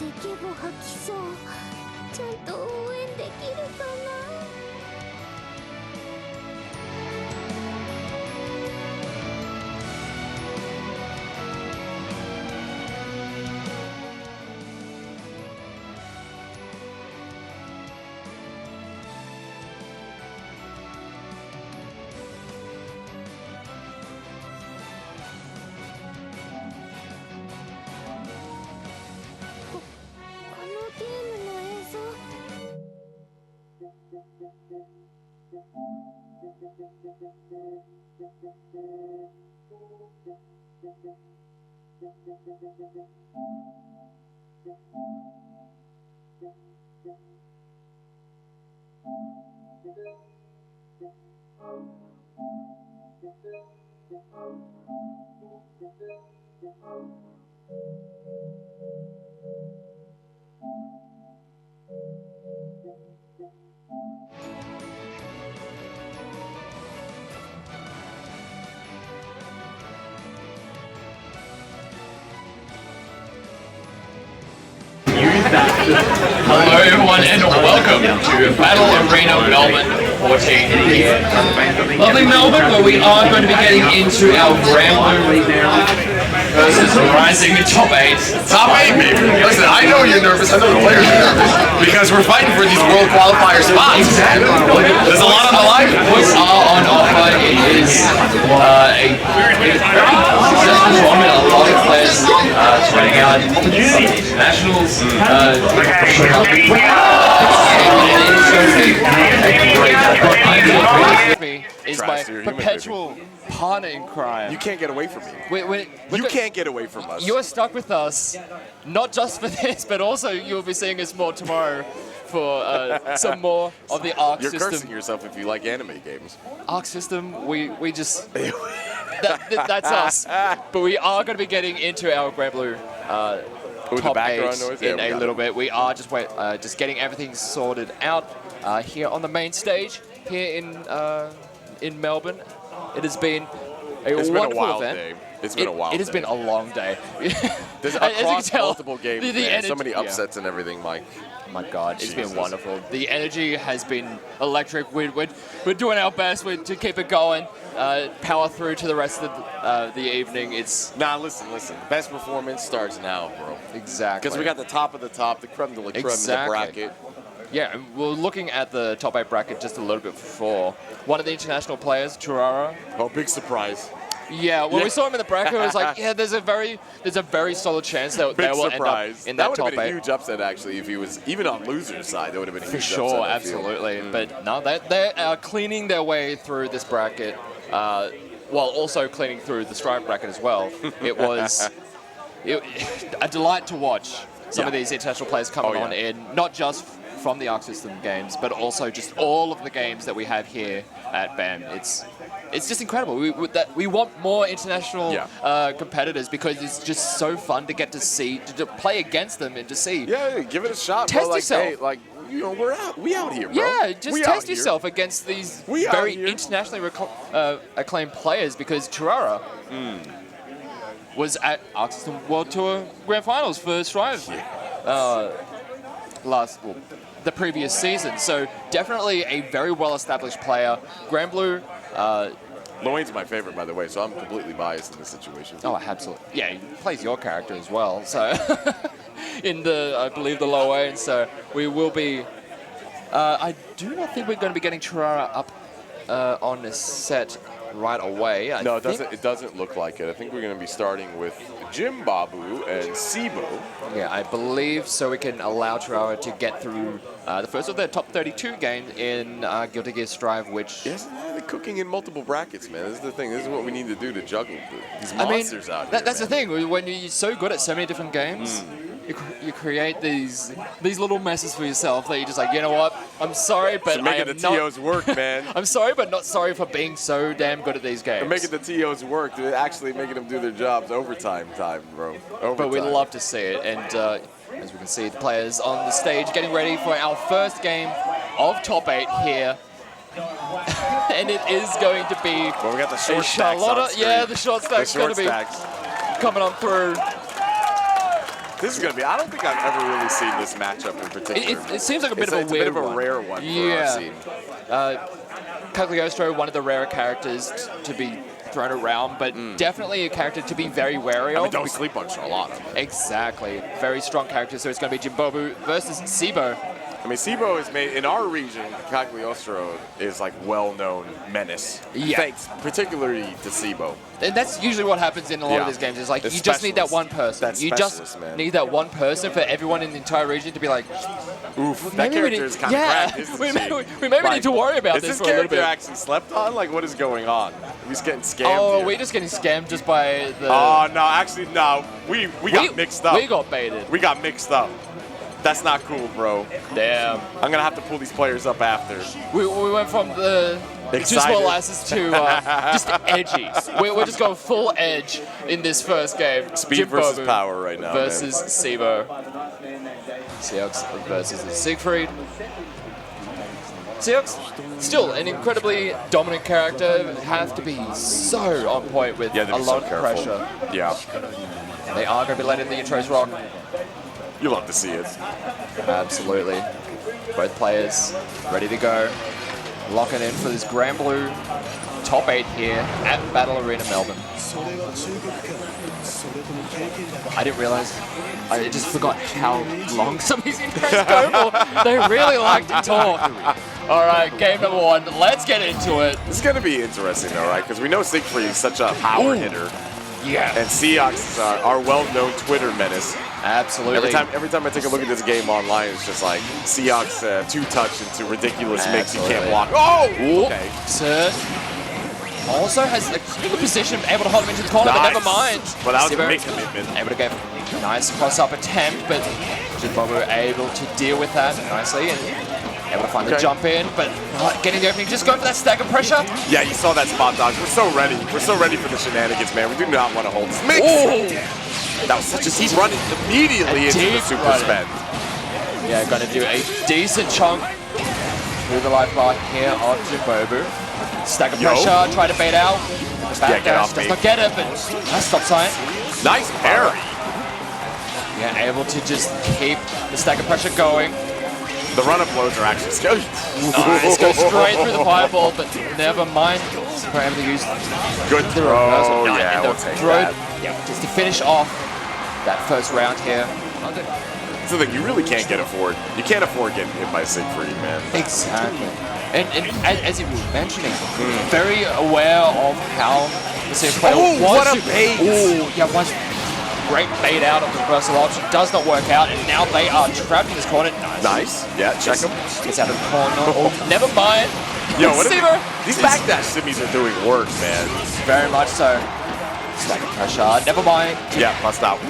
イケボ吐きそう。ちゃんと応援できるかな。このゲームの映像。Hello everyone and welcome to Battle Arena Melbourne 14 here. Lovely Melbourne, where we are going to be getting into our Granblue versus Rising Top 8. Top 8, baby. Listen, I know you're nervous. I know the players are nervous. Because we're fighting for these world qualifier spots. Exactly. There's a lot on the line. We are on offer. It is a very successful tournament. A lot of players spreading out nationals. Is my perpetual partner in crime. You can't get away from me. You can't get away from us. You are stuck with us, not just for this, but also you'll be seeing us more tomorrow for some more of the Arc You're system. cursing yourself if you like anime games. Arc system, we just that's us. But we are going to be getting into our Granblue top background 8 noise? in Yeah, a little bit. We are just getting everything sorted out here on the main stage here in Melbourne. It has been a wonderful event. Day. It's been a wild day. It has been a long day. There's across multiple games, man. So many upsets and everything, Mike. My God, it's been wonderful. The energy has been electric. We're doing our best to keep it going, power through to the rest of the evening. Nah, listen. Best performance starts now, bro. Exactly. Because we got the top of the top, the creme de la creme in the bracket. Yeah, and we're looking at the top 8 bracket just a little bit before. One of the international players, Tyurara. Oh, big surprise. Yeah, when we saw him in the bracket, it was like, yeah, there's a very solid chance that they will end up in that top 8. That would have been a huge upset, actually, if he was even on loser's side. That would have been a huge upset. For sure, absolutely. But no, they are cleaning their way through this bracket, while also cleaning through the Stripe bracket as well. It was a delight to watch some of these international players coming on in, not just from the Arc System games, but also just all of the games that we have here at BAM. It's just incredible. We want more international competitors because it's just so fun to get to see, to play against them and to see. Yeah, give it a shot. Test bro. yourself. Hey, we out here, bro. Yeah, just test yourself against these very internationally acclaimed players because Tyurara was at Arc System World Tour Grand Finals for Strive the previous season. So definitely a very well-established player. Granblue. Loane's my favorite, by the way, so I'm completely biased in this situation. Oh, absolutely. Yeah, he plays your character as well. So in I believe, the low A. So we will be. I do not think we're going to be getting Tyurara up on this set right away. No, it doesn't look like it. I think we're going to be starting with Jimbobu and cibo. Yeah, I believe so. We can allow Tyurara to get through the first of their top 32 games in Guilty Gear Strive, which... Yes, they're cooking in multiple brackets, man. This is the thing. This is what we need to do to juggle these monsters out here. That's the thing. When you're so good at so many different games, you create these little messes for yourself that you're just like, you know what? I'm sorry, but so making the TOs work, man. I'm sorry, but not sorry for being so damn good at these games. They're making the TOs work. They're actually making them do their jobs overtime time, bro. Overtime. But we love to see it. And as we can see, the players on the stage getting ready for our first game of top 8 here. And it is going to be well, we got the short stacks on screen. Yeah, the short stack's going to be coming on through. This is going to be, I don't think I've ever really seen this matchup in particular. It seems like a bit of a weird bit of a one. rare one for our Yeah. scene. Cagliostro, one of the rarer characters to be thrown around, but definitely a character to be very wary of. I mean, don't sleep on Charlotte. Exactly. Very strong character, so it's going to be Jimbobu versus Cibo. I mean, Cibo is made, in our region, Cagliostro is like well-known menace. Yeah. Thanks particularly to Cibo. And that's usually what happens in a lot of these games. Is like, It's you just need that specialists. one person. That's You just specialists, man. need that one person for everyone in the entire region to be like, Oof, that maybe we character need, is kind of cracked, isn't we she? maybe need to worry about is this this for a little character bit. actually slept on? Like, what is going on? He's getting scammed Oh, here. we're just getting scammed just by the... Oh, no, actually, no. We got mixed up. We got baited. We got mixed up. That's not cool, bro. Damn. I'm going to have to pull these players up after. We went from the two Excited. small asses to just edgy. We're just going full edge in this first game. Speed versus Jimbobu power right now, versus Cibo. Seahawks versus Siegfried. Seahawks, still an incredibly dominant character. Have to be so on point with Yeah, they'd a be lot so of careful. pressure. Yeah. They are going to be letting the intros rock. You love to see it. Absolutely. Both players ready to go. Locking in for this Granblue top 8 here at Battle Arena Melbourne. I didn't realize, I just forgot how long some of these intros go for. They really like to talk. All right, game number 1. Let's get into it. This is going to be interesting, though, right? Because we know Siegfried is such a power hitter. Yeah. And Seahawks is our well-known Twitter menace. Absolutely. Every time I take a look at this game online, it's just like Seahawks two-touch into ridiculous mix. You can't Absolutely. block. Oh! Ooh, Okay. Sir also has a good position, able to hold him into the corner, but Nice. never mind. Well, that was a Cibo big commitment. able to get a nice cross-up attempt, but Jimbobu able to deal with that nicely and able to find the jump in, but not getting the opening. Just going for that stagger pressure. Yeah, you saw that spot dodge. We're so ready. We're so ready for the shenanigans, man. We do not want to hold this mix. Ooh. That was such a he's running immediately into the deep super running. spend. Yeah, going to do a decent chunk through the life bar here of Jimbobu. Stagger pressure, try to bait out. Back get off does me. not get it, but nice stop sign. Nice parry. Yeah, able to just keep the stagger pressure going. The run-up blows are actually scary. Nice, go straight through the fireball, but never mind. We're able to use Good the reversal. throw. Yeah, we'll take that. Yeah, just to finish off that first round here. That's the thing, you really can't get afford. You can't afford getting hit by Siegfried, man. Exactly. And as you were mentioning, very aware of how the CF player Oh, wants what a to- bait. Ooh, yeah, once great bait out of the reversal option does not work out, and now they are trapped in this corner. Nice. Yeah, check him. Gets out of the corner. Oh, never mind. Yo, what Cibo. these backdash simmies are doing work, man. Very much so. Stagger pressure. Never mind. Yeah, bust out.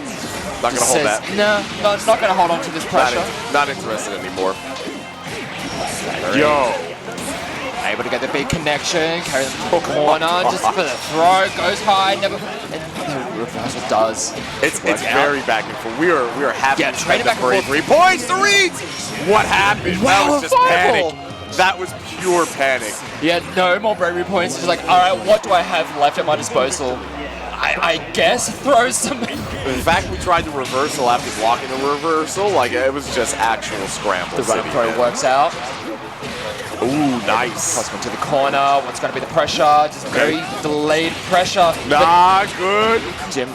Not gonna hold that. No, it's not going to hold on to this pressure. Not interested anymore. Yo. Able to get the big connection, carry them to the corner, just for the throw, goes high, never, and the reversal does. It's work out. very back and forth. We are happy Yeah, to trading spend back and the 3 points. The reads. What happened? Wow, That was just fireball. panic. That was pure panic. Yeah, no more bravery points. Just like, all right, what do I have left at my disposal? I guess throw some. In fact, we tried the reversal after blocking the reversal. Like, it was just actual scramble. The run throw works out. Ooh, nice. Toss him to the corner. What's going to be the pressure? Just very delayed pressure. Nah, good. Jim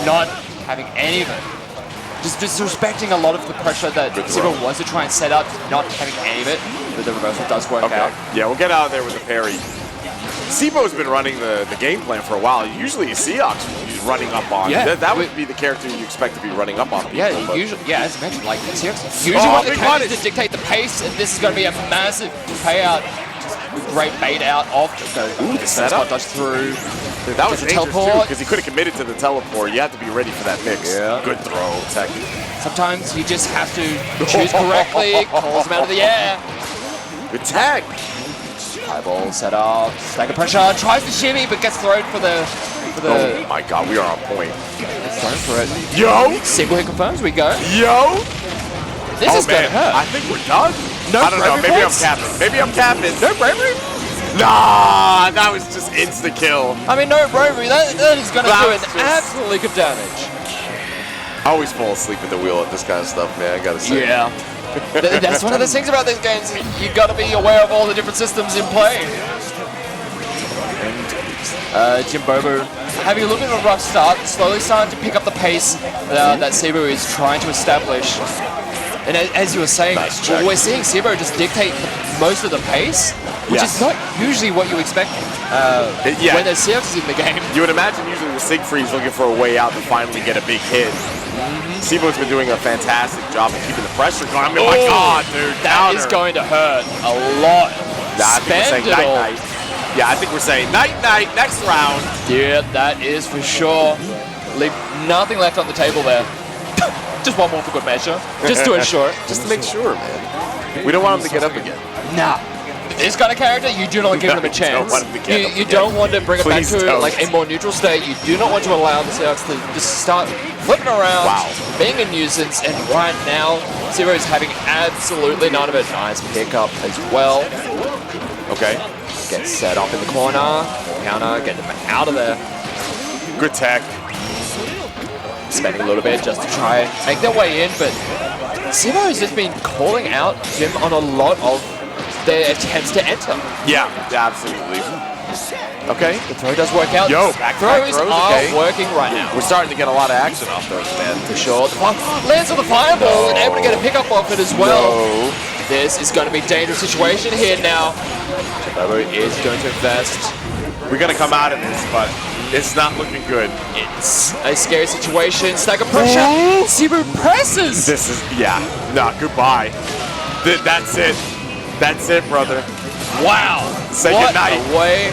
not having any of it. Just disrespecting a lot of the pressure that Cibo was to try and set up, just not having any of it. But the reversal does work out. Yeah, we'll get out of there with the parry. Cibo's been running the game plan for a while. Usually Seahawks is running up on. Yeah. That would be the character you expect to be running up on people. Yeah, but- usually, as I mentioned, like Seahawks usually want the big characters punish. to dictate the pace, and this is going to be a massive payout. Just a great bait out of the setup. dodge through. That was the dangerous too, teleport. because he could have committed to the teleport. You have to be ready for that mix. Yeah. Good throw, tech. Sometimes you just have to choose correctly, calls them out of the air. Good tag. High ball set up, stagger pressure, tries to shimmy, but gets thrown for the. Oh my god, we are on point. Gets thrown for it. Yo! Single hit confirms, we go. Yo! This is going to hurt. I think we're done. No I don't know, bravery maybe points? I'm capping. Maybe I'm capping. No bravery? Nah, that was just insta-kill. I mean, no bravery. That is going to That do was an just- absolute lick of damage. I always fall asleep at the wheel at this kind of stuff, man. I gotta say. Yeah. That's one of the things about these games. You got to be aware of all the different systems in play. And Jimbobu having a little bit of a rough start, slowly starting to pick up the pace that cibo is trying to establish. And as you were saying, we're seeing cibo just dictate most of the pace, which is not usually what you expect when there's Seahawks in the game. You would imagine usually the Siegfried's looking for a way out to finally get a big hit. Cibo's been doing a fantastic job of keeping the pressure going. I mean, my God, dude. That is going to hurt a lot. I think we're saying night-night. Yeah, I think we're saying night-night, next round. Yeah, that is for sure. Leave nothing left on the table there. Just one more for good measure. Just to ensure. Just to make sure, man. We don't want him to get up again. Nah. This kind of character, you do not give him a chance. You don't want to bring it back to like a more neutral state. You do not want to allow the Seahawks to just start flipping around, being a nuisance, and right now, cibo is having absolutely none of it. Nice pickup as well. Okay. Gets set up in the corner, counter, get them out of there. Good tech. Spending a little bit just to try and make their way in, but cibo has just been calling out Jim on a lot of their attempts to enter. Yeah, absolutely. Okay. The throw does work out. Yo, back throws are working right now. We're starting to get a lot of action off those, man. For sure. Lands with the fireball and able to get a pickup off it as well. This is going to be a dangerous situation here now. Jimbobu is going to invest. We're going to come out of this, but it's not looking good. It's a scary situation. Stagger pressure. cibo presses. This is, goodbye. That's it. That's it, brother. Wow. Say what goodnight. a way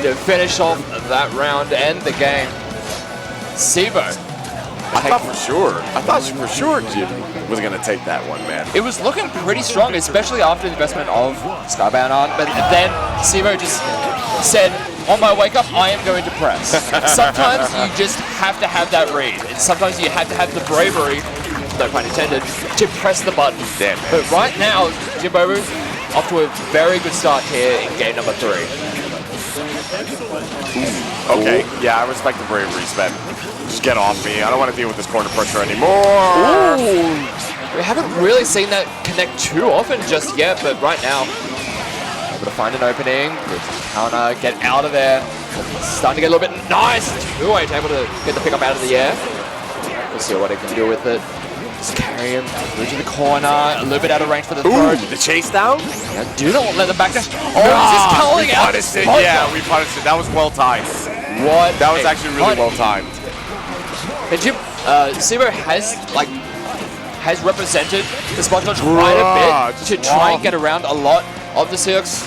to finish off that round and the game. cibo. I thought for sure Jim was going to take that one, man. It was looking pretty strong, especially after the investment of Skybound on. But then cibo just said, on my wake up, I am going to press. Sometimes you just have to have that read. And sometimes you have to have the bravery, no pun intended, to press the button. Damn. But right now, Jimbobu off to a very good start here in game number 3. Okay, yeah, I respect the bravery, Sven. Just get off me. I don't want to deal with this corner pressure anymore. Ooh. We haven't really seen that connect too often just yet, but right now, able to find an opening, counter, get out of there. Starting to get a little bit nice. 2-8, able to get the pickup out of the air. We'll see what it can do with it. Just carry him through to the corner, a little bit out of range for the throw. The chase down? Yeah, do not let them back dash. Just calling out. Yeah, we punished it. That was well timed. What? That was actually really well timed. And Jim, cibo has represented the spot dodge quite a bit to try and get around a lot of the Seahawks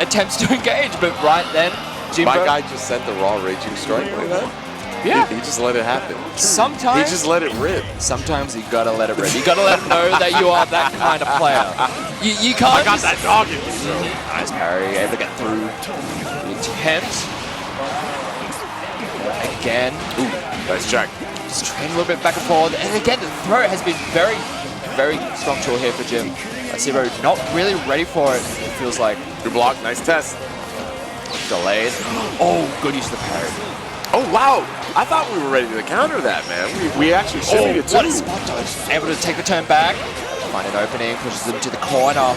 attempts to engage, but right then, Jimbo... My guy just sent the raw raging strike like that? Yeah. He just let it happen. Sometimes... He just let it rip. Sometimes you gotta let it rip. You gotta let him know that you are that kind of player. You can't... I got that dog in me, bro. Nice parry, able to get through the attempt. Again. Ooh, nice check. Just train a little bit back and forth. And again, the throw has been very, very strong tool here for Jim. cibo not really ready for it, it feels like. Good block, nice test. Delayed. Oh, good use of the parry. Oh, wow. I thought we were ready to counter that, man. We actually shifted it too. What a spot dodge. Able to take the turn back. Find an opening, pushes them to the corner.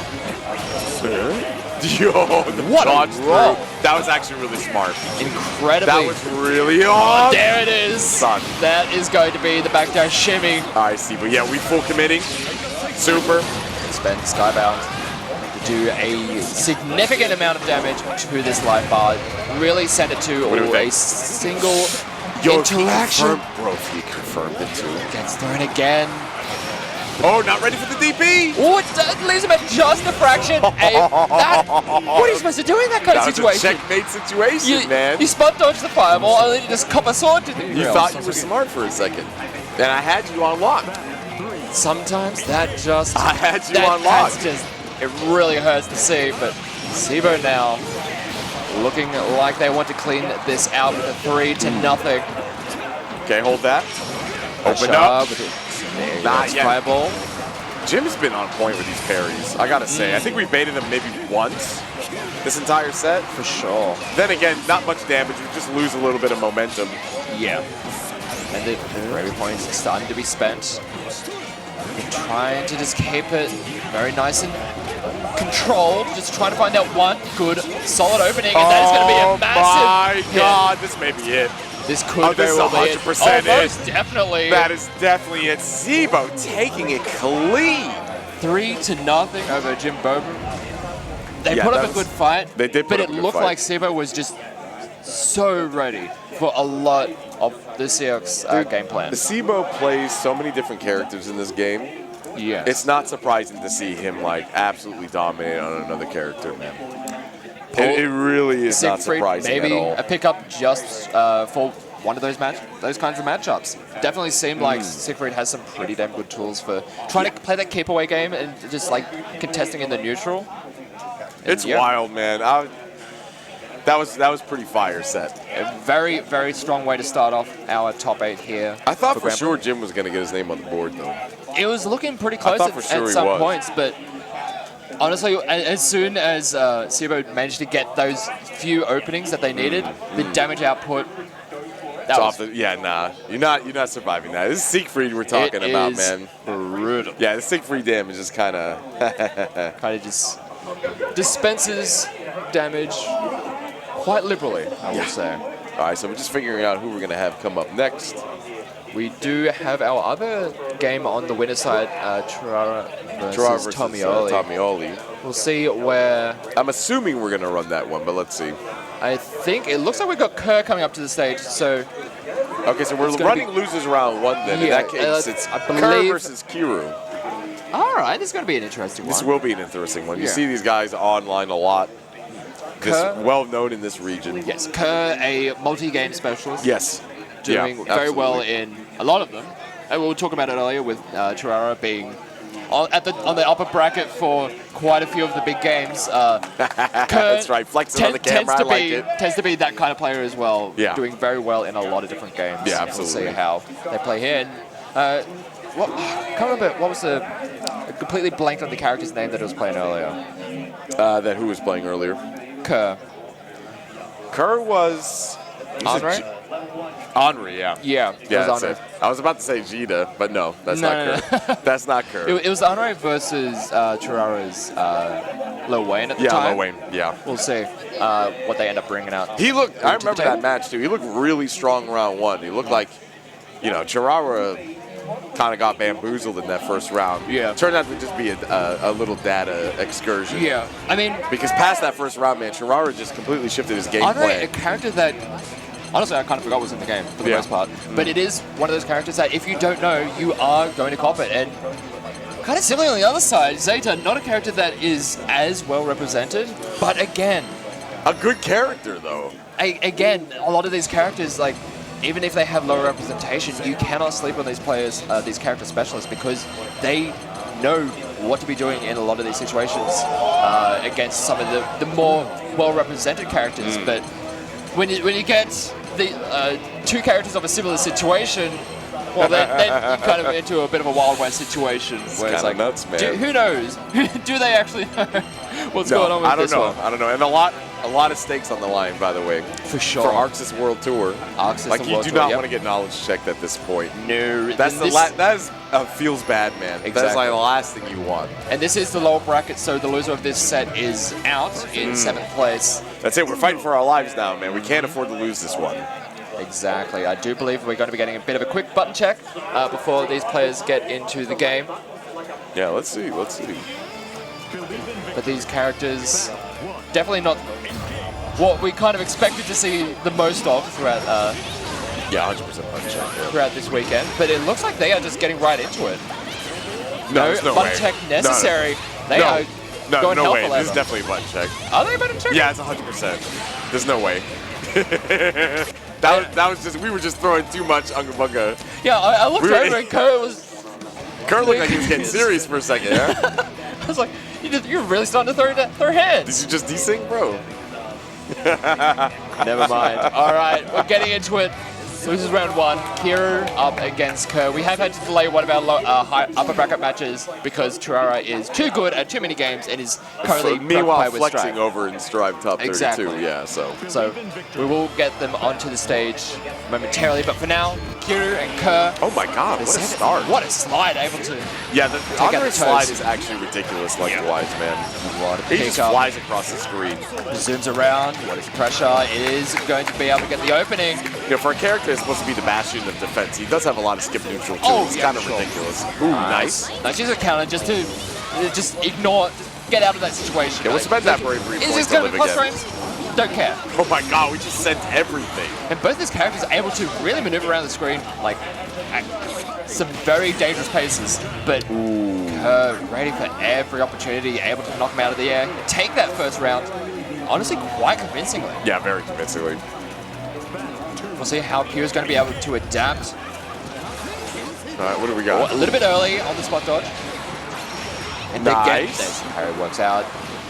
Yo, what dodge throw. That was actually really smart. Incredibly. That was really awesome. There it is. Son. That is going to be the backdash shimmy. I see, but yeah, we full committing. Super. Spend Skybound to do a significant amount of damage to this life bar. Really send it to a single interaction. Bro, he confirmed it too. Gets thrown again. Oh, not ready for the DP. Oh, it leaves him at just a fraction. What are you supposed to do in that kind of situation? That was a checkmate situation, man. You spot dodge the fireball and then you just cop a sword to the You thought you were smart for a second. And I had you on lock. Sometimes that just... I had you on lock. It really hurts to see, but cibo now looking like they want to clean this out with a 3-0. Okay, hold that. Open up. Not yet. Fireball. Jim's been on point with these parries, I gotta say. I think we baited him maybe once this entire set. For sure. Then again, not much damage. We just lose a little bit of momentum. Yeah. And the gravy points are starting to be spent. They're trying to just keep it very nice and controlled. Just trying to find that one good, solid opening. And that is going to be a massive my God, this may be it. This could this very well is be it. 100% Oh, most definitely. That is definitely it. Cibo taking it clean. 3-0 over Jimbobu. They put up a good fight. They did put but up a it good looked fight. like Cibo was just so ready for a lot of the Seahawks game plan. The Cibo plays so many different characters in this game. Yes. It's not surprising to see him like absolutely dominate on another character, man. It really is not surprising maybe at all. a pickup just for one of those kinds of matchups. Definitely seemed like Siegfried has some pretty damn good tools for trying to play that keep away game and just like contesting in the neutral. And It's wild, man. That was pretty fire set. A very, very strong way to start off our top 8 here. I thought for Granblue. sure Jim was going to get his name on the board, though. It was looking pretty close thought for sure at he some was. points, but honestly, as soon as Cibo managed to get those few openings that they needed, the damage output. That was you're not surviving that. This is Siegfried we're talking about, man. Brutal. Yeah, the Siegfried damage is kind of just dispenses damage quite liberally, I will say. All right, so we're just figuring out who we're going to have come up next. We do have our other game on the winner's side, Tyurara versus Tomiolly. Tomiolly. We'll see where... I'm assuming we're going to run that one, but let's see. I think it looks like we've got Kerr coming up to the stage, so... Okay, so we're running losers round 1 then. In that case, it's Kerr versus Kiru. All right, this is going to be an interesting one. This will be an interesting one. You see these guys online a lot. Kerr, well known in this region. Yes, Kerr, a multi-game specialist. Yes. Doing very well in a lot of them. And we were talking about it earlier with Tyurara being on the upper bracket for quite a few of the big games. That's right, flexing on the camera, tends to be that kind of player as well. Yeah. Doing very well in a lot of different games. Yeah, absolutely. We'll see how they play here. And, can't remember, what was I completely blanked on the character's name that I was playing earlier. That who was playing earlier? Kerr. Kerr was... Henri? Henri, yeah. Yeah, that's it. I was about to say Gita, but no, that's not Kerr. That's not Kerr. It was Henri versus Tyurara's Lil Wayne at the time. Yeah, Lil Wayne, yeah. We'll see what they end up bringing out. He looked, I remember that match too. He looked really strong round 1. He looked like, Tyurara kind of got bamboozled in that first round. Yeah. Turned out to just be a little data excursion. Yeah, I mean... Because past that first round, man, Tyurara just completely shifted his game plan. A character that, honestly, I kind of forgot was in the game for the most part. But it is one of those characters that if you don't know, you are going to cop it. And kind of similarly on the other side, Zeta, not a character that is as well represented, but again... A good character, though. Again, a lot of these characters, like, even if they have lower representation, you cannot sleep on these players, these character specialists, because they know what to be doing in a lot of these situations against some of the more well-represented characters. But when you get the 2 characters of a similar situation, well, then you're kind of into a bit of a Wild West situation. Where it's like, nuts, man. Who knows? Do they actually know what's going on with this one? I don't know. And a lot of stakes on the line, by the way. For sure. For Arxis World Tour. You do not want to get knowledge checked at this point. No. That feels bad, man. Exactly. That's like the last thing you want. And this is the lower bracket, so the loser of this set is out in 7th place. That's it. We're fighting for our lives now, man. We can't afford to lose this one. Exactly. I do believe we're going to be getting a bit of a quick button check before these players get into the game. Yeah, let's see. But these characters, definitely not what we kind of expected to see the most of throughout 100% button check. Throughout this weekend. But it looks like they are just getting right into it. No button way. check necessary. They are going no hell way. for leather. This is definitely a button check. Are they a button check? Yeah, it's 100%. There's no way. That was just, we were just throwing too much unga bunga. Yeah, I looked over and Kerr looked like he was getting serious for a second, yeah? I was like, you're really starting to throw hands. Did you just desync, bro? Never mind. All right, we're getting into it. loses round 1. Kiru up against Kerr. We have had to delay one of our upper bracket matches because Tyurara is too good at too many games and is currently meanwhile with flexing Strive. over in Strive top 32. Exactly. Yeah, so we will get them onto the stage momentarily, but for now, Kiru and Kerr. oh my God, what a start! What a slide, able to Yeah, the out the Andre slide toes. is actually ridiculous lengthwise, man. what a He just pick up. flies across the screen. Zooms around. What is the pressure? It is going to be able to get the opening. You know, for a character that's supposed to be the bastion of defense, he does have a lot of skip neutral too. Oh, it's yeah, kind of sure. ridiculous. Ooh, nice. Nice. Use a counter just to ignore, just get out of that situation. Yeah, we'll spend that bravery Is point this to going live to be close again. frames? Don't care. Oh my God, we just sent everything. And both these characters are able to really maneuver around the screen like at some very dangerous paces. But ready for every opportunity, able to knock him out of the air, take that first round. Honestly, quite convincingly. Yeah, very convincingly. We'll see how Kiru's going to be able to adapt. All right, what do we got? A little bit early on the spot dodge. And again, Nice. there's how it works out.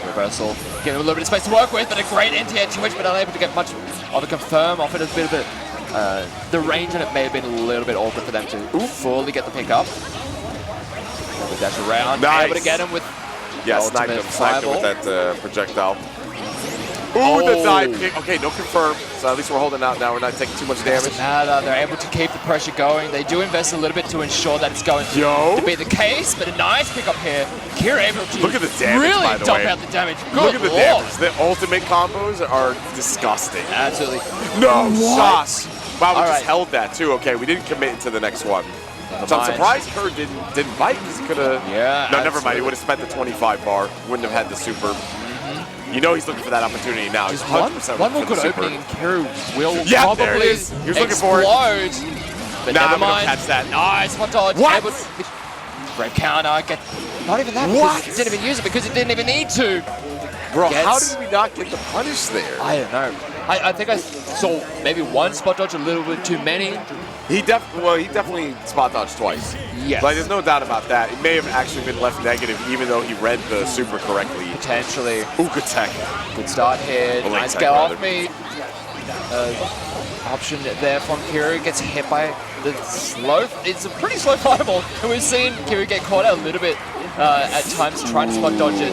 Reversal. Give him a little bit of space to work with, but a great anti-air to which, but unable to get much of a confirm off it. A bit of it. The range on it may have been a little bit awkward for them to fully get the pick up. Able to dash around. Nice. Able to get him with Yeah, the sniped him ultimate with fireball. that projectile. Ooh, the dive kick. Okay, no confirm. So at least we're holding out now. We're not taking too much damage. Doesn't matter. They're able to keep the pressure going. They do invest a little bit to ensure that it's going to be the case, but a nice pick up here. Kiru able to Look at the damage, really by the dump way. out the damage. Good Look at the Lord. damage. The ultimate combos are disgusting. Absolutely. No shots. Wow, we All just right. held that too. Okay, we didn't commit to the next one. Never So I'm mind. surprised Kerr didn't bite because he could have. Yeah, No, never mind. absolutely. He would have spent the 25 bar. Wouldn't have had the super. You know he's looking for that opportunity now. He's 100% One more looking good for the super. opening, and Kiru will Yeah, probably there it is. He was looking for it. explode. But Nah, never I'm gonna mind. catch that. Nice hot dodge. What? Able to, great counter. Get not even that. What? Because he didn't even use it because he didn't even need to. Bro, how Gets- did we not get the punish there? I don't know. I think I saw maybe one spot dodge a little bit too many. He definitely spot dodged twice. Yes. Like, there's no doubt about that. It may have actually been left negative, even though he read the super correctly. Potentially. Ooh, good tech. Good start here. Well, late Nice tech, get off rather. me. Option there from Kiru. Gets hit by the slow. It's a pretty slow fireball. And we've seen Kiru get caught out a little bit at times trying to spot dodge it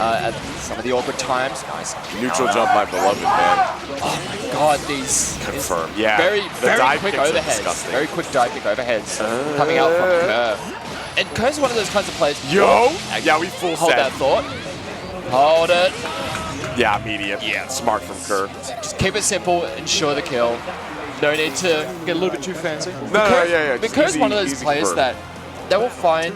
at some of the awkward times. Nice. Neutral jump, my beloved man. Oh my god, these Confirmed. Yeah. very, The very dive quick kicks are overheads. disgusting. Very quick dive kick overheads coming out from Kerr. And Kerr's one of those kinds of players. Yo! Yeah, we full Hold set. that thought. Hold it. Yeah, medium. Yeah, smart from Kerr. Just keep it simple, ensure the kill. No need to get a little bit too fancy. Yeah. Because Easy- one of those easy players confirm. that they will find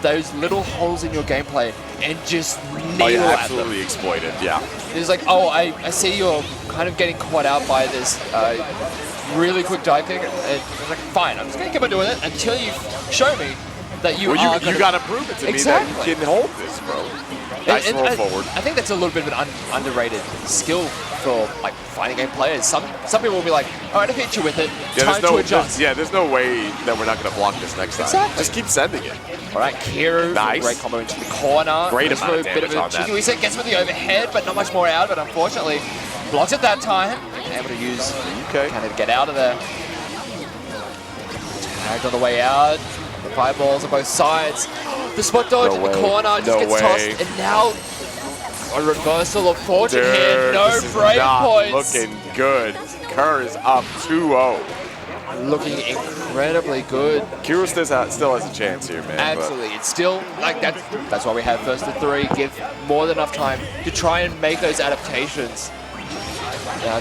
those little holes in your gameplay and just Oh, nail yeah, at them. absolutely exploited. Yeah. It's like, oh, I see you're kind of getting caught out by this really quick dive kick. And I'm like, fine, I'm just going to keep on doing it until you show me that you Well, are you gonna... got to prove it to Exactly. me that you can hold this, bro. Nice roll forward. I think that's a little bit of an underrated skill for like fighting game players. Some people will be like, all right, I've hit you with it. Time to adjust. There's no way that we're not going to block this next time. Exactly. Just keep sending it. All right, Kiru, Nice. great combo into the corner. Great Goes amount for of a bit of damage a on that. cheeky reset, gets with the overhead, but not much more out of it, unfortunately. Blocks it that time. Able to use Okay. kind of get out of there. Tagged on the way out. The fireballs on both sides. The spot dodge No in the way. corner just No gets way. tossed, and now a reversal of fortune Dude, here. No this is break not points. looking good. Kerr is up 2-0. Looking incredibly good. Kiru still has a chance here, man. Absolutely, it's still like that's why we have first to three. Give more than enough time to try and make those adaptations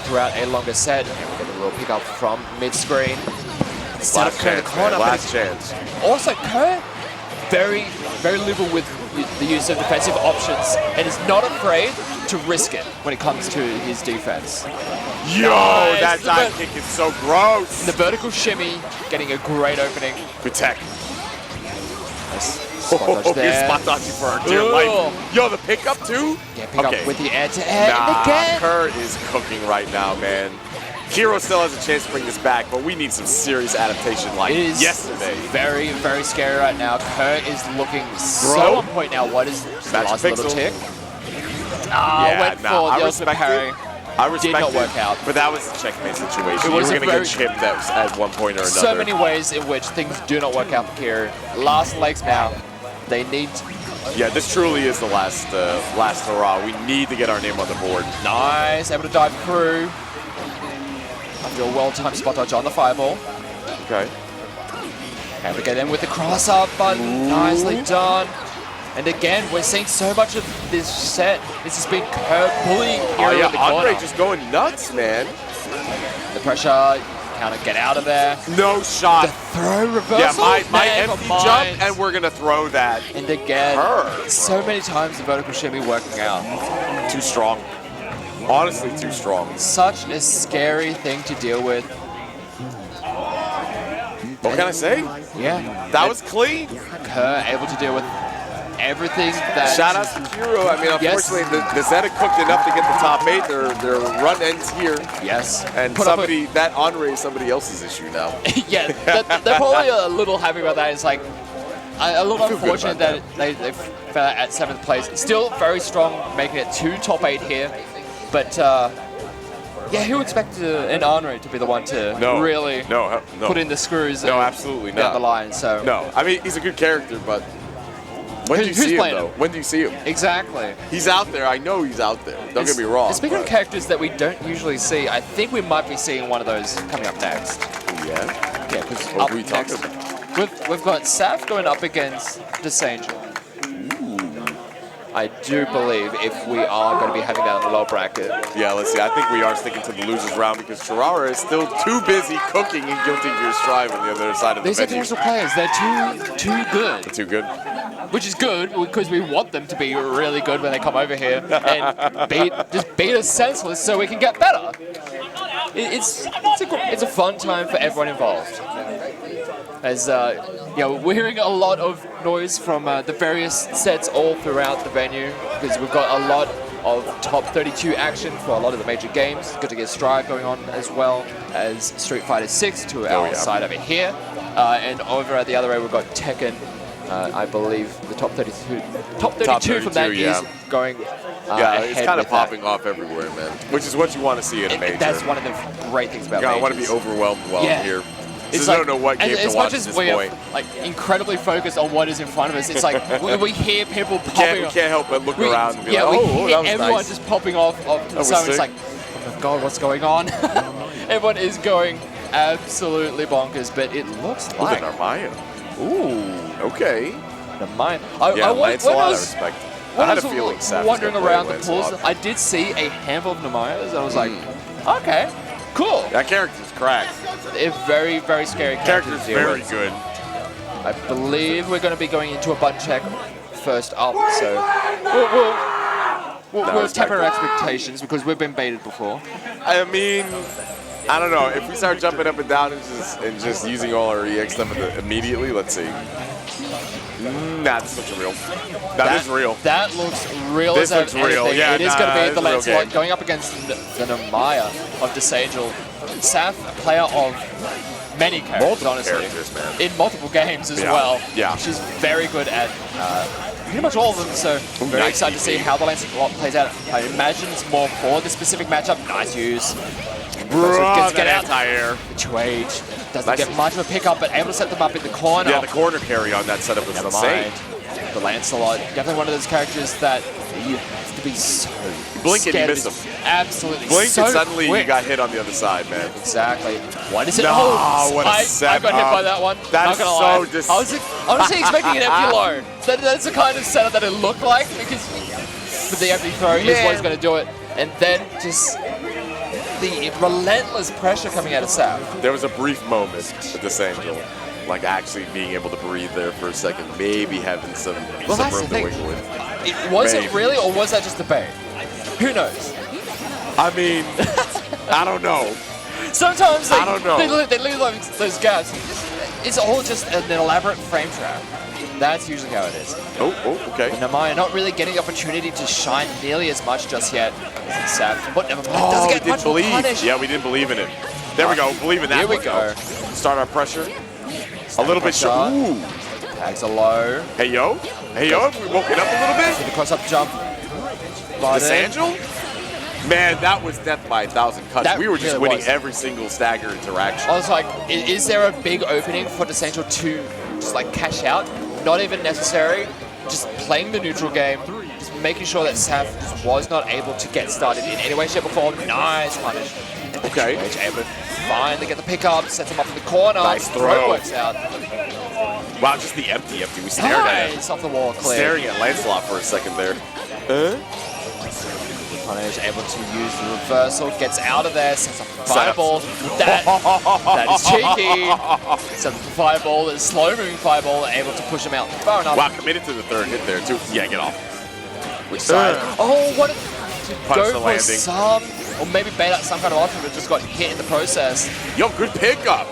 throughout a longer set. And we're getting a little pick up from mid-screen. Instead of Kerr in the corner, but Last chance. also Kerr very, very liberal with the use of defensive options and is not afraid to risk it when it comes to his defense. Yo, Nice. that dive kick is so gross. The vertical shimmy getting a great opening. Good tech. Nice spot dodge You're there. spot dodging for our dear Ugh. life. Yo, the pickup too? Yeah, pick up with the air-to-air Nah, again. Kerr is cooking right now, man. Kiru still has a chance to bring this back, but we need some serious adaptation like It is yesterday. very, very scary right now. Kerr is looking so on point now. What is the Magic last little pixel. tick? Ah, Yeah, went nah, for I the ultimate respect parry. it. I respect did not it, work out. But that was a checkmate situation. It was you were going a to get chipped at one point or another. So many ways in which things do not work out for Kiru. Last legs now. They need to... Yeah, this truly is the last hurrah. We need to get our name on the board. Nice, able to dive through. After a well-timed spot dodge on the fireball. Okay. Able to get in with the cross-up, but nicely done. And again, we're seeing so much of this set. This has been bullying Kiru in the corner. Andre just going nuts, man. The pressure, counter, get out of there. No shot. The throw reversal. Yeah, my empty jump, and we're gonna throw that. And again, so many times the vertical shimmy working out. Too strong. Honestly, too strong. Such a scary thing to deal with. What can I say? Yeah. That was clean. Kerr able to deal with everything that... Shout out to Kiru. I mean, unfortunately, the Zeta cooked enough to get the top 8. Their run ends here. Yes. And that Andre is somebody else's issue now. Yeah, they're probably a little happy about that. It's like a little unfortunate that they fell out at 7th place. Still very strong, making it 2 top 8 here. But yeah, who expected an Andre to be the one to really put in the screws? No, absolutely not. Down the line. So no, I mean he's a good character, but when do you see him though? When do you see him? Exactly. He's out there. I know he's out there. Don't get me wrong. Speaking of characters that we don't usually see, I think we might be seeing one of those coming up next. Yeah. Yeah, because what are we talking about? We've got Saf going up against Desangel. I do believe if we are going to be having that in the lower bracket. Yeah, let's see. I think we are sticking to the losers round because Tyurara is still too busy cooking and Guilty Gear Strive on the other side of the venue. These international players, they're too good. They're too good. Which is good because we want them to be really good when they come over here and beat us senseless so we can get better. It's a fun time for everyone involved. As we're hearing a lot of noise from the various sets all throughout the venue because we've got a lot of top 32 action for a lot of the major games. Good to get Strive going on as well as Street Fighter 6 to our side over here. And over at the other end we've got Tekken. I believe the top 32 from that is going it's kind of popping off everywhere, man. Which is what you want to see in a major. That's one of the great things about majors. I want to be overwhelmed while I'm here. It's I don't know what game to watch at this point. As much as we're incredibly focused on what is in front of us, it's like we hear people popping. We can't help but look around and be like, we hear everyone nice. just popping off to the side. It's like, oh my god, what's going on? Everyone is going absolutely bonkers, but it looks like Narmaya. Ooh, okay. Narmaya. It's a lot of respect. I had a feeling Saf's wandering around the pools. I did see a handful of Narmayas, and I was like, okay, cool. That character's cracked. They're very, very scary characters. Very good. I believe we're going to be going into a button check first up, so we'll temper our expectations because we've been baited before. I mean, I don't know. If we start jumping up and down and just using all our EX stuff immediately, let's see. Nah, this looks real. That is real. That looks real. This looks real. Yeah, it is going to be the Lancelot going up against the Narmaya of Desangel. Saf, a player of many characters, honestly. In multiple games as well. Yeah. She's very good at pretty much all of them, so I'm very excited to see how the Lancelot plays out. I imagine it's more for the specific matchup. Nice use. Get out. Anti-air. Chuage doesn't get much of a pickup, but able to set them up in the corner. Yeah, the corner carry on that setup was insane. The Lancelot, definitely one of those characters that you have to be so blink and you miss him. Absolutely. Blink and suddenly you got hit on the other side, man. Exactly. What is it? No, what a setup. I got hit by that one. That is so dis- I was honestly expecting an empty low. That's the kind of setup that it looked like because with the empty throw is what he's going to do it. And then just the relentless pressure coming out of Saf. There was a brief moment with Desangel, like actually being able to breathe there for a second, maybe having some room to wiggle with. Was it really, or was that just the bait? Who knows? I mean, I don't know. Sometimes I don't know. They leave those gaps. It's all just an elaborate frame trap. That's usually how it is. Oh, okay. Narmaya not really getting the opportunity to shine nearly as much just yet. But never mind. Doesn't get much of a punish. Yeah, we didn't believe in it. There we go. Believe in that. Here we go. Start our pressure. A little bit short. Ooh. Tags are low. Hey, yo. Hey, yo. Have we woken up a little bit? The cross-up jump. Desangel? Man, that was death by 1,000 cuts. That We were just really winning was. every single stagger interaction. I was like, is there a big opening for Desangel to just like cash out? Not even necessary. Just playing the neutral game, just making sure that Saf just was not able to get started in any way, shape, or form. Nice punish. Okay. Edge able to finally get the pickup, sets him up in the corner. Nice throw. Works out. Wow, just the empty. We stared at him. Nice off the wall, clear. Staring at Lancelot for a second there. Punish able to use the reversal, gets out of there, sets up the fireball. That is cheeky. Sets up the fireball, the slow-moving fireball, able to push him out far enough. Wow, committed to the third hit there too. Yeah, get off. Which side? Oh, what if Punish go the for landing. some, or maybe bait out some kind of option, but just got hit in the process. Yo, good pickup.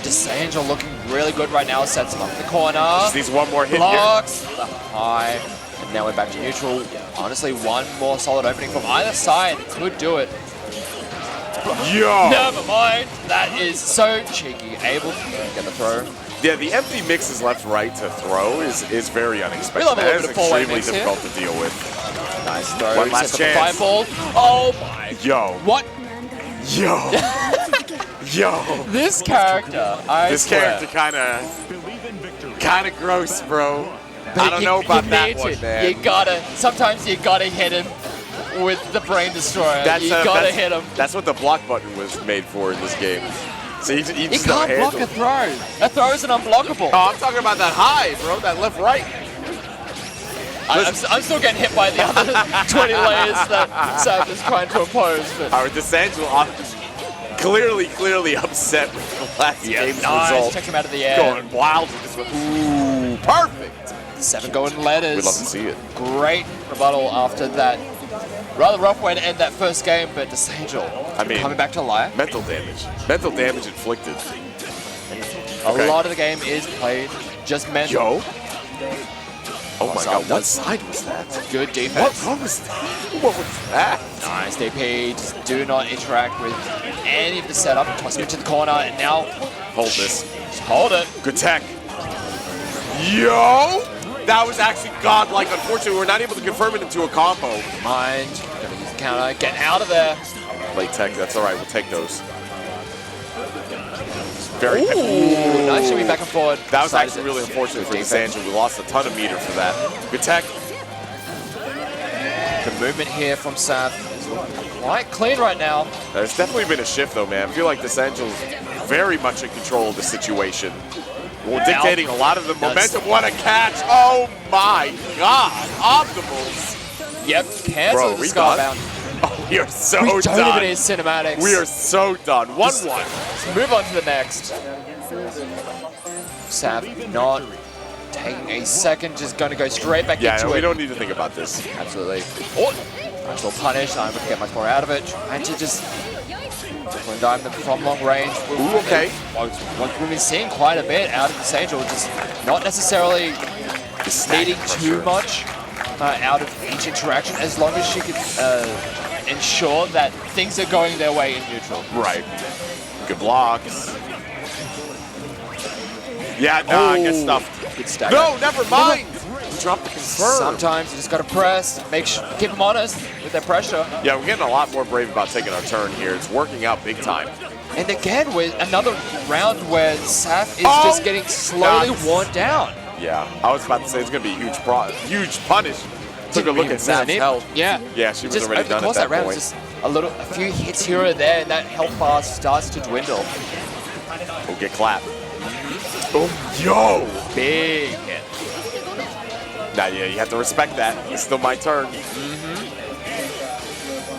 Desangel looking really good right now, sets him up in the corner. Just needs one more hit Blocks the high. And now we're back to neutral. Honestly, one more solid opening from either side could do it. here. Yo. Never mind. That is so cheeky. Able to get the throw. Yeah, the empty mixes left-right to throw is very unexpected. We love a That little is bit of four-way extremely mix difficult to deal with. Nice throw. One last Sets up the chance. fireball. Oh my. Yo. What? Yo. Yo. This character, I swear. kind of gross, bro. But I don't know about that need one, to. man. Sometimes you gotta hit him with the brain destroyer. You gotta hit him. That's what the block button was made for in this game. So you You just don't can't block handle a throw. A throw isn't unblockable. Oh, I'm talking about that high, bro. That left-right. I'm still getting hit by the other 20 layers that Saf is trying to oppose. But Our Desangel clearly upset with the last game's nice. result. Check him out of the air. Going wild with this one. Ooh, perfect. 7 golden letters. We'd love to see it. Great rebuttal after that. Rather rough way to end that first game, but Desangel coming back to life. Mental damage. Mental damage inflicted. A lot of the game is played just mental. Yo. Oh my god, what side was that? Good defense. What was that? What was that? Nice DP. Just do not interact with any of the setup. Toss him into the corner, and now Hold this. just hold it. Good tech. Yo! That was actually godlike. Unfortunately, we're not able to confirm it into a combo. Mind. Gonna use the counter. Get out of there. Late tech, that's all right. We'll take those. Very Ooh, nice shimmy back and forward. That was Side actually is really unfortunate for defense. Desangel. We lost a ton of meter for that. Good tech. The movement here from Saf is looking quite clean right now. There's definitely been a shift though, man. I feel like Desangel's very much in control of the situation. We're dictating a lot of the momentum. What a catch! Oh my god! Optimals! Yep, cancel Bro, the we skybound. done? Oh, we are so We don't done. even need cinematics. We are so done. 1-1. Let's move on to the next. Saf not taking a second, just going to go straight back Yeah, into we it. don't need to think about this. Absolutely. Oh, nice little punish. I'm going to get much more out of it. Trying to just diamond from long range. Ooh, okay. We've been seeing quite a bit out of the Angel, just not necessarily needing too much out of each interaction, as long as she can ensure that things are going their way in neutral. Right. Good blocks. Yeah, no, I get stuffed. Good stack. No, never mind. Drop the confirm. Sometimes you just got to press, keep them honest with their pressure. Yeah, we're getting a lot more brave about taking our turn here. It's working out big time. And again, with another round where Saf is just getting slowly worn down. Yeah, I was about to say it's going to be a huge punish. Took a look at Saf's health. Yeah. Yeah, she was Just already over the done at course that of that round, point. just a few hits here or there, and that health bar starts to dwindle. We'll get clapped. Oh, yo! Big hit. Now, yeah, you have to respect that. It's still my turn.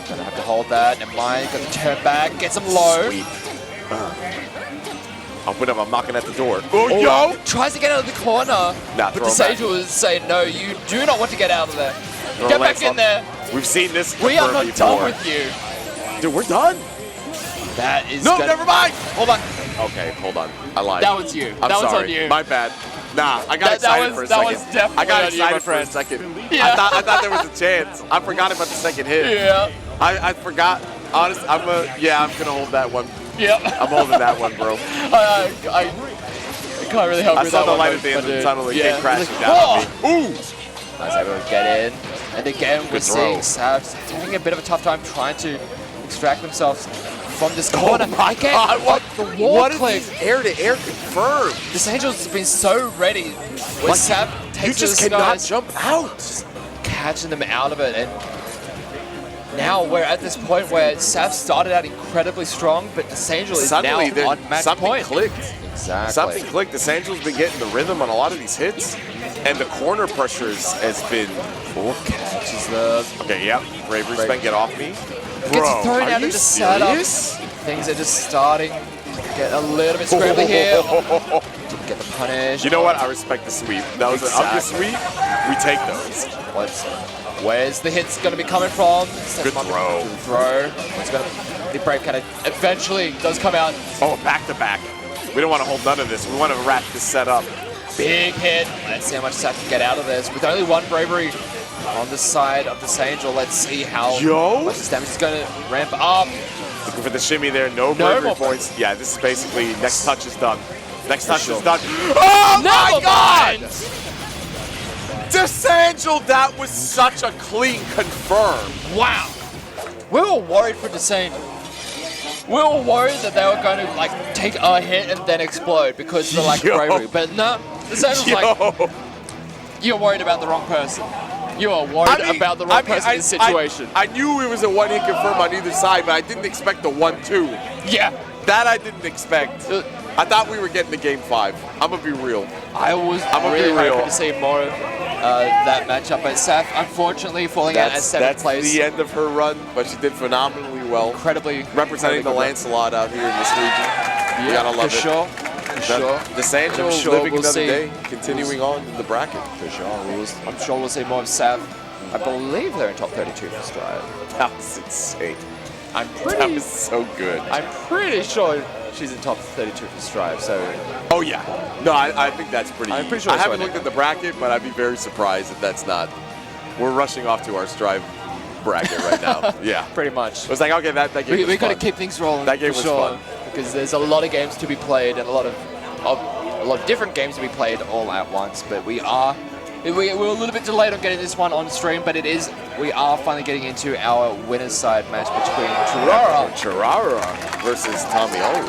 Gonna have to hold that. And Mike gonna turn back, gets him low. Sweet. Open up, I'm knocking at the door. Oh, yo! Tries to get out of the corner, but the Sage was saying, no, you do not want to get out of there. Get back in there. We've seen this We are not before. done with you. Dude, we're done. That is No, never mind. Hold on. Okay, hold on. I lied. That was you. I'm that was sorry. on you. My bad. Nah, I got excited for a second. That was definitely I got on you, my excited for a friend. second. Yeah. I thought there was a chance. I forgot about the second hit. Yeah. I forgot. Honestly, I'm gonna hold that one. Yep. I'm holding that one, bro. I can't really help I with saw that the one, light at the end of the tunnel. It came crashing down on me. Ooh! Nice, able to get in. And again, we're seeing Savs having a bit of a tough time trying to extract themselves from this corner. Oh my God, the wall what click. is air-to-air confirmed? This Angel's been so ready. When Like, Sav takes you just the cannot skies, jump out. just catching them out of it. And now we're at this point where Sav started out incredibly strong, but this Angel is Suddenly, now on match something point. clicked. Exactly. Something clicked. This Angel's been getting the rhythm on a lot of these hits, and the corner pressures has been. Catches the Okay, yep. Bravery spent, get off me. gets Bro, thrown are out you of the setup. serious? Things are just starting to get a little bit scrappy here. Didn't get the punish. You know what? I respect the sweep. That was an up the sweep. We take those. Where's the hits going to be coming from? Good throw. To the throw. It's going to be Brave kind of eventually does come out. Oh, back to back. We don't want to hold none of this. We want to wrap this set up. Big hit. Let's see how much Sav can get out of this. With only one Bravery on the side of this Angel, let's see how much this damage is going to ramp up. Looking for the shimmy there. No Bravery more points. Yeah, this is basically next touch is done. Next touch is done. Oh my God! mind. This Angel, that was such a clean confirm. Wow. We were worried for Descent. We were worried that they were going to like take a hit and then explode because of the lack of bravery. But no, Descent was like, you're worried about the wrong person. You are worried about the wrong person in this situation. I knew it was a one-hit confirm on either side, but I didn't expect the 1-2. Yeah. That I didn't expect. I thought we were getting to game 5. I'm going to be real. I'm really hoping to see more of that matchup. But Saf, unfortunately, falling out at 7th place. That's the end of her run, but she did phenomenally well. Incredibly. Representing the Lancelot out here in this region. Yeah, you gotta love for it. sure. For sure. This Angel living another day, continuing on in the bracket. For sure. I'm sure we'll see more of Sav. I believe they're in top 32 for Strive. That was insane. That was so good. I'm pretty sure she's in top 32 for Strive, so... Oh, yeah. No, I think that's pretty... I'm pretty sure I haven't looked at the bracket, but I'd be very surprised if that's not... We're rushing off to our Strive bracket right now. Yeah. Pretty much. It was like, okay, that game was we got to fun. keep things rolling. That game for was sure, fun. because there's a lot of games to be played and a lot of different games to be played all at once. But we're a little bit delayed on getting this one on stream, but we are finally getting into our winner's side match between Tyurara versus Tomiolly,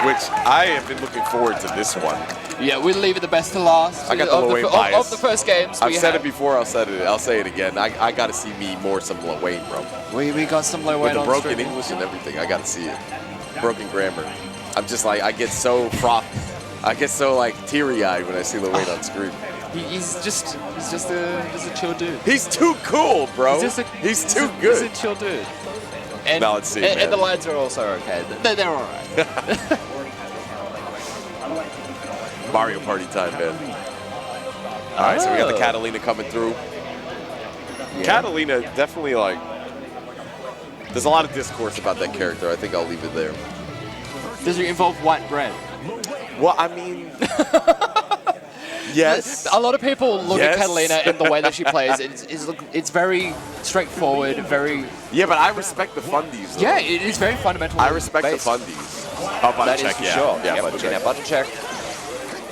which I have been looking forward to this one. Yeah, we'll leave it the best to last. I got the Lil Wayne bias. Of the first games. I've said it before, I'll say it again. I got to see me more some Lil Wayne, bro. We got some Lil Wayne with the on broken stream. English and everything. I got to see it. Broken grammar. I'm just like, I get so like teary-eyed when I see Lil Wayne on screen. He's just a chill dude. He's too cool, bro. He's too good. He's a chill dude. And, now let's see, and the lads are also okay. They're all right. Mario Party time, man. All right, so we got the Catalina coming through. Yeah. Catalina definitely like. There's a lot of discourse about that character. I think I'll leave it there. Does it involve white bread? Well, I mean. Yes. A lot of people look at Catalina and the way that she plays. It's very straightforward, very... Yeah, but I respect the fundies. Though. Yeah, it is very fundamental. I respect the fundies. Oh, button check, for sure. Yeah, button check.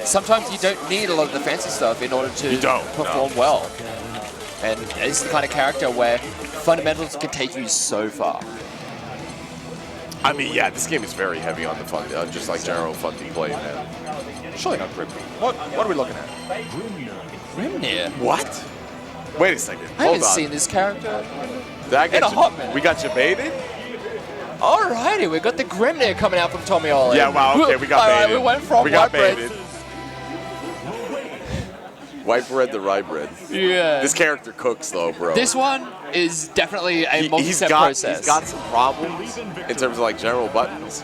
Sometimes you don't need a lot of the fancy stuff in order to perform well. And it's the kind of character where fundamentals can take you so far. I mean, yeah, this game is very heavy on the fun, just like general fundy play, man. Surely not Grimnir. What are we looking at? Grimnir? What? Wait a second. I haven't seen this character in a hot minute. We got you baited? Alrighty, we got the Grimnir coming out from Tomiolly. Yeah, wow, okay, we got baited. We went from white bread. White bread to rye bread. Yeah. This character cooks, though, bro. This one is definitely a multi-step process. He's got some problems in terms of like general buttons,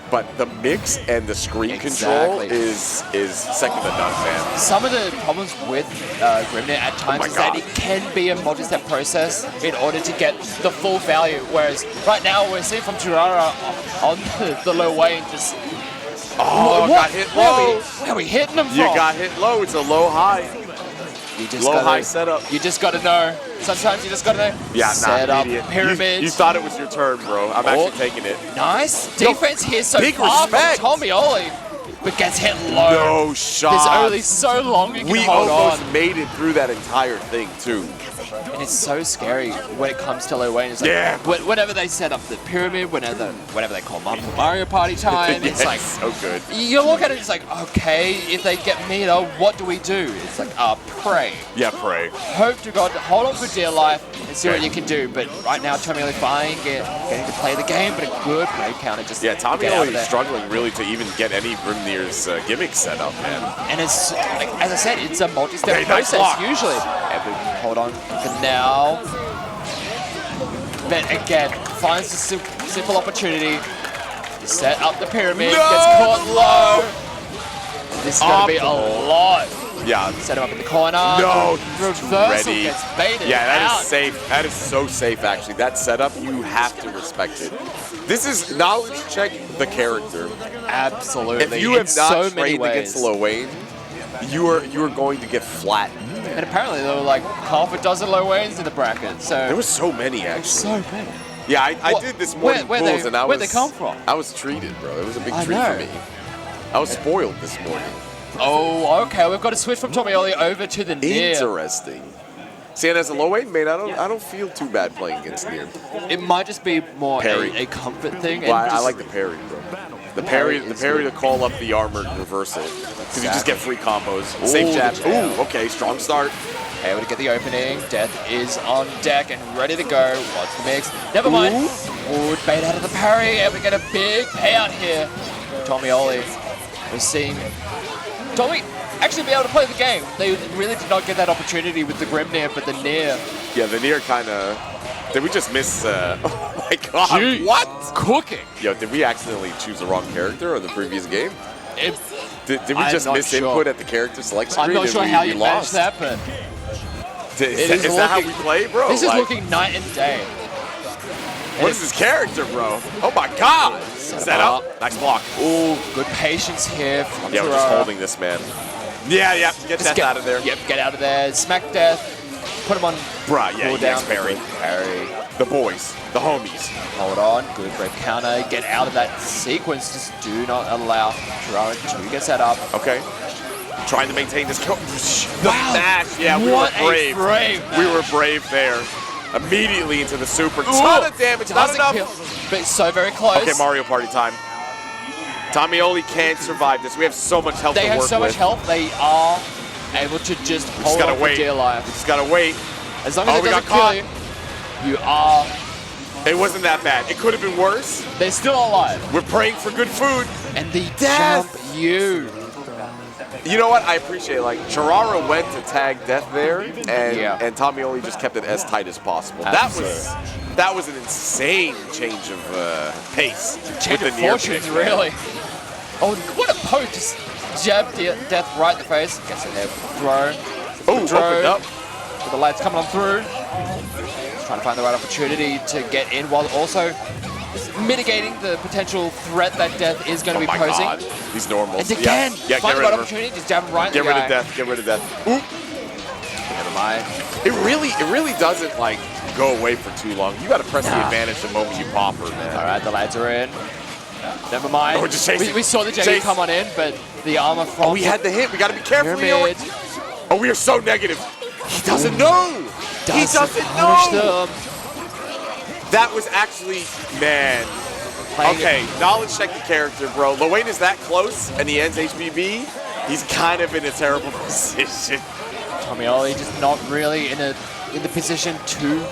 but the mix and the screen control is second to none, man. Some of the problems with Grimnir at times is that it can be a multi-step process in order to get the full value, whereas right now we're seeing from Tyurara on the low Wayne just... Oh, got hit low. Where are we hitting him from? You got hit low. It's a low high. High setup. You just got to know. Sometimes you just got to know. Yeah, set up idiot. pyramids. You thought it was your turn, bro. I'm actually taking it. Nice defense here so far from Tomiolly, but gets hit low. No shot. There's only so long you can hold on. We almost made it through that entire thing, too. And it's so scary when it comes to Lil Wayne. It's like, whenever they set up the pyramid, whenever they call Mario Party time, it's like, so good. You look at it, it's like, okay, if they get meter, what do we do? It's like, pray. Yeah, pray. Hope to God, hold on for dear life and see what you can do. But right now, Tomiolly fine, getting to play the game, but a good break counter just Tomiolly is struggling really to even get any Grimnir's gimmick set up, man. And it's, like, as I said, it's a multi-step process usually. And we hold on for now. But again, finds a simple opportunity to set up the pyramid, gets caught low. This is going to be a lot. Yeah. Set him up in the corner. No, reversal gets baited. Yeah, that out. is safe. That is so safe, actually. That setup, you have to respect it. This is knowledge check the character. Absolutely. If you have not trained against Lil Wayne, you are going to get flattened. And apparently there were like half a dozen Lil Waynes in the bracket. So there were so many, actually. So many. Yeah, I did this morning pools, and where'd they come from? I was treated, bro. It was a big treat for me. I was spoiled this morning. Oh, okay. We've got to switch from Tomiolly over to the Nier. Interesting. See, and as a low weight main, I don't feel too bad playing against Nier. It might just be more a comfort thing. Well, I like the parry, bro. The parry to call up the armored reversal. Because you just get free combos. Safe jab. Ooh, okay, strong start. Able to get the opening. Death is on deck and ready to go. What's the mix? Never mind. Would bait out of the parry. Able to get a big payout here. Tomiolly. We're seeing Tommy actually be able to play the game. They really did not get that opportunity with the Grimnir, but the Nier. Yeah, the Nier kind of... Did we just miss... oh my god, Jeez. What? Cooking. Yo, did we accidentally choose the wrong character on the previous game? Did we just miss input at the character select screen? I'm not sure how you managed that, but... Is that how we play, bro? This is looking night and day. What is this character, bro? Oh my god! Set up. Nice block. Ooh, good patience here from Yeah, we're just holding this, man. Yeah, get Death out of there. Yep, get out of there. Smack Death. Put him on. Bruh, yeah, down. Parry. The boys, the homies. Hold on, good break counter. Get out of that sequence. Just do not allow Tyurara to get set up. Okay. Trying to maintain this kill. Wow. Match. Yeah, we were brave. We were brave there. Immediately into the super. Ton of damage, not enough. But so very close. Okay, Mario Party time. Tomiolly can't survive this. We have so much health to work with. They have so much health, they are able to just hold on for dear life. We just gotta wait. As long as it doesn't kill you, you are... It wasn't that bad. It could have been worse. They're still alive. We're praying for good food. And the jump You know what? I appreciate it. Like, Tyurara went to tag Death there, and Tomiolly just kept it as tight as possible. That was an insane change of pace. Change of fortunes, really. Oh, what a poke. Just jab Death right in the face. Gets it there. Throw. Oh, opened up. With the lights coming on through. Just trying to find the right opportunity to get in while also mitigating the potential threat that Death is going to be posing. God. These normals. And again, find the right opportunity, just jab him right in the guy. Get rid of Death. Ooh. Never mind. It really doesn't like go away for too long. You got to press the advantage the moment you pop her, man. All right, the lads are in. Never mind. Oh, we're just chasing. We saw the JV come on in, but the armor from... Oh, we had the hit. We got to be careful. Oh, we are so negative. He doesn't know. He doesn't know. That was actually, man. Okay, knowledge check the character, bro. Lil Wayne is that close, and he ends HBB. He's kind of in a terrible position. Tomiolly just not really in the position to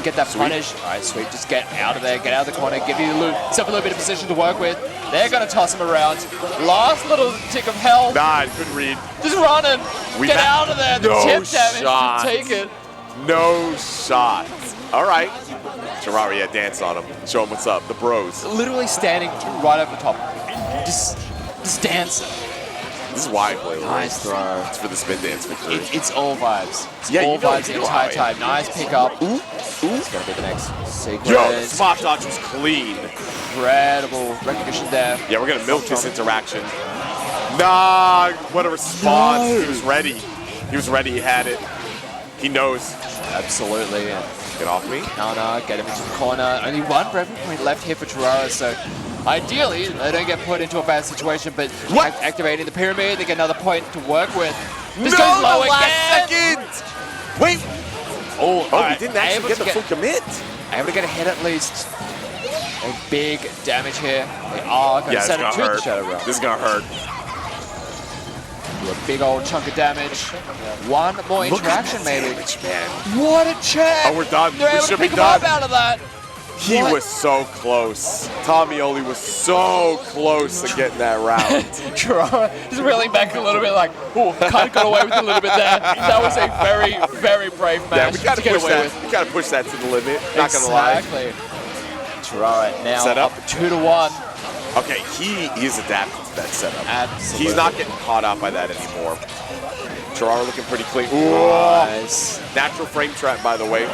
get that punish. All right, sweet. Just get out of there. Get out of the corner. Give yourself a little bit of position to work with. They're going to toss him around. Last little tick of hell. Nah, good read. Just running. Get out of there. The tip damage to take it. No shot. All right. Tyurara, dance on him. Show him what's up. The bros. Literally standing right over the top. Just dancing. This is why I play. Nice throw. It's for the spin dance victory. It's all vibes. It's all vibes the entire time. Nice pickup. Ooh. It's going to be the next sequence. Yo, the spot dodge was clean. Incredible recognition there. Yeah, we're going to milk this interaction. Nah, what a response. No. He was ready. He was ready. He had it. He knows. Absolutely. Get off me. No, get him into the corner. Only one breath point left here for Tyurara, so ideally they don't get put into a bad situation, but activating the pyramid, they get another point to work with. This goes low again. Second. Wait, Oh, he didn't actually get the full commit. Able to get a hit at least. And big damage here. They are going to send it to the Shadow Realm. This is going to hurt. A big old chunk of damage. One more interaction, maybe. Damage, man. What a check! Oh, we're done. They're We able to should be pick him up done. out of that. He was so close. Tomiolly was so close to getting that round. Tyurara is reeling back a little bit like, oh, kind of got away with it a little bit there. That was a very, very brave match. Yeah, we got to get push away that. with. We got to push that to the limit. Not gonna lie. Exactly. Tyurara now Set up. up 2-1. Okay, he is adapted to that setup. Absolutely. He's not getting caught out by that anymore. Tyurara looking pretty clean. Nice. Natural frame trap, by the way.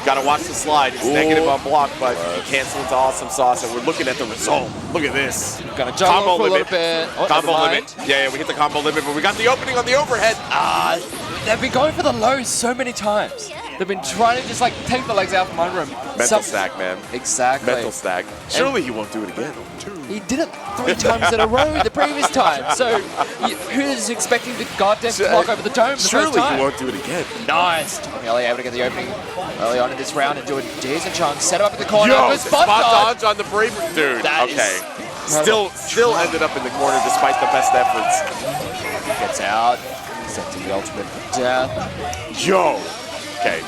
Got to watch the slide. It's negative on block, but he cancels into awesome sauce, and we're looking at the result. Look at this. Gonna jump Combo for a little limit. bit. Oh, Combo never limit. mind. Yeah, we hit the combo limit, but we got the opening on the overhead. They've been going for the lows so many times. They've been trying to just like take the legs out from under him. Mental stack, man. Exactly. Mental stack. Surely he won't do it again. He did it 3 times in a row the previous time. So who's expecting the goddamn clock over the dome the Surely first time? he won't do it again. Nice. Tomiolly able to get the opening early on in this round and do a decent chunk. Set him up in the corner. Yo, Good the spot dodge on the Braver. Dude, That okay. is Still ended up in the corner despite the best efforts. Gets out. Sent to the ultimate death. Yo. Okay.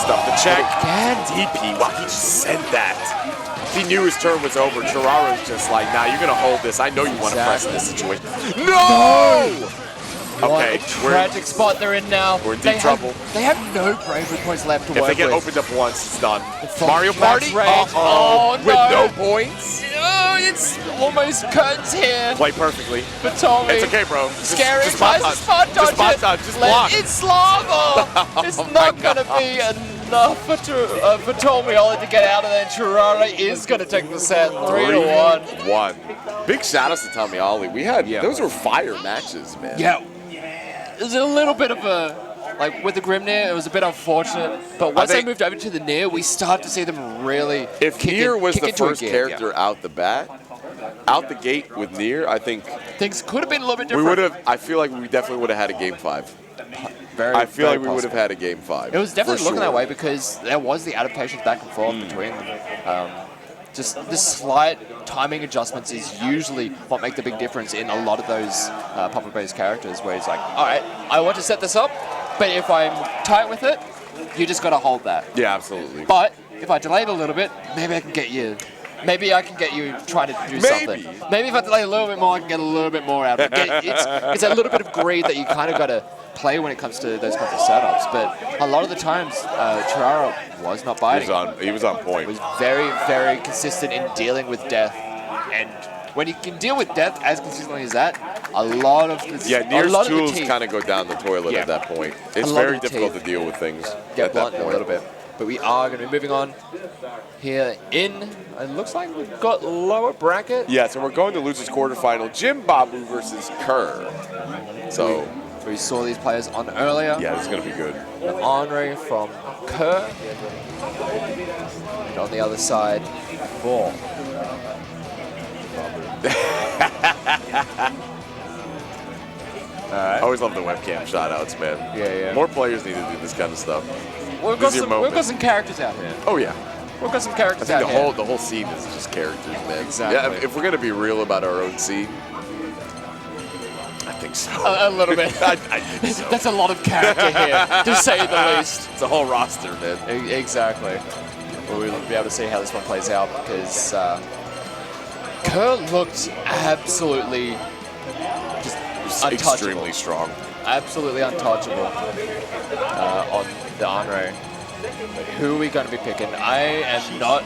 Stuff the check. Again. DP. Wow, he just sent that. He knew his turn was over. Tyurara was just like, nah, you're going to hold this. I know you want to press in this situation. No! Okay, What a tragic spot they're in now. We're in deep trouble. They have no bravery points left to If work they get with. opened up once, it's done. From Mario max Party? range. Oh, With no. no points? Oh, it's almost curtains here. Play perfectly. For Tommy. It's okay, bro. Scary. Just spot Tries to dodge. spot dodge Just spot it. dodge. Just block. It's lava. It's not going to be enough for Tomiolly to get out of there. Tyurara is going to take the set 3-1. 3-1. Big shout outs to Tomiolly. We had, those were fire matches, man. Yeah. It was a little bit of a, like with the Grimnir, it was a bit unfortunate. But once they moved over to the Nier, we start to see them really If Nier was the first gear. character out the gate with Nier, I think Things could have been a little bit we different. would have. I feel like we definitely would have had a game 5. I feel like we would have had a game 5. It was definitely for looking sure. that way because there was the adaptations back and forth between them. Just the slight timing adjustments is usually what make the big difference in a lot of those Papa-based characters where it's like, all right, I want to set this up, but if I'm tight with it, you just got to hold that. Yeah, absolutely. But if I delay it a little bit, maybe I can get you. Maybe I can get you trying to do something. Maybe if I delay a little bit more, I can get a little bit more out of it. It's a little bit of greed that you kind of got to play when it comes to those kinds of setups. But a lot of the times, Tyurara was not biting. He was on point. He was very, very consistent in dealing with death. And when you can deal with death as consistently as that, a lot of the Nier's tools kind of go down the toilet at that point. It's very difficult to deal with things get at that blunt point. a little bit. But we are going to be moving on here in, it looks like we've got lower bracket. Yeah, so we're going to losers quarterfinal. Jimbobu versus Kerr. So we saw these players on earlier. yeah, this is going to be good. Henri from Kerr. And on the other side, for I always love the webcam shout-outs, man. Yeah. More players need to do this kind of stuff. We've got some characters out here. Oh, yeah. We've got some characters I out think here. the whole scene is just characters, man. Exactly. Yeah, if we're going to be real about our own scene, I think so. A little bit. I think so. That's a lot of character here, to say the least. It's a whole roster, man. Exactly. We'll be able to see how this one plays out because Kerr looked absolutely just untouchable. Extremely strong. Absolutely untouchable on the Henri. Who are we going to be picking? I am not.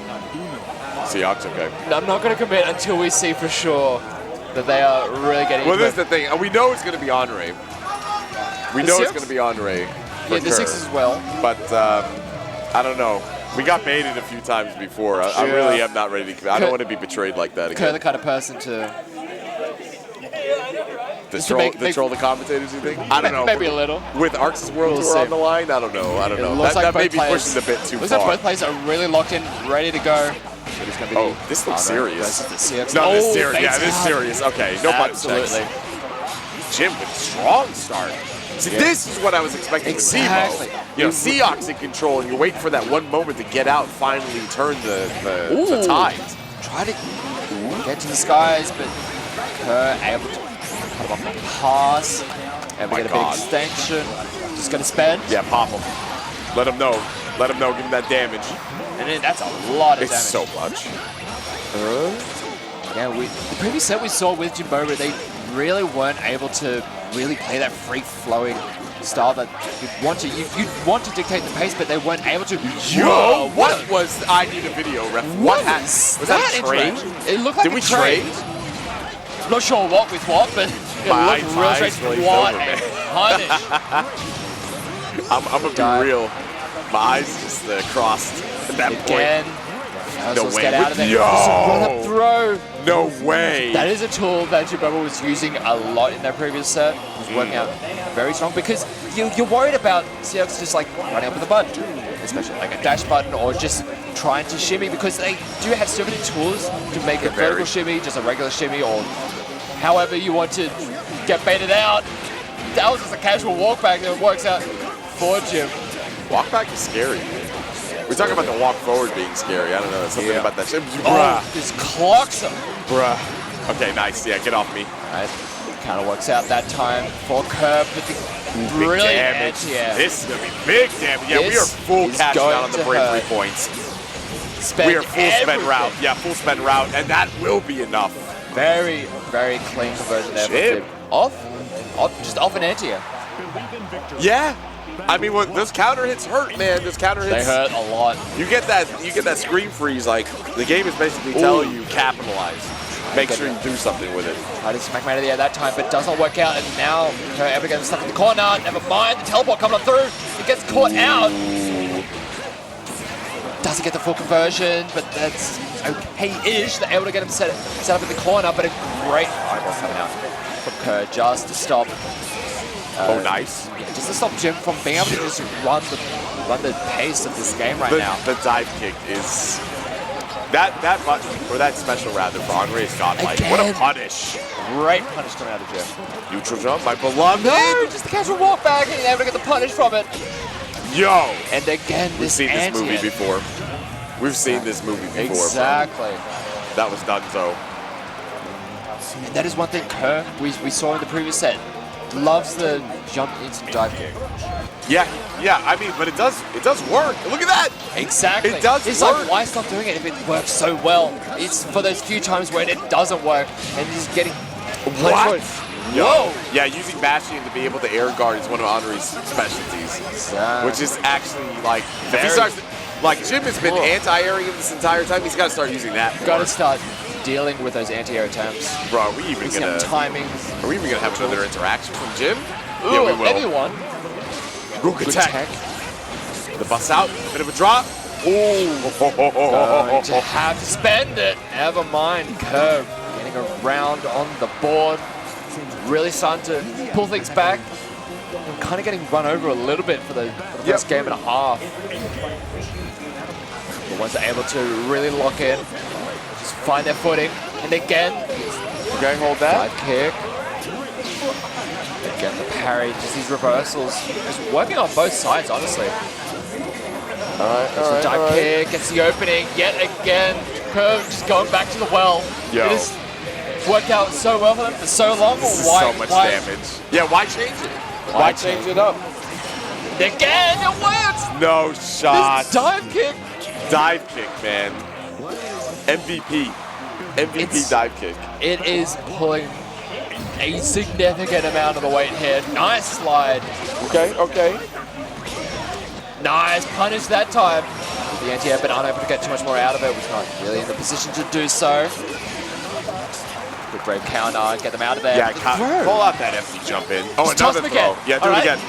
Seahawks, okay. I'm not going to commit until we see for sure that they are really getting. Well, into this is the thing. We know it's going to be Henri. We know it's going to be Henri. Yeah, the Sixers as well. But I don't know. We got baited a few times before. I really am not ready to. I don't want to be betrayed like that Kerr again. the kind of person to troll the commentators, you think? I don't know. Maybe a little. With Arx's World Tour on the line? I don't know. That may be pushing it a bit too looks far. like both players are really locked in, ready to go. Oh, this looks serious. No, this is serious. Yeah, this is serious. Okay, no button checks. Absolutely. Jim with a strong start. See, this is what I was expecting Exactly. with cibo. You know, Seahawks in control, and you're waiting for that one moment to get out and finally turn the tide. Try to get to the skies, but Kerr able to cut him off the pass. And we get a big extension. Just going to spend. Yeah, pop him. Let him know. Let him know. Give him that damage. And then that's a lot of damage. It's so much. Yeah, the previous set we saw with Jimbobu, they really weren't able to really play that free-flowing style that you'd want to dictate the pace, but they weren't able to. Yo, what was? I need a video, ref. What was that a trade? It looked like Did we trade? Not sure what with what, but it looked real strange. What a punish! I'm gonna be real. My eyes just crossed at that point. No way. Get out of there. Yo! Run up throw. No way. That is a tool that Jimbobu was using a lot in their previous set. It was working out very strong because you're worried about Seahawks just like running up with a button, especially like a dash button or just trying to shimmy because they do have so many tools to make a vertical shimmy, just a regular shimmy, or however you want to get baited out. That was just a casual walk back that works out for Jim. Walk back is scary. We're talking about the walk forward being scary. I don't know. There's something about that shit. Just clocks him. Bruh. Okay, nice. Yeah, get off me. Right. Kind of works out that time for Kerr with the brilliant anti-air. This is going to be big damage. Yeah, we are full cashing out on the bravery points. We are full spend route. Yeah, full spend route, and that will be enough. Very, very clean conversion there. Jim. Just off an anti-air. Yeah. I mean, those counter hits hurt, man. Those counter hits. They hurt a lot. You get that screen freeze. Like the game is basically telling you capitalize. Make sure you do something with it. Tried to smack him out of the air that time, but does not work out. And now Kerr gets stuck in the corner. Never mind. The teleport coming up through. It gets caught out. Doesn't get the full conversion, but that's okay-ish. They're able to get him set up in the corner, but a great fireball coming out from Kerr just to stop. Nice. Yeah, just to stop Jim from being able to just run the pace of this game right now. The dive kick is that button, or that special rather, for Andre is godlike. What a punish! Great punish coming out of Jim. Neutral jump, my beloved. No, just a casual walk back and able to get the punish from it. Yo! And again, we've seen this movie before. We've seen this movie before. Exactly. Bro. That was done so. And that is one thing Kerr we saw in the previous set. Loves the jump into dive kick. Yeah. I mean, but it does work. Look at that. Exactly. It does it's work. Like, why stop doing it if it works so well? It's for those few times when it doesn't work and he's getting. What? Whoa. Yeah, using Bastion to be able to air guard is one of Andre's specialties, which is actually like if he starts. Like Jim has been anti-airing him this entire time. He's got to start using that. Got to start dealing with those anti-air attempts. Bro, are we even gonna timings? Are we even gonna have another interaction from Jim? Ooh, yeah, we will. Maybe one. Rook attack. The bust out. Bit of a drop. Ooh. Going to have to spend it. Never mind. Kerr getting around on the board. Really starting to pull things back. And kind of getting run over a little bit for the first game and a half. The ones that are able to really lock in, just find their footing, and again, okay, hold that. Dive kick. Again, the parry, just these reversals, just working on both sides, honestly. All right, dive kick, gets the opening, yet again, Kerr just going back to the well. Yo. It has worked out so well for them for so long. This is so much damage. Yeah, why change it? Why change it up? Again, it works! No shot. This dive kick. Dive kick, man. MVP. MVP dive kick. It is pulling a significant amount of the weight here. Nice slide. Okay. Nice punish that time. The anti-air, but unable to get too much more out of it. Was not really in the position to do so. Good brave counter, get them out of there. Yeah, pull out that FD jump in. Oh, just another throw. Yeah, do it again.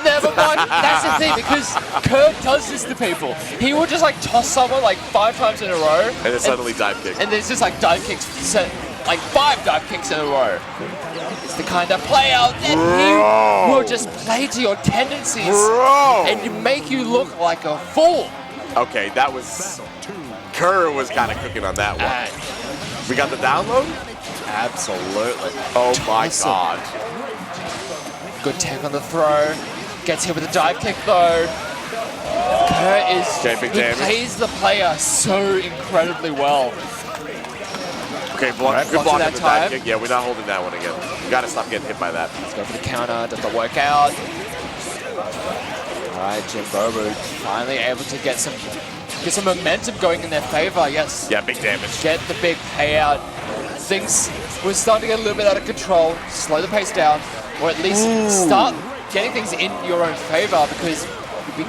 Never mind. That's the thing, because Kerr does this to people. He will just like toss someone like 5 times in a row. And then suddenly dive kick. And there's just like dive kicks, like 5 dive kicks in a row. It's the kind of play out that he will just play to your tendencies and make you look like a fool. Okay, that was... Kerr was kind of cooking on that one. We got the download? Absolutely. Oh my god. Good tech on the throw. Gets hit with a dive kick though. Kurt is, big he damage. plays the player so incredibly well. Okay, good block on the dive kick. Yeah, we're not holding that one again. We gotta stop getting hit by that. Let's go for the counter, does not work out. All right, Jimbobu finally able to get some momentum going in their favor, yes. Yeah, big damage. Get the big payout. Things were starting to get a little bit out of control. Slow the pace down, or at least start getting things in your own favor, because you've been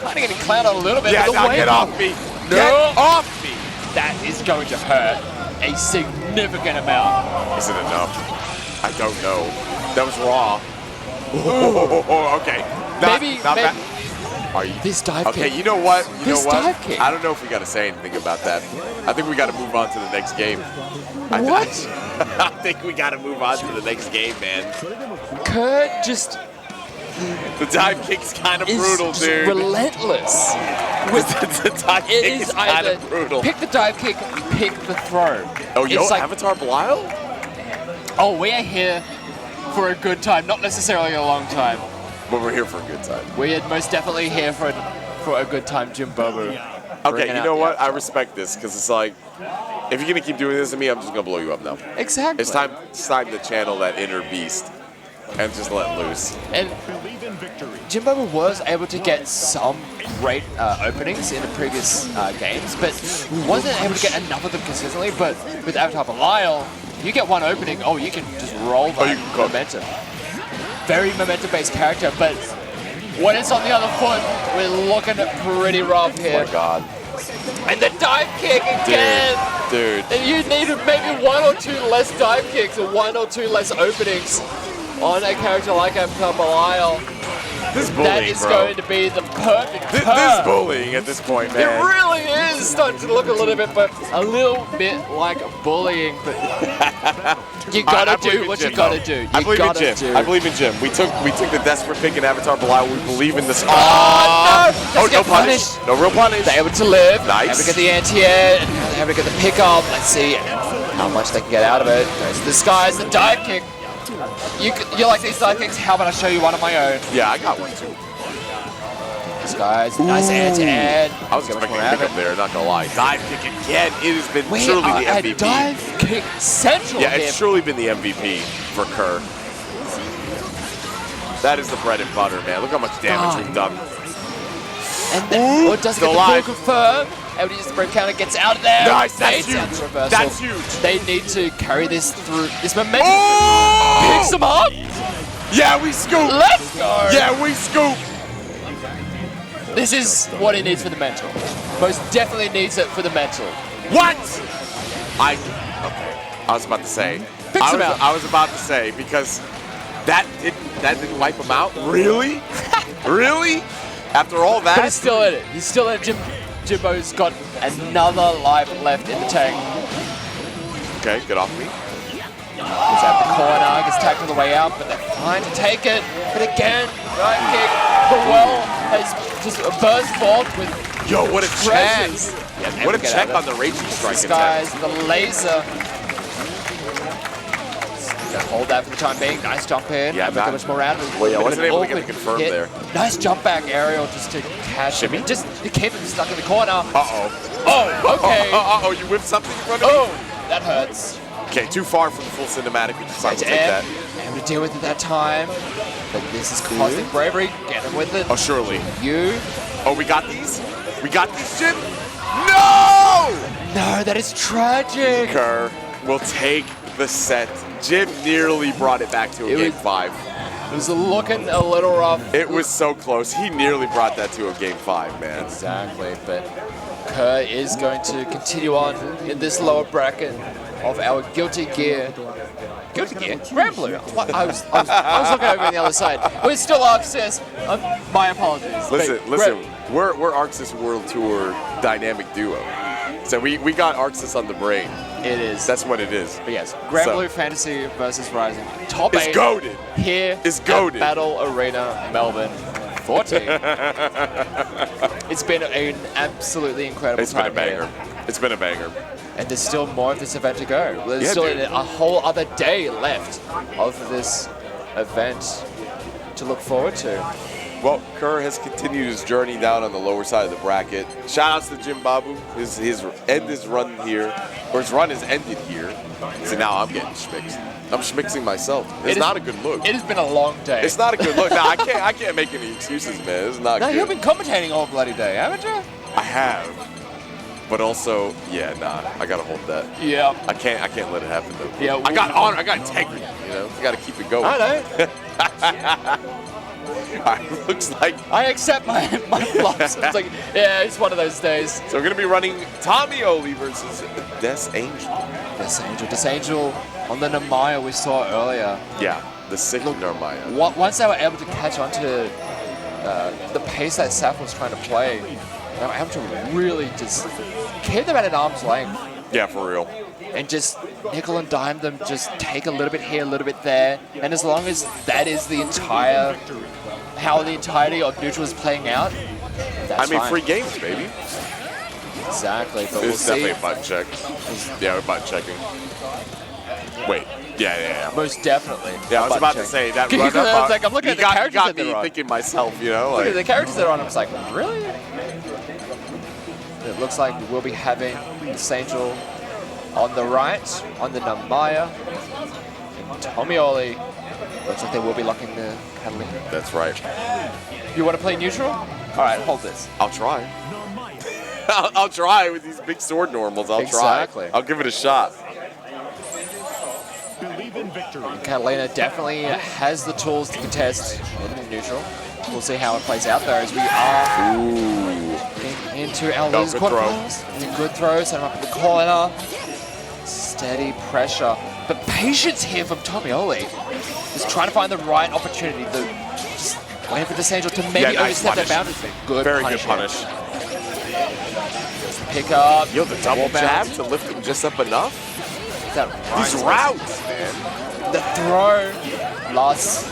kind of getting clowned a little bit. Yeah, now get off me. Get off me. That is going to hurt a significant amount. Is it enough? I don't know. That was raw. Oh, okay. Maybe Are you, this dive kick. Okay, you know what? Dive kick. I don't know if we got to say anything about that. I think we got to move on to the next game. What? I think we got to move on to the next game, man. Kurt just The dive kick's kind of brutal, dude. Relentless. The dive kick is kind of brutal. Pick the dive kick, pick the throw. Oh, yo, like, Avatar Belial? Oh, we are here for a good time, not necessarily a long time. But we're here for a good time. We are most definitely here for a good time, Jimbobu. Okay, you know what? I respect this, because it's like, if you're going to keep doing this to me, I'm just going to blow you up now. Exactly. It's time to channel that inner beast and just let loose. And Jimbobu was able to get some great openings in the previous games, but wasn't able to get enough of them consistently. But with Avatar Belial, you get one opening, you can just roll that momentum. Very momentum-based character, but when it's on the other foot, we're looking at pretty rough here. Oh my god. And the dive kick again! Dude. And you need maybe one or two less dive kicks or one or two less openings on a character like Avatar Belial. This bullying, that is going to be the perfect This bullying at this point, man. It really is starting to look a little bit like bullying, but you gotta do what you gotta do. I believe in Jim. I believe in Jim. We took the desperate pick in Avatar Belial. We believe in this. No! No punish. No real punish. They're able to live. Nice. Able to get the anti-air. Able to get the pickup. Let's see how much they can get out of it. Goes to the skies. The dive kick. You like these dive kicks? How about I show you one of my own? Yeah, I got one too. This guy's nice air-to-air. I was expecting a pickup there, not gonna lie. Dive kick again. It has been surely the MVP. Dive kick central. Yeah, it's surely been the MVP for Kerr. That is the bread and butter, man. Look how much damage we've done. And then, doesn't get the full confirm. Able to use the break counter, gets out of there. Nice, that's huge. That's huge. They need to carry this through. This momentum picks them up. Yeah, we scoop. Let's go. Yeah, we scoop. This is what he needs for the mental. Most definitely needs it for the mental. What? I was about to say. I was about to say, because that didn't wipe him out. Really? Really? After all that? But he's still in it. He's still in it. Jimbo's got another life left in the tank. Okay, get off me. He's at the corner, gets tagged on the way out, but they're fine to take it. But again, right kick. The well has just burst forth with Yo, what a chance. Yeah, what a check on the raging strike attack. The laser. Hold that for the time being. Nice jump in. Yeah, not much more out of it. Well, yeah, I wasn't able to get the confirm there. Nice jump back aerial just to catch him. Just to keep him stuck in the corner. Uh-oh. Oh, okay. Uh-oh, you whipped something in front of me? Oh, that hurts. Okay, too far from the full cinematic. We decided to take that. Able to deal with it that time. But this is cosmic bravery. Get him with it. Oh, surely. You. Oh, we got these? We got these, Jim? No! No, that is tragic. Kerr will take the set. Jim nearly brought it back to a game 5. It was looking a little rough. It was so close. He nearly brought that to a game 5, man. Exactly, but Kerr is going to continue on in this lower bracket of our Guilty Gear. Guilty Gear? Granblue. I was looking over on the other side. We're still Arxis. My apologies. Listen. We're Arxis World Tour dynamic duo. So we got Arxis on the brain. It is. That's what it is. But yes, Granblue Fantasy versus Rising. Top 8 goated. Here is goated. Battle Arena Melbourne 14. It's been an absolutely incredible time. It's been a banger. It's been a banger. And there's still more of this event to go. There's still a whole other day left of this event. to look forward to. Well, Kerr has continued his journey down on the lower side of the bracket. Shoutouts to Jimbobu. His end is run here, or his run is ended here. So now I'm getting schmixed. I'm schmixing myself. It's not a good look. It has been a long day. It's not a good look. Nah, I can't make any excuses, man. It's not good. You've been commentating all bloody day, haven't you? I have. But also, yeah, nah, I gotta hold that. Yeah. I can't let it happen though. Yeah. I got honor, I got integrity, you know? I gotta keep it going. I know. Alright, looks like I accept my flops. It's like, yeah, it's one of those days. so we're gonna be running Tomiolly versus Des Angel. This Angel on the Namaya we saw earlier. Yeah, the sick Narmaya. Once they were able to catch on to the pace that Saf was trying to play, they were able to really just keep them at an arm's length. Yeah, for real. And just nickel and dime them, just take a little bit here, a little bit there. And as long as that is the entire, how the entirety of neutral is playing out, that's fine. free games, baby. Exactly, but we'll It's see. definitely a button check. Yeah, we're button checking. Wait. Yeah. Most definitely. Yeah, I was about to Button say that check. run up. I was like, I'm looking at the characters got that me they're on. thinking myself, you know? Look at Like, the characters that are on. I was like, really? It looks like we'll be having this Angel on the right, on the Namaya. And Tomiolly. Looks like they will be locking the Catalina. that's right. You want to play neutral? All right, hold this. I'll try. I'll try with these big sword normals. I'll Exactly. try. I'll give it a shot. Catalina definitely has the tools to contest in neutral. We'll see how it plays out though, as we are getting into our losers good throw. quarterfinals. And a good throw, set him up in the corner. Steady pressure. But patience here from Tomiolly. Just trying to find the right opportunity. Just waiting for this Angel to maybe nice overstep their punish. boundaries. Good Very punish good punish. here. Pick up. Yo, the double Wall jab bounce. to lift him just up enough. That These routes, man. The throw. Last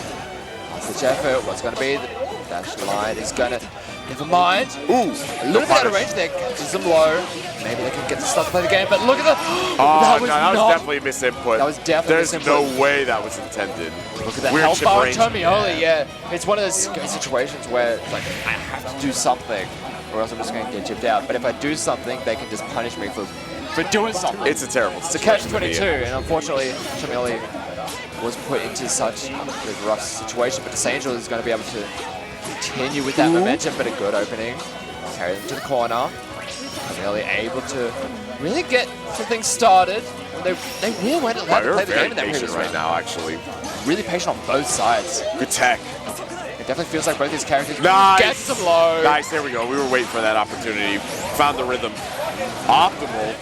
ditch effort. What's going to be? The dash line is going to. Never mind. Ooh, A little bit out of range there. Catches them low. Maybe they can get the stuff to play the game. But look at the. Oh, that was definitely a misinput. That was definitely There's misinput. no way that was intended. Look at that Weird health chip bar range. Tomiolly, yeah. It's one of those situations where it's like, I have to do something or else I'm just going to get chipped out. But if I do something, they can just punish me for doing something. It's a terrible It's a situation. catch-22, and unfortunately, Tomiolly was put into such a rough situation. But this Angel is going to be able to continue with that momentum, but a good opening. Carry them to the corner. Tomiolly able to really get some things started. They really went allowed to They're play the very game in that patient previous right round. now, actually. Really patient on both sides. Good tech. It definitely feels like both these characters Nice. get some low. Nice, there we go. We were waiting for that opportunity. Found the rhythm. Optimal.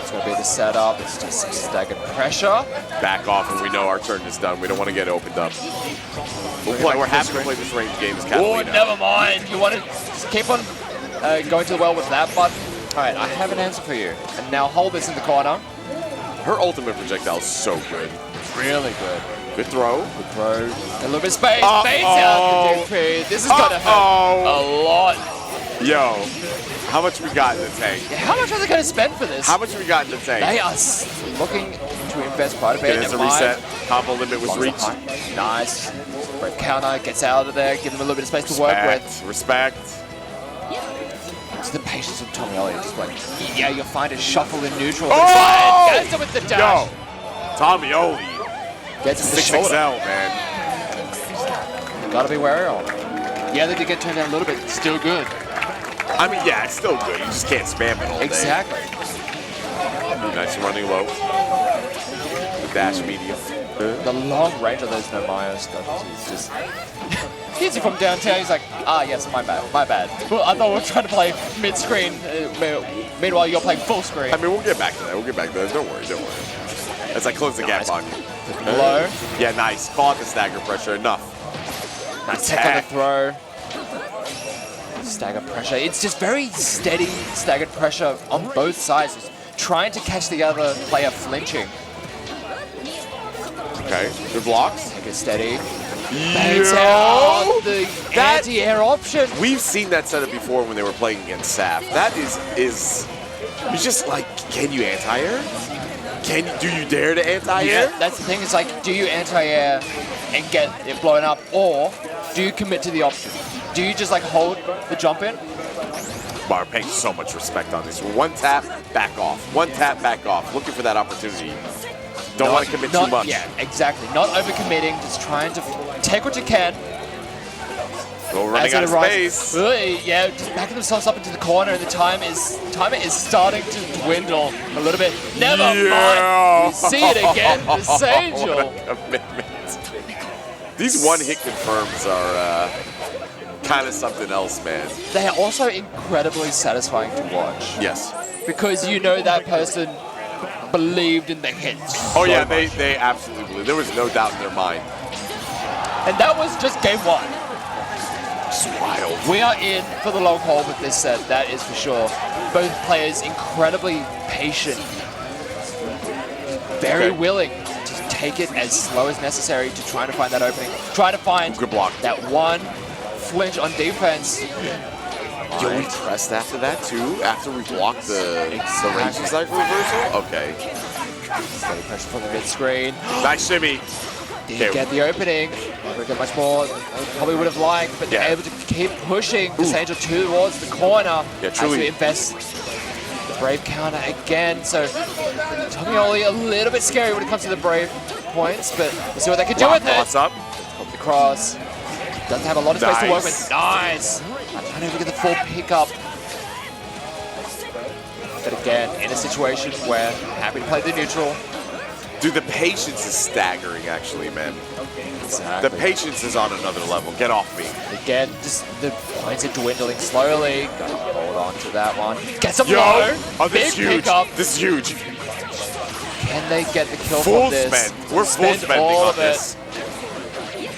It's going to be the setup. It's just some staggered pressure. Back off when we know our turn is done. We don't want to get opened up. We're happy to play this range game as Oh, Catalina. never mind. You want to just keep on going to the well with that button? All right, I have an answer for you. And now hold this in the corner. Her ultimate projectile is so good. Really good. Good throw. Good throw. A little bit of space. Uh-oh. Fades out the DP. This is going to hurt a lot. Yo, how much we got in the tank? How much are they going to spend for this? How much we got in the tank? They are looking to invest quite a bit. It is a Never mind. reset. Combo limit was Blocks the reached. high. Nice. Brave counter, gets out of there, give them a little bit of space to work with. Respect. It's the patience of Tomiolly. Just like, yeah, you'll find a shuffle in neutral. Oh! Gets him with the dash. Yo, Tomiolly. Gets him with the shoulder. 6XL, man. Gotta be wary of. Yeah, they did get turned down a little bit. Still good. I mean, yeah, it's still good. You just can't spam it all day. Exactly. Nice and running low. The dash medium. The long range of those Namaya stuff is just... Hits you from downtown, he's like, ah, yes, my bad. Well, I thought we were trying to play mid-screen. Meanwhile, you're playing full screen. I mean, we'll get back to that. Don't worry. As I close the gap on you. Low. Yeah, nice. Caught the stagger pressure. Enough. Nice tech on the throw. Stagger pressure. It's just very steady staggered pressure on both sides. Just trying to catch the other player flinching. Okay, good blocks. Take it steady. Baits out the anti-air option. We've seen that setup before when they were playing against Saf. That is it's just like, can you anti-air? Do you dare to anti-air? Yeah, that's the thing. It's like, do you anti-air and get it blown up, or do you commit to the option? Do you just like hold the jump in? Bar paying so much respect on this. One tap, back off. One tap, back off. Looking for that opportunity. Don't want to commit too much. Yeah, exactly. Not overcommitting, just trying to take what you can. Well, running out of space. Yeah, just backing themselves up into the corner, and the timer is starting to dwindle a little bit. Never mind. We see it again. This Angel. What a commitment. These one-hit confirms are kind of something else, man. They are also incredibly satisfying to watch. Yes. Because you know that person believed in the hits. Oh yeah, they absolutely believe. There was no doubt in their mind. And that was just game one. Just wild. We are in for the long haul with this set, that is for sure. Both players incredibly patient, very willing to take it as slow as necessary to try to find that opening, try to find good block. That one flinch on defense. Yo, we pressed after that too? After we blocked the ranging cycle reversal? Okay. Steady pressure from the mid-screen. Nice shimmy. Didn't get the opening. Didn't get much more than probably would have liked, but they're able to keep pushing this Angel towards the corner. Yeah, truly. As we invest the Brave counter again. So Tomiolly a little bit scary when it comes to the Brave points, but we'll see what they can do with it. Cross up. Pop the cross. Doesn't have a lot of space to work with. Nice. I'm trying to even get the full pickup. But again, in a situation where happy to play the neutral. Dude, the patience is staggering, actually, man. Exactly. The patience is on another level. Get off me. Again, just the points are dwindling slowly. Gotta hold on to that one. Get some Yo! low. Oh, this is Big huge. pickup. This is huge. Can they get the kill Full from this? spend. We're full spending all on of this.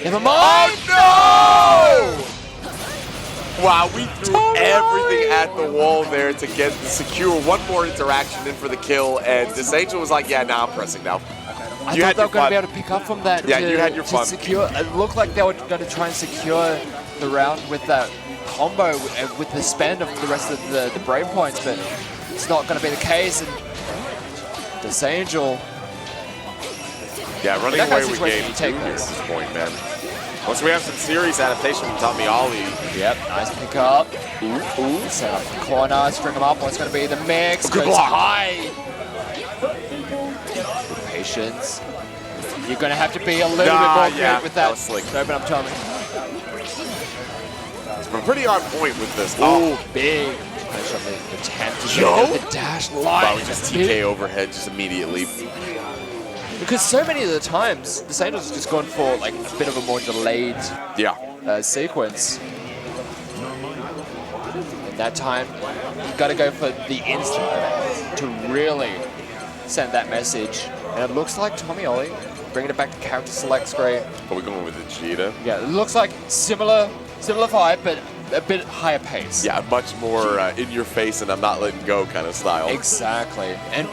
Never mind. Oh, no! Wow, we threw everything at the wall there to secure one more interaction in for the kill, and this Angel was like, yeah, now I'm pressing now. I thought they were going to be able to pick up from that. Yeah, you had your fun. Secure, it looked like they were going to try and secure the round with that combo with the spend of the rest of the Brave points, but it's not going to be the case. And this Angel. Yeah, running away with game you 2 take here at this. this point, man. Once we have some series adaptation from Tomiolly. Yep, nice pick up. Ooh. Set up the corner, string them up. What's going to be the mix? Good Goes block. high. Good patience. You're going to have to be a little bit more creative with that. Was slick. Open up Tommy. We're pretty on point with this. Oh, big push on the attempt to Yo. get the dash line. Wow, we just TK overhead just immediately. Because so many of the times, the Angel's just gone for like a bit of a more delayed sequence. And that time, you got to go for the instant to really send that message. And it looks like Tomiolly bringing it back to character select screen. Are we going with the Vegeta? Yeah, it looks like similar fight, but a bit higher pace. Yeah, much more in your face and I'm not letting go kind of style. Exactly. And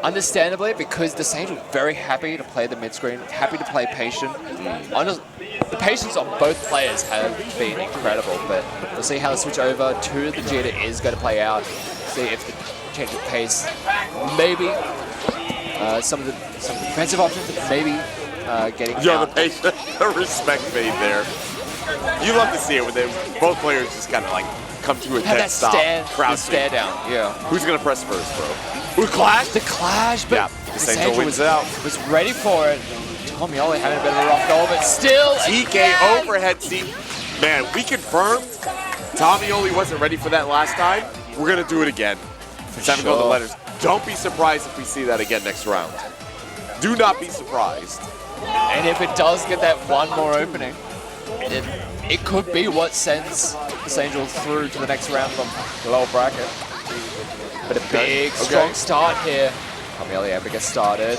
understandably, because the Saints were very happy to play the mid-screen, happy to play patient. The patience on both players have been incredible, but we'll see how the switch over to the Vegeta is going to play out. See if the change of pace, maybe some of the defensive options, maybe getting out. The patience, the respect made there. You love to see it when both players just kind of like come to a dead stop. Crowd stare down. Yeah. Who's gonna press first, bro? Who's clash? The clash, but this Angel wins out. Was ready for it. Tomiolly having a bit of a rough goal, but still TK overhead seat. Man, we confirmed Tomiolly wasn't ready for that last time. We're gonna do it again. Seven golden letters. Don't be surprised if we see that again next round. Do not be surprised. And if it does get that one more opening, it could be what sends this Angel through to the next round from the lower bracket. But a big, strong start here. Tomiolly able to get started.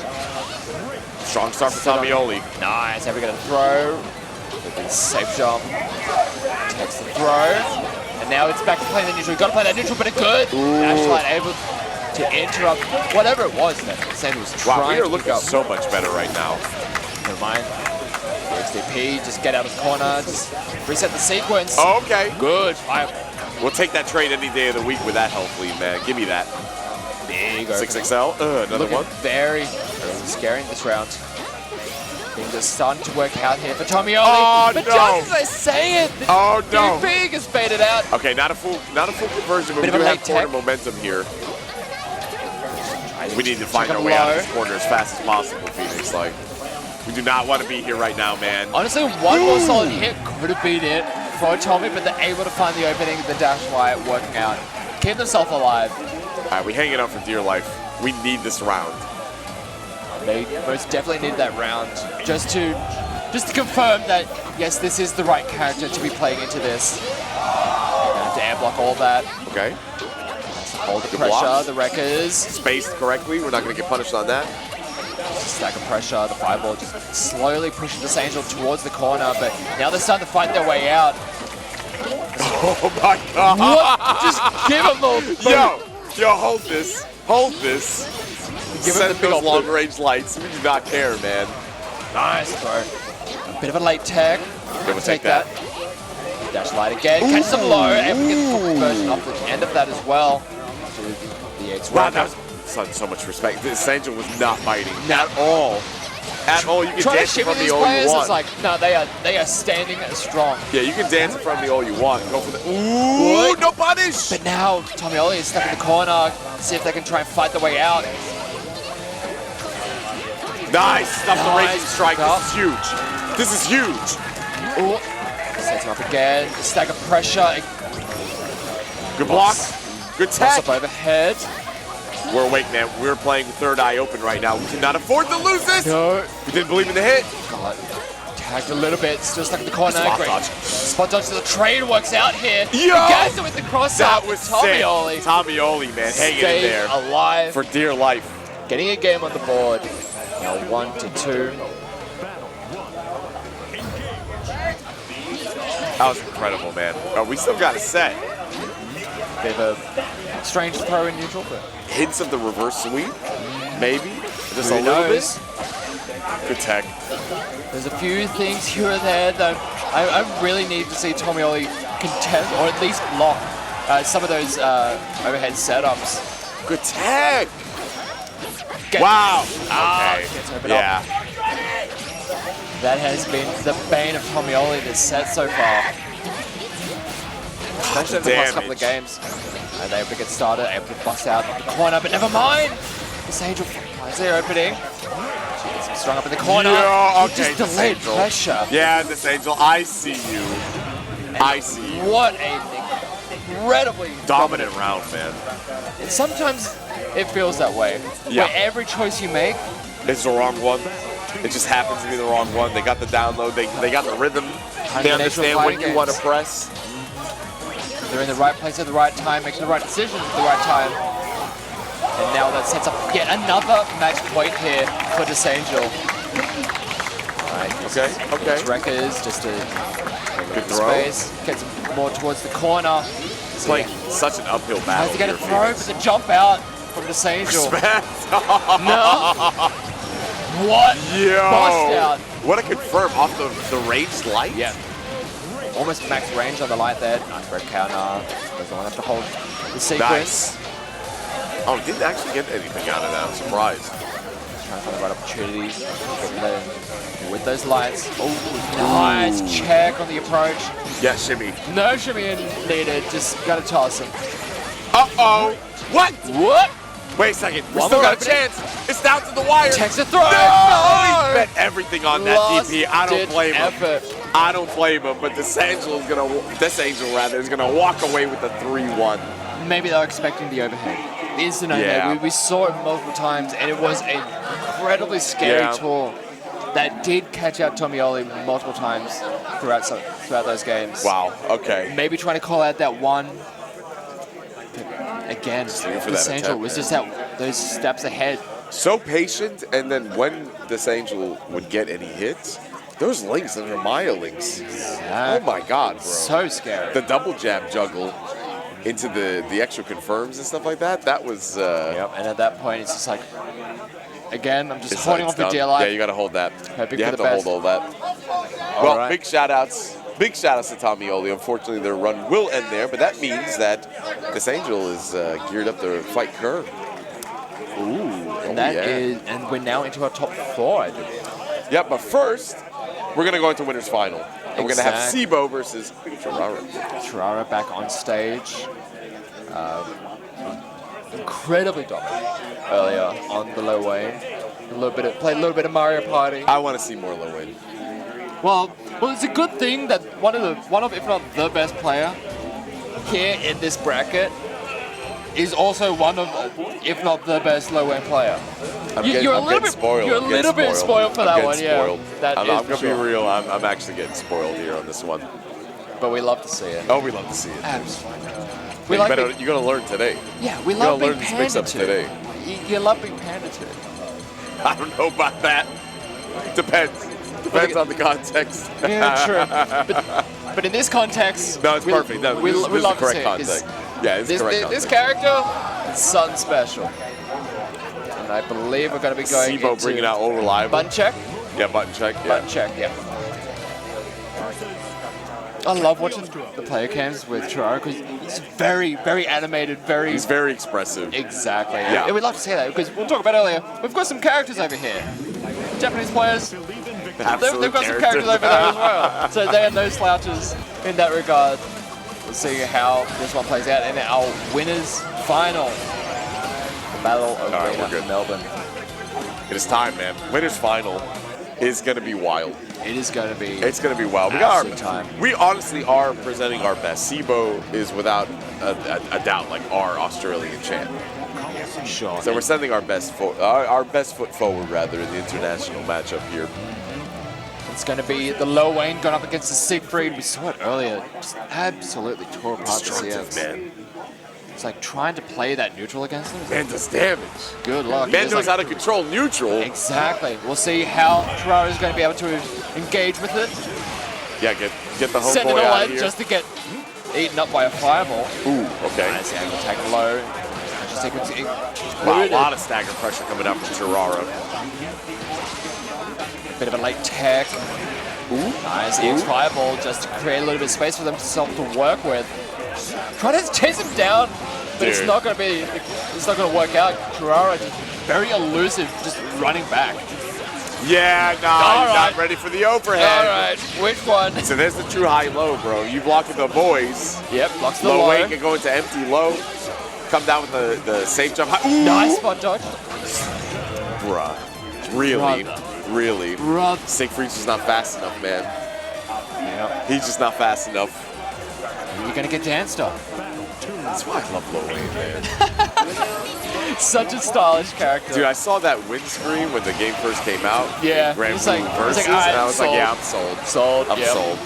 Strong start for Tomiolly. Nice, able to get a throw. With a safe jump. Takes the throw. And now it's back to playing the neutral. You've got to play that neutral, but a good Ashlight able to interrupt whatever it was that Sam was trying. Wow, we are looking so much better right now. Never mind. The XDP, just get out of the corner, just reset the sequence. Oh, okay. Good. We'll take that trade any day of the week with that health lead, man. Give me that. Big 6XL. Another Looking one. very scary in this round. Things are starting to work out here for Tomiolly. Oh, but no. just as I say it, Oh, no. Big is faded out. Okay, not a full conversion, but we Bit of do a have late corner tech. momentum here. We need to find Check our him way out low. of this corner as fast as possible, Phoenix. Like, we do not want to be here right now, man. Honestly, one more solid hit could have been it for Tommy, but they're able to find the opening, the dash right working out. Keep themselves alive. All right, we hanging out for dear life. We need this round. They most definitely need that round just to confirm that, yes, this is the right character to be playing into this. Gonna have to air block all that. Okay. Hold the Good pressure, blocks. the wreckers. Spaced correctly. We're not going to get punished on that. Stack of pressure, the fireball just slowly pushing this Angel towards the corner, but now they're starting to fight their way out. Oh my God. What? Just give them the Yo, hold this. Hold this. Give him Send the big those old long range lights. We do not care, man. Nice throw. A bit of a late tech. We'll take that. Dash light again. Catch them low, and we get the full conversion off the end of that as well. The X Wow, that was so much respect. This Angel was not biting at all. At all. You can Try to dance in shimmy front of me these all you players, want. it's like, no, they are standing strong. Yeah, you can dance in front of me all you want. Go for the. Ooh, no punish! But now Tomiolly is stuck in the corner. See if they can try and fight their way out. Nice! Stop the Nice. raging strike. Up. This is huge. This is huge. Ooh. Sets him up again. Stack of pressure. Good block. Good Toss tech. up overhead. We're awake, man. We're playing with third eye open right now. We cannot afford to lose this. No. We didn't believe in the hit. God. Tagged a little bit. Still stuck in the corner. Spot Great. dodge. Spot dodge to the trade works out here. Yo! You guys are with the cross That up. was Tomiolly. sick. Tomiolly, man, hanging in Staying there alive. for dear life. Getting a game on the board. Now 1-2. That was incredible, man. Oh, we still got a set. Bit of a strange throw in neutral, but Hints of the reverse sweep, maybe. Just who a little knows? bit. Good tech. There's a few things here or there that I really need to see Tomiolly contest, or at least block some of those overhead setups. Good tech. Get- Wow. Ah, Okay. gets opened up. Yeah. That has been the bane of Tomiolly this set so far. Especially in the last couple of games. And they're able to get started, able to bust out the corner, but never mind! This Angel finds their opening. She gets him strung up in the corner. Yeah, He okay, just this delayed Angel. pressure. Yeah, this Angel, I see you. I see you. What an incredibly Dominant round, man. And sometimes it feels that way. Yeah. Where every choice you make, It's the wrong one. It just happens to be the wrong one. They got the download. They got the rhythm. They understand when you want to press. they're in the right place at the right time, making the right decisions at the right time. And now that sets up yet another match point here for this Angel. Alright, Okay. Wreckers just to Good throw. space, gets him more towards the corner. It's like such an uphill battle. Has to get a here, throw, Phoenix. but the jump out from this Angel. Respect. No! What? Yo! Bust out. What a confirm off the ranged light. Yeah. Almost max range on the light there. Nice red counter. Doesn't want to have to hold the sequence. Nice. Oh, didn't actually get anything out of that. I'm surprised. Trying to find the right opportunity. With those lights. Oh, nice check on the approach. Yeah, shimmy. No shimmy needed. Just gotta toss him. Uh-oh. What? What? Wait a second. We One still more got a chance. It's down to the wire. Takes a throw. No! He bet everything on that Lost DP. I don't ditch blame him. effort. I don't blame him, but this Angel is gonna walk away with the 3-1. Maybe they were expecting the overhead. The instant overhead. Yeah. We saw it multiple times, and it was an incredibly scary Yeah. tool that did catch out Tomiolly multiple times throughout those games. Wow. Okay. Maybe trying to call out that one. But again, looking for this that Angel attempt, was man. just those steps ahead. So patient, and then when this Angel would get any hits, those links, those are Maya links. Oh my God, bro. So scary. The double jab juggle into the extra confirms and stuff like that, that was... Yep, and at that point, it's just like, again, I'm just it's holding it's on for done. dear life. Yeah, you got to hold that. Hoping You for have the to best. hold all that. All Well, right. big shout outs Big shout outs to Tomiolly. Unfortunately, their run will end there, but that means that this Angel is geared up to fight Kerr. Ooh, and and we're now into our top 4, I believe. Yep, but first, we're going to go into winner's final. And we're going to have Cibo versus Tyurara. Tyurara back on stage. Incredibly dominant earlier on the low lane. Played a little bit of Mario Party. I want to see more low lane. Well, it's a good thing that one of if not the best player here in this bracket is also one of, if not the best low end player. You're a little bit spoiled for that one, yeah. I'm gonna be real. I'm actually getting spoiled here on this one. But we love to see it. Oh, we love to see it. Absolutely. You're gonna learn today. Yeah, we love being these mix-ups today. You love being pandered to. I don't know about that. Depends. Depends on the context. Yeah, true. But in this context, no, it's perfect. No, we this love is the correct context. Yeah, it's correct context. This character, something special. And I believe we're going to be going Cibo into bringing out all reliable. Button check. Yeah, button check. Yeah. Button check. Yeah. I love watching the player cams with Tyurara because he's very, very animated, He's very expressive. Exactly. Yeah. And we'd love to see that because we'll talk about earlier. We've got some characters over here. Japanese players. They've got some characters over there as well. So they are no slouches in that regard. We'll see how this one plays out in our winners final. The Battle of Arena Melbourne. It is time, man. Winners final is going to be wild. It is going to be. It's going to be wild. We honestly are presenting our best. Cibo is without a doubt like our Australian champ. Sure. So we're sending our best foot forward rather in the international matchup here. It's going to be the low lane going up against the Siegfried. We saw it earlier. Just absolutely tore apart the CX. Man. It's like trying to play that neutral against them. Man does damage. Good luck. Man knows how to control neutral. Exactly. We'll see how Tyurara is going to be able to engage with it. Yeah, get the Send it homeboy all out in here. just to get eaten up by a fireball. Ooh, okay. Nice angle, take low. Wow, a lot of stagger pressure coming out from Tyurara. Bit of a late tech. Ooh. Nice EX fireball just to create a little bit of space for themselves to work with. Trying to chase him down, but it's not going to work out. Tyurara just very elusive, just running back. Yeah, he's not ready for the overhead. All right, which one? So there's the true high-low, bro. You block the boys. Yep, blocks the low. Low weight can go into empty low. Come down with the safe jump. Ooh. Nice spot dodge. Bruh. Really? Bruh. Siegfried's just not fast enough, man. Yeah. He's just not fast enough. You're going to get danced up. That's why I love low weight, man. Such a stylish character. Dude, I saw that win screen when the game first came out. Yeah. Granblue versus, and I was like, yeah, I'm sold. Sold. I'm sold.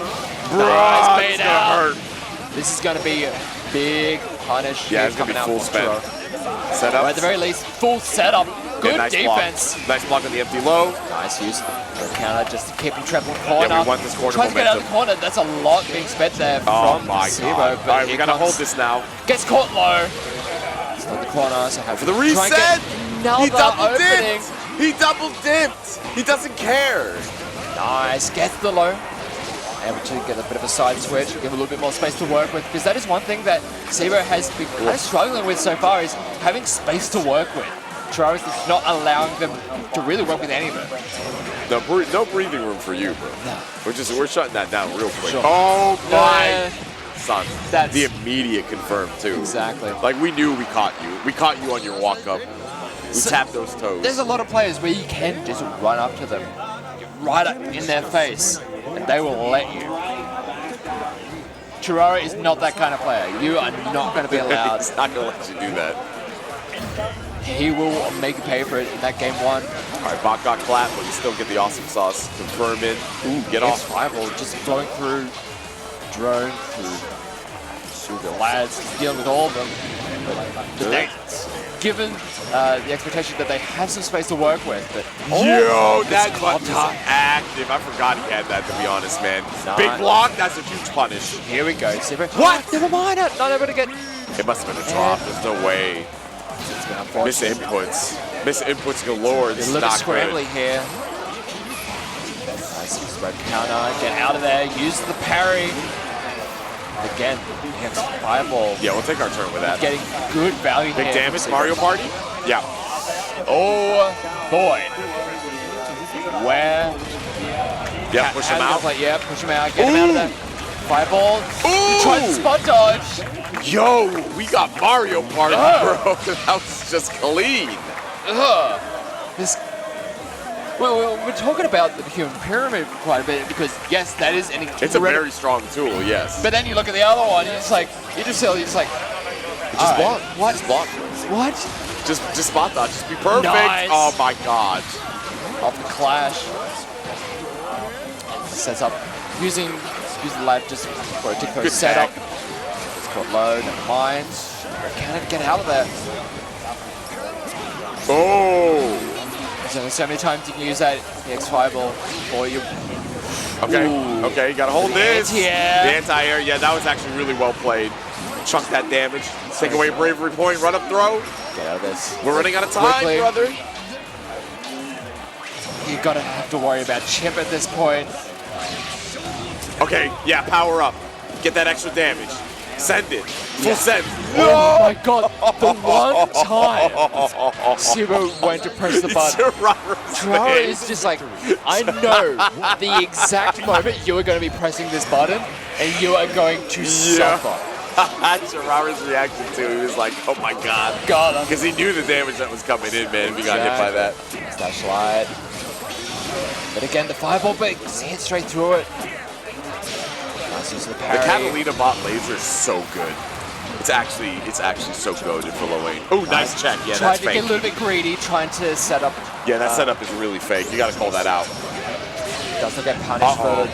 Nice bait out. Hurt. This is going to be a big punish. Yeah, it's going to be full spin. Setup. Or at the very least, full setup. Good nice defense. Block. Nice block on the empty low. Nice use. Counter just to keep him trapped in the corner. Yeah, we want this corner Tries to get out of the corner. That's a lot being spent there from Cibo. All right, we got to hold this now. Gets caught low. It's not the corner, so have for the reset. He double opening. dipped. He double dipped. He doesn't care. Nice. Gets the low. Able to get a bit of a side switch, give a little bit more space to work with, because that is one thing that Cibo has been kind of struggling with so far, is having space to work with. Tyurara's just not allowing them to really work with any of it. No breathing room for you, bro. No. We're shutting that down real quick. Sure. Oh my son. That's the immediate confirm too. Exactly. Like we knew we caught you. We caught you on your walk up. We tapped those toes. There's a lot of players where you can just run up to them, right up in their face, and they will let you. Tyurara is not that kind of player. You are not going to be allowed. He's not going to let you do that. He will make you pay for it in that game one. All right, Bot got clapped, but you still get the awesome sauce. Confirm in. Ooh, get off. Rival just blowing through drone, through the lads, dealing with all of them. But given the expectation that they have some space to work with. But yo, that button's active. I forgot he had that, to be honest, man. Big block, that's a huge punish. Here we go. What? Never mind, not able to get... It must have been a drop, there's no way. Miss inputs galore. This is a little scrambly here. Spread counter, get out of there, use the parry. Again, fireball. Yeah, we'll take our turn with that. Getting good value Big here. damage, Mario Party? Yeah. Oh boy. Where? Yeah, push him out. Yeah, push him out, get him out of there. Fireball. He tried to spot dodge. Yo, we got Mario Party, bro. That was just clean. This. We're talking about the human pyramid quite a bit because yes, that is an It's a very strong tool, yes. But then you look at the other one, and it's like just like just block. What? Just block. What? Just spot dodge. Just be perfect. Nice. Oh my god. Off the clash. Sets up using the life just for a tick setup. It's caught low, never mind. Can it get out of there? Oh. There's so many times you can use that EX fireball for you. Okay, Ooh. okay, you gotta hold this. Anti-air. The anti-air, yeah, that was actually really well played. Chunk that damage. Take away bravery point, run up throw. Get out of this. We're running out of time, Quickly. brother. You're gonna have to worry about Chip at this point. Okay, yeah, power up. Get that extra damage. Send it. Full send. Oh my god, the one time cibo went to press the button. Tyurara is just like, I know the exact moment you are going to be pressing this button and you are going to suffer. Tyurara's reaction too, he was like, oh my god. Because he knew the damage that was coming in, man, if he got hit by that. Slash slide. But again, the fireball, but hit straight through it. The Catalina bot laser is so good. It's actually so goaded for low lane. Oh, nice check. Yeah, Tried that's to fake. get a little bit greedy, trying to set up. Yeah, that setup is really fake. You got to call that out. Doesn't get punished for.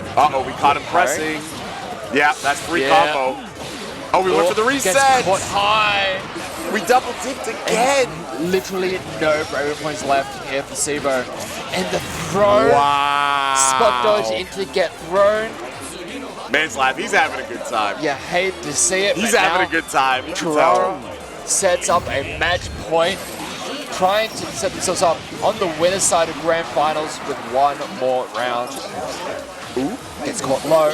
We caught him pressing. Yeah, that's free combo. Oh, we went for the reset. Gets caught high. We double dipped again. And literally no bravery points left here for cibo. And the throw. Wow. Spot dodge into get thrown. Man's life, he's having a good time. You hate to see it. He's having a good time. Tyurara sets up a match point, trying to set themselves up on the winner's side of grand finals with one more round. Ooh, gets caught low.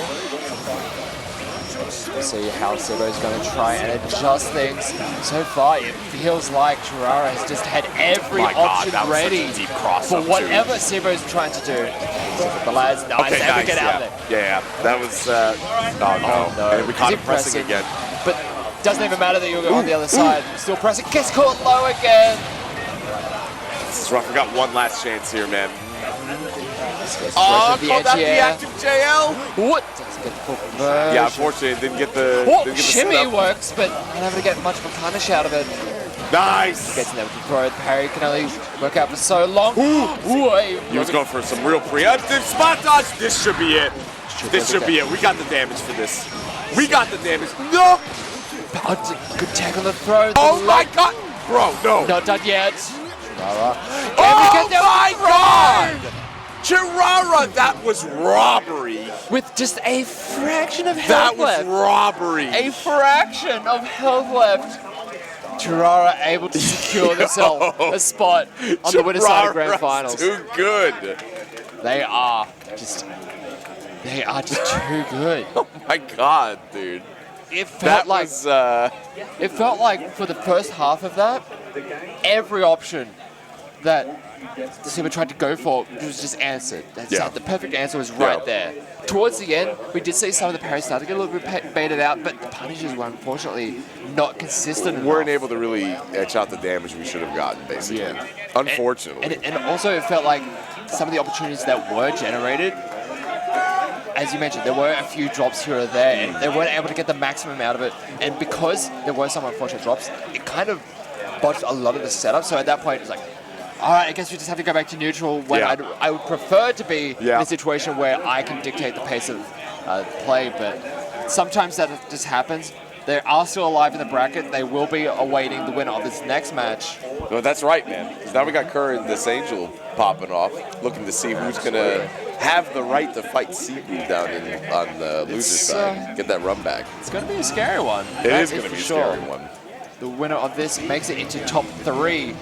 Let's see how cibo is going to try and adjust things. So far, it feels like Tyurara has just had every option ready for whatever cibo is trying to do. The lads, nice, nice, get out there. Yeah, that was, oh no. And we caught him pressing again. But doesn't even matter that you're on the other side. Still pressing, gets caught low again. This is rough, we got one last chance here, man. Called out the active JL. What? Doesn't get the full conversion. Yeah, unfortunately, didn't get the shimmy works, but not able to get much of a punish out of it. Nice. Gets never to throw it. Parry can only work out for so long. He was going for some real preemptive spot dodge. This should be it. This should be it. We got the damage for this. We got the damage. No. Good tag on the throw. Oh my god. Bro, no. Not done yet. Oh my god. Tyurara, that was robbery. With just a fraction of health left. That was robbery. A fraction of health left. Tyurara able to secure themselves a spot on the winner's side of grand finals. Too good. They are just too good. Oh my god, dude. It felt like for the first half of that, every option that cibo tried to go for was just answered. The perfect answer was right there. Towards the end, we did see some of the parries start to get a little bit baited out, but the punishes were unfortunately not consistent enough. Weren't able to really etch out the damage we should have gotten, basically. Yeah. Unfortunately. And also it felt like some of the opportunities that were generated, as you mentioned, there were a few drops here or there, and they weren't able to get the maximum out of it. And because there were some unfortunate drops, it kind of botched a lot of the setup. So at that point, it was like, all right, I guess we just have to go back to neutral when I would prefer to be in a situation where I can dictate the pace of play, but sometimes that just happens. They are still alive in the bracket. They will be awaiting the winner of this next match. No, that's right, man. Because now we got Kiru and this Angel popping off, looking to see who's going to have the right to fight cibo down on the loser side. Get that run back. It's going to be a scary one. It is going to be a scary one. The winner of this makes it into top 3.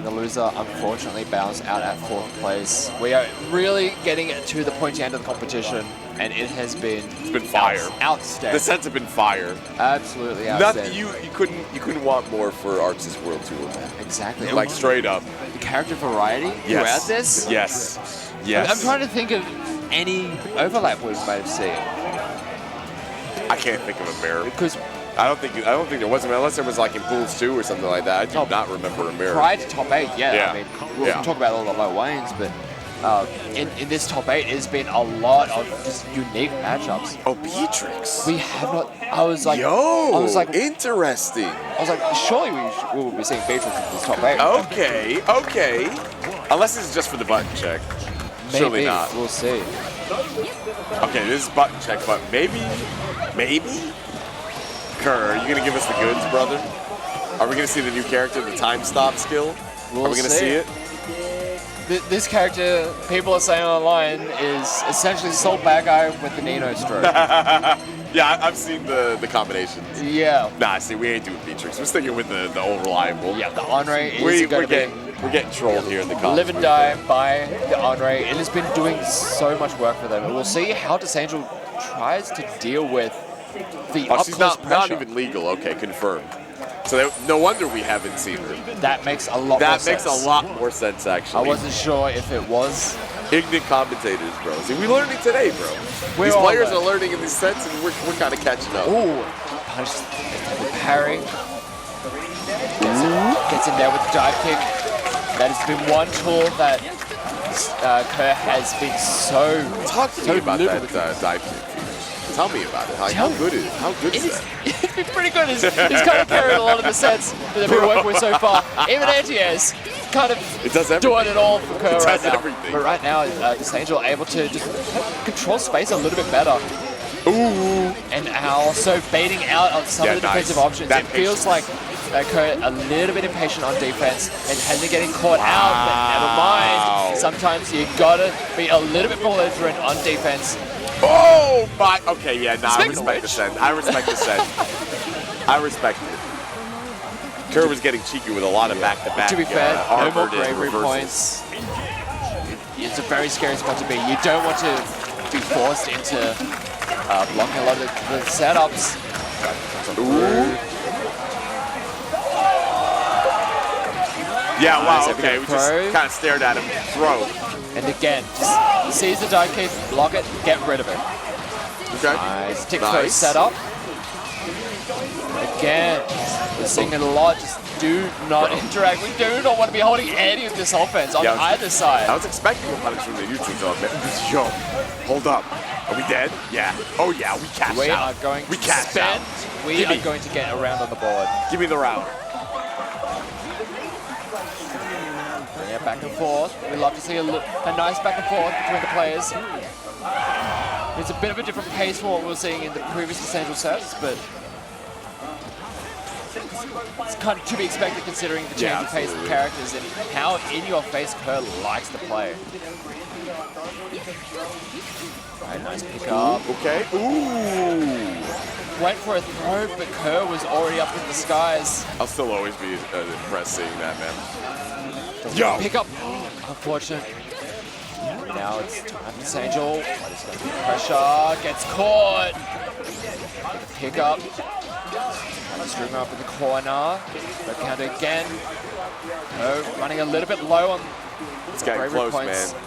and the loser unfortunately bounced out at 4th place. We are really getting to the pointy end of the competition, and it has been fire. Outstanding. The sets have been fire. Absolutely Nothing. outstanding. You couldn't want more for Arceus World Tour, man. Exactly. Like straight up. The character variety throughout this. Yes. Yes. I'm trying to think of any overlap we might have seen. I can't think of a mirror. Because I don't think there was, unless there was like in pools 2 or something like that. I do not remember a mirror. prior to top 8, yeah. I mean, we'll Yeah. talk about all the low lanes, but in this top 8, there's been a lot of just unique matchups. Oh, Beatrix. We have not. I was like, Interesting. I was like, surely we will be seeing Beatrix in this top 8. Okay. Unless it's just for the button check. Maybe. Surely not. We'll see. Okay, this is button check, but maybe. Kerr, are you gonna give us the goods, brother? Are we gonna see the new character, the time stop skill? We'll Are we gonna see it? This character, people are saying online, is essentially Salt Bad Guy with the Nino stroke. Yeah, I've seen the combinations. Yeah. Nah, see, we ain't doing Beatrix. We're sticking with the old reliable. Yeah, the Andre is We're getting trolled here in the comments. live and die by the Andre. It has been doing so much work for them. And we'll see how Desangel tries to deal with the Oh, up-close she's not pressure. even legal. Okay, confirmed. So no wonder we haven't seen her. That makes a lot more sense. That makes a lot more sense, I actually. wasn't sure if it was. Ignorant commentators, bro. See, we're learning today, bro. These all players learning. are learning in these sets, and we're kind of catching up. Ooh, punishes the parry. Gets in there with the dive kick. That has been one tool that Kerr has been so Talk to me about liberal that with. dive kick. Tell me about it. How good is it? How good is that? It's been pretty good. He's kind of carried a lot of the sets that they've been working with so far. Even Anti-Air's kind of It does everything. doing it all for Kerr It right does now. everything. But right now, Desangel able to just control space a little bit better. Ooh. And also baiting out on some of the defensive options. That it feels like Kerr a little bit impatient on defense and hasn't getting caught out, but never mind. Sometimes you gotta be a little bit more belligerent on defense. Oh my! Okay, yeah, nah, I Speaking respect of the which. set. I respect the set. I respect it. Kerr was getting cheeky with a lot of back-to-back. To be fair, no more armored and bravery reversals. points. It's a very scary spot to be. You don't want to be forced into blocking a lot of the setups. Ooh. Yeah, wow, Nice, okay, we pro. just kind of stared at him. Throw. And again, just seize the dive kick, block it, get rid of it. Okay. Nice tick throw setup. Again, we're seeing it a lot. Just do not interact. We do not want to be holding any of this offense on either side. I was expecting a punish from the neutral zone, man. Yo, hold up. Are we dead? Yeah. Oh yeah, we cash We out. are going we to cash spend. out. We are going to get around on the board. Give me the round. Yeah, back and forth. We love to see a nice back and forth between the players. It's a bit of a different pace from what we were seeing in the previous Desangel sets, but it's kind of to be expected considering the changing pace of characters and how in-your-face Kerr likes to play. Right, nice pick up. Okay. Ooh. Went for a throw, but Kerr was already up in the skies. I'll still always be impressed seeing that, man. Yo! Pick up. Unfortunate. Now it's time to Desangel. Pressure. Gets caught. The pick up. Streamer up in the corner. Red counter again. Oh, running a little bit low on It's getting bravery close, points. man.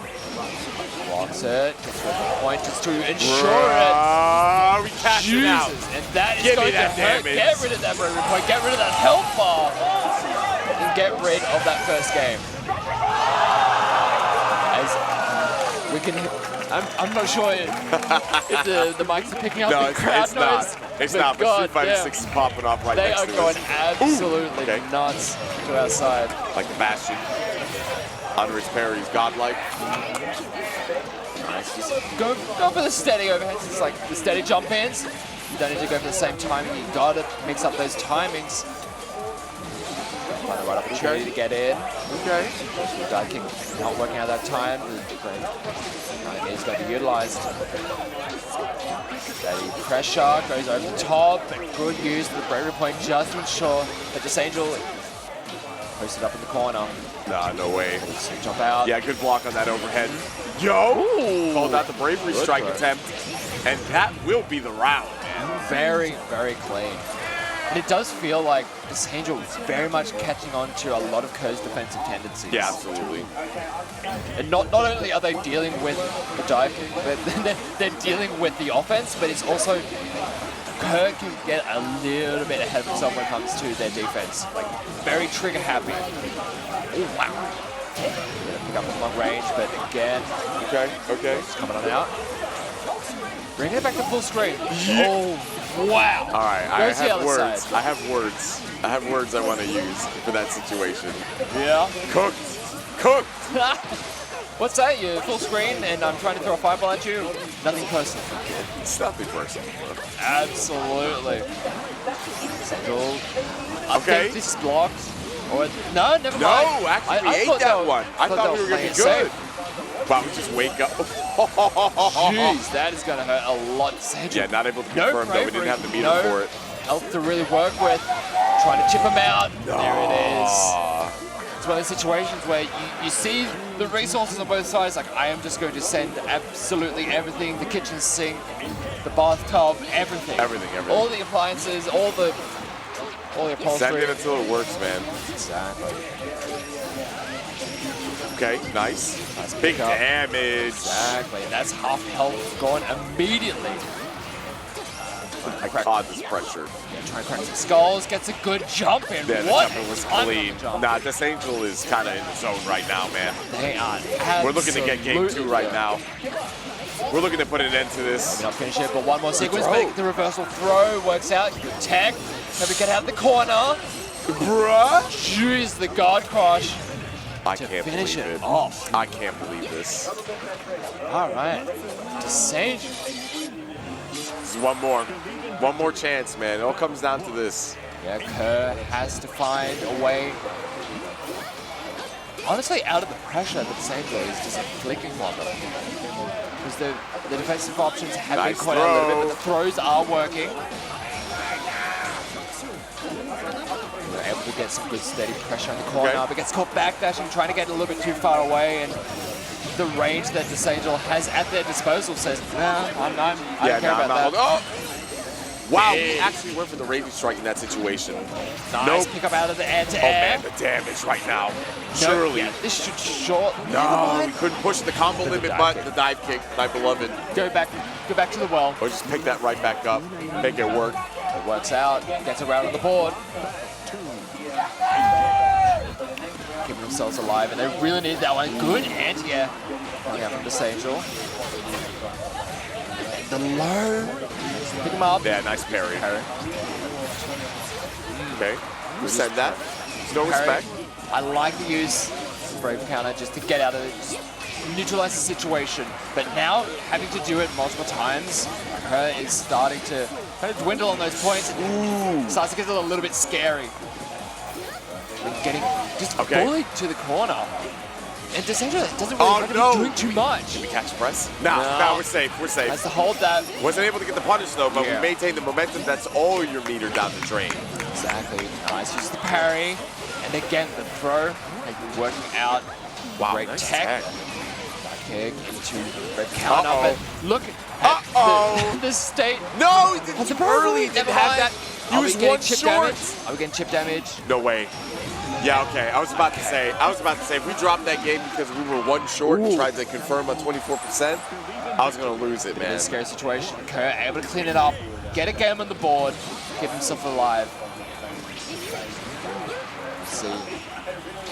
Blocks it. Gets rid of the point just to ensure it. We cash it out. And that is Give me going to that hurt. damage. Get rid of that bravery point. Get rid of that health bar. And get rid of that first game. As we can, I'm not sure if the mics are picking up No, the crowd it's not. noise. It's but not. But God Street Fighter damn, 6 is popping off right they next are to going us. absolutely Okay. nuts to our side. Like the Bastion. Under his parry, he's godlike. Nice. Just go for the steady overheads. It's like the steady jump ins. You don't need to go for the same timing. You gotta mix up those timings. Find the right opportunity to get in. Okay. The dive kick not working out that time. He's going to be utilized. Steady pressure goes over the top, but good use of the bravery point just to ensure that Desangel Posted up in the corner. Nah, no way. Jump out. Yeah, good block on that overhead. Yo! Ooh. Called out the bravery Good strike throw. attempt. And that will be the round, man. Very, very clean. And it does feel like this Angel is very much catching on to a lot of Kerr's defensive tendencies. Yeah, absolutely. And not only are they dealing with the dive kick, but they're dealing with the offense, but it's also Kerr can get a little bit ahead of himself when it comes to their defense. Like, very trigger happy. Oh, wow. Gonna pick up from long range, but again, Okay. it's coming on out. Bring it back to full screen. Oh, wow. All right, I Goes the have other words. side. I have words. I have words I want to use for that situation. Yeah. Cooked. Cooked. What's that? You full screen and I'm trying to throw a fireball at you? Nothing personal. It's nothing personal. Absolutely. Single. I Okay. think this is blocked. Or no, never mind. No, actually, we ate thought that they were- one. I thought we were going to be playing good. Wow, we just wake up. Jeez, that is going to hurt a lot. Yeah, not able to No confirm, though. We didn't have the meter no for it. Health to really work with. Trying to chip him out. There it is. It's one of those situations where you see the resources on both sides. Like, I am just going to send absolutely everything. The kitchen sink, the bathtub, everything. Everything. All the appliances, all the upholstery. Send it until it works, man. Exactly. Okay, nice. Big pickup. damage. Exactly. And that's half health gone immediately. I caught this pressure. Yeah, trying to crack some skulls, gets a good jump in. Yeah, the What jumper was a ton of clean. jump. Nah, this Angel is kind of in the zone right now, man. They are. We're looking to get game 2 absolutely right now. We're looking to put an end to this. Maybe not finish it, but one more sequence. throw. But the reversal throw works out. Good tech. Maybe get out of the corner. Bruh. Jeez, the guard crush. I To can't finish believe it it. off. I can't believe this. All right. Descent. This is one more. One more chance, man. It all comes down to this. Yeah, Kerr has to find a way. Honestly, out of the pressure that Sanjo is just flicking on them. Because the defensive options have Nice been caught out a little bit, throw. but the throws are working. We're able to get some good steady pressure on the corner, Okay. but gets caught backdashing, trying to get a little bit too far away, and the range that Desangel has at their disposal says, nah, I don't care about that. Oh! Wow, Big. we actually went for the raging strike in that situation. Nice Nope. pick up out of the air to Oh air. man, the damage right now. No, Surely. yeah, this should short. No, we couldn't push the combo The limit, dive but kick. the dive kick, my beloved. Go back to the well. Or just pick that right back up, make it work. It works out, gets around on the board. Keeping themselves alive, and they really need that one. Good anti-air coming out from the Angel. The low. Pick him up. Yeah, nice parry. Parry. Okay, we said that. No Parry. respect. I like to use Brave Counter just to get out of it, just neutralize the situation. But now, having to do it multiple times, her is starting to kind of dwindle on those points. Ooh. Starts to get a little bit scary. And getting just bullied to the corner. And Desandra doesn't really be doing too much. Did we catch press? No, we're safe. We're safe. Has to hold that. Wasn't able to get the punish though, but Yeah. we maintained the momentum. That's all your meter down the drain. Exactly. Nice. Use the parry. And again, the throw like, working out. Wow, Great nice tech. tech. Back kick into red counter. But look at the state. No, he did That's too a perfect. early. He didn't Never have mind. that. He Are we was getting one chip short. damage? Are we getting chip damage? No way. Yeah, okay. I was about to say, if we dropped that game because we were one short and tried to confirm on 24%, I was going to lose it, man. In a scary situation. Kerr able to clean it up, get a game on the board, keep himself alive. Let's see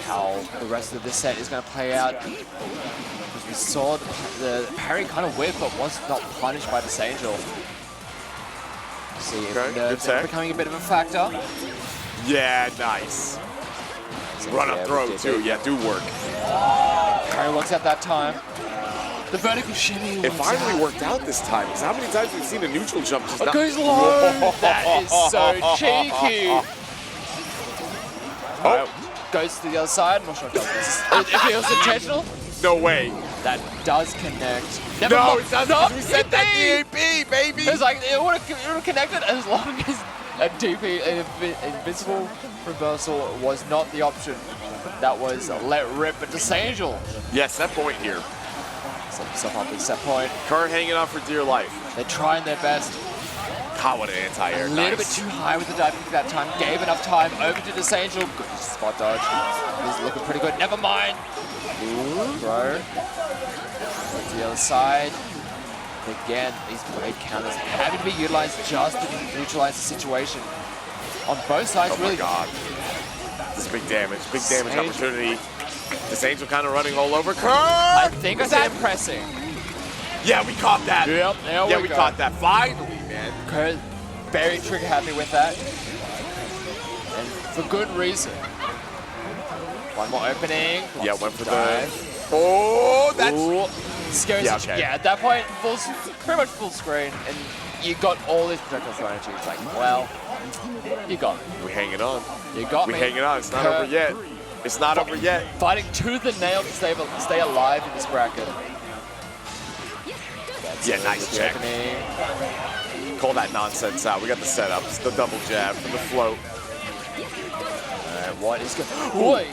how the rest of this set is going to play out. Because we saw the parry kind of whip, but was not punished by this Angel. See if nerves are becoming a bit of a factor. Yeah, nice. Run up throw too. Yeah, do work. Kerr works out that time. The vertical shimmy. It finally worked out this time. Because how many times we've seen a neutral jump just It not... goes low. That is so cheeky. Oh. Goes to the other side. I'm not sure if it was intentional. No way. That does connect. No, it doesn't. We said that DAP, baby. It was like it would have connected as long as a DP, an invincible reversal, was not the option. That was let rip at Disangel. Yeah, set point here. Set himself up at set point. Kerr hanging on for dear life. They're trying their best. God, what an anti-air. A little bit too high with the dive kick that time. Gave enough time over to Disangel. Good spot dodge. He's looking pretty good. Never mind. Bro. To the other side. Again, these blade counters having to be utilized just to neutralize the situation. On both sides, oh really. My God. This is big damage opportunity. Disangel kind of running all over Kerr. I think I said pressing. Yeah, we caught that. Yep, there we go. Caught that. Finally, man. Kerr very trigger happy with that. And for good reason. One more opening. Yeah, went for dive. the... Oh, that's... Ooh. Scary. Yeah, okay. Yeah, at that point, pretty much full screen, and you got all this projectile thrown at you. It's like, well, you got it. We're hanging on. You got me. We're hanging on. It's not over yet. It's not over yet. Fighting tooth and nail to stay alive in this bracket. Yeah, nice check. Call that nonsense out. We got the setups, the double jab from the float. Alright, what is good? Boy!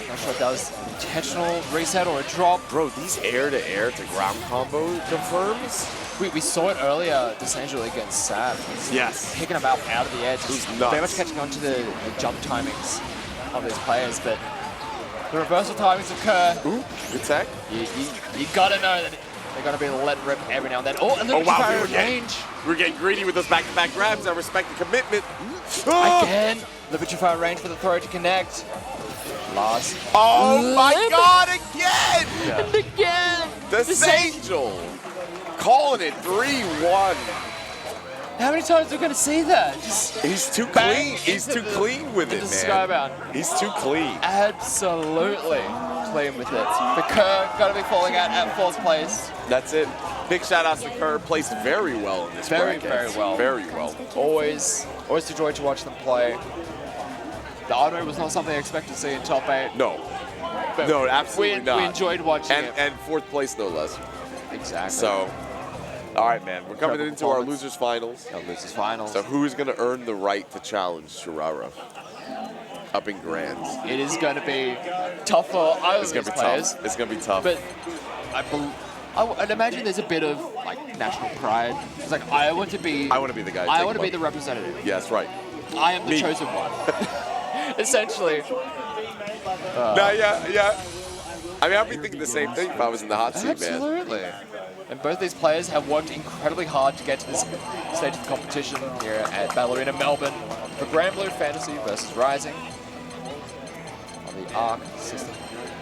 Not sure if that was intentional reset or a drop. Bro, these air-to-air to ground combo confirms? We saw it earlier, Disangel against Sav. Yes. Picking him out of the edge. Very much catching on to the jump timings of these players, but the reversal timings of Kerr. Ooh, good tech. You gotta know that they're gonna be let rip every now and then. Oh, and wow, range. We're getting greedy with those back-to-back grabs. I respect the commitment. Again, the Vitrifier range for the throw to connect. Last. Oh my God, again! Yeah. And again! Disangel calling it 3-1. How many times are we going to see that? He's too clean. He's too clean with it, man. Skybound. He's too clean. Absolutely clean with it. The Kerr got to be falling out at 4th place. That's it. Big shout outs to Kerr. Placed very well in this bracket. Very well. Very well. Always a joy to watch them play. The auto was not something I expected to see in top 8. No. No, absolutely not. We enjoyed watching it. And 4th place, no less. Exactly. So, all right, man. We're coming into our losers finals. So who is going to earn the right to challenge Tyurara up in Grands? It is going to be tough for either of these players. It's going to be tough. But I'd imagine there's a bit of like national pride. It's like I want to be the guy. I want to be the representative. Yeah, that's right. I am the chosen one. Essentially. Yeah. I mean, I'd be thinking the same thing if I was in the hot seat, Absolutely. And both these players have worked incredibly hard to get to this stage of the competition here at Arena Melbourne for Granblue Fantasy versus Rising on the ARC System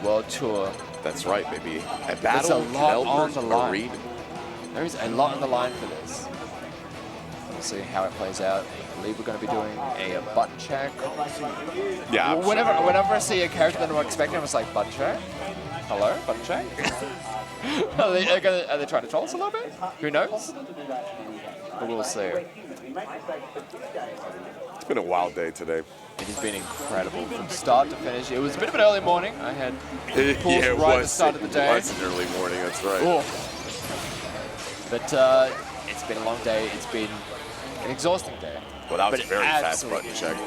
World Tour. That's right, baby. A battle There's a lot on the line. Arena. There is a lot on the line for this. We'll see how it plays out. I believe we're going to be doing a button check. Yeah. Whenever I see a character that I'm expecting, I'm just like, button check? Hello? Button check? Are they trying to troll us a little bit? Who knows? But we'll see. It's been a wild day today. It has been incredible from start to finish. It was a bit of an early morning. I had pulls right at the start of the day. It was an early morning, that's right. Oh. But it's been a long day. It's been an exhausting day. Well, that was a very fast button check.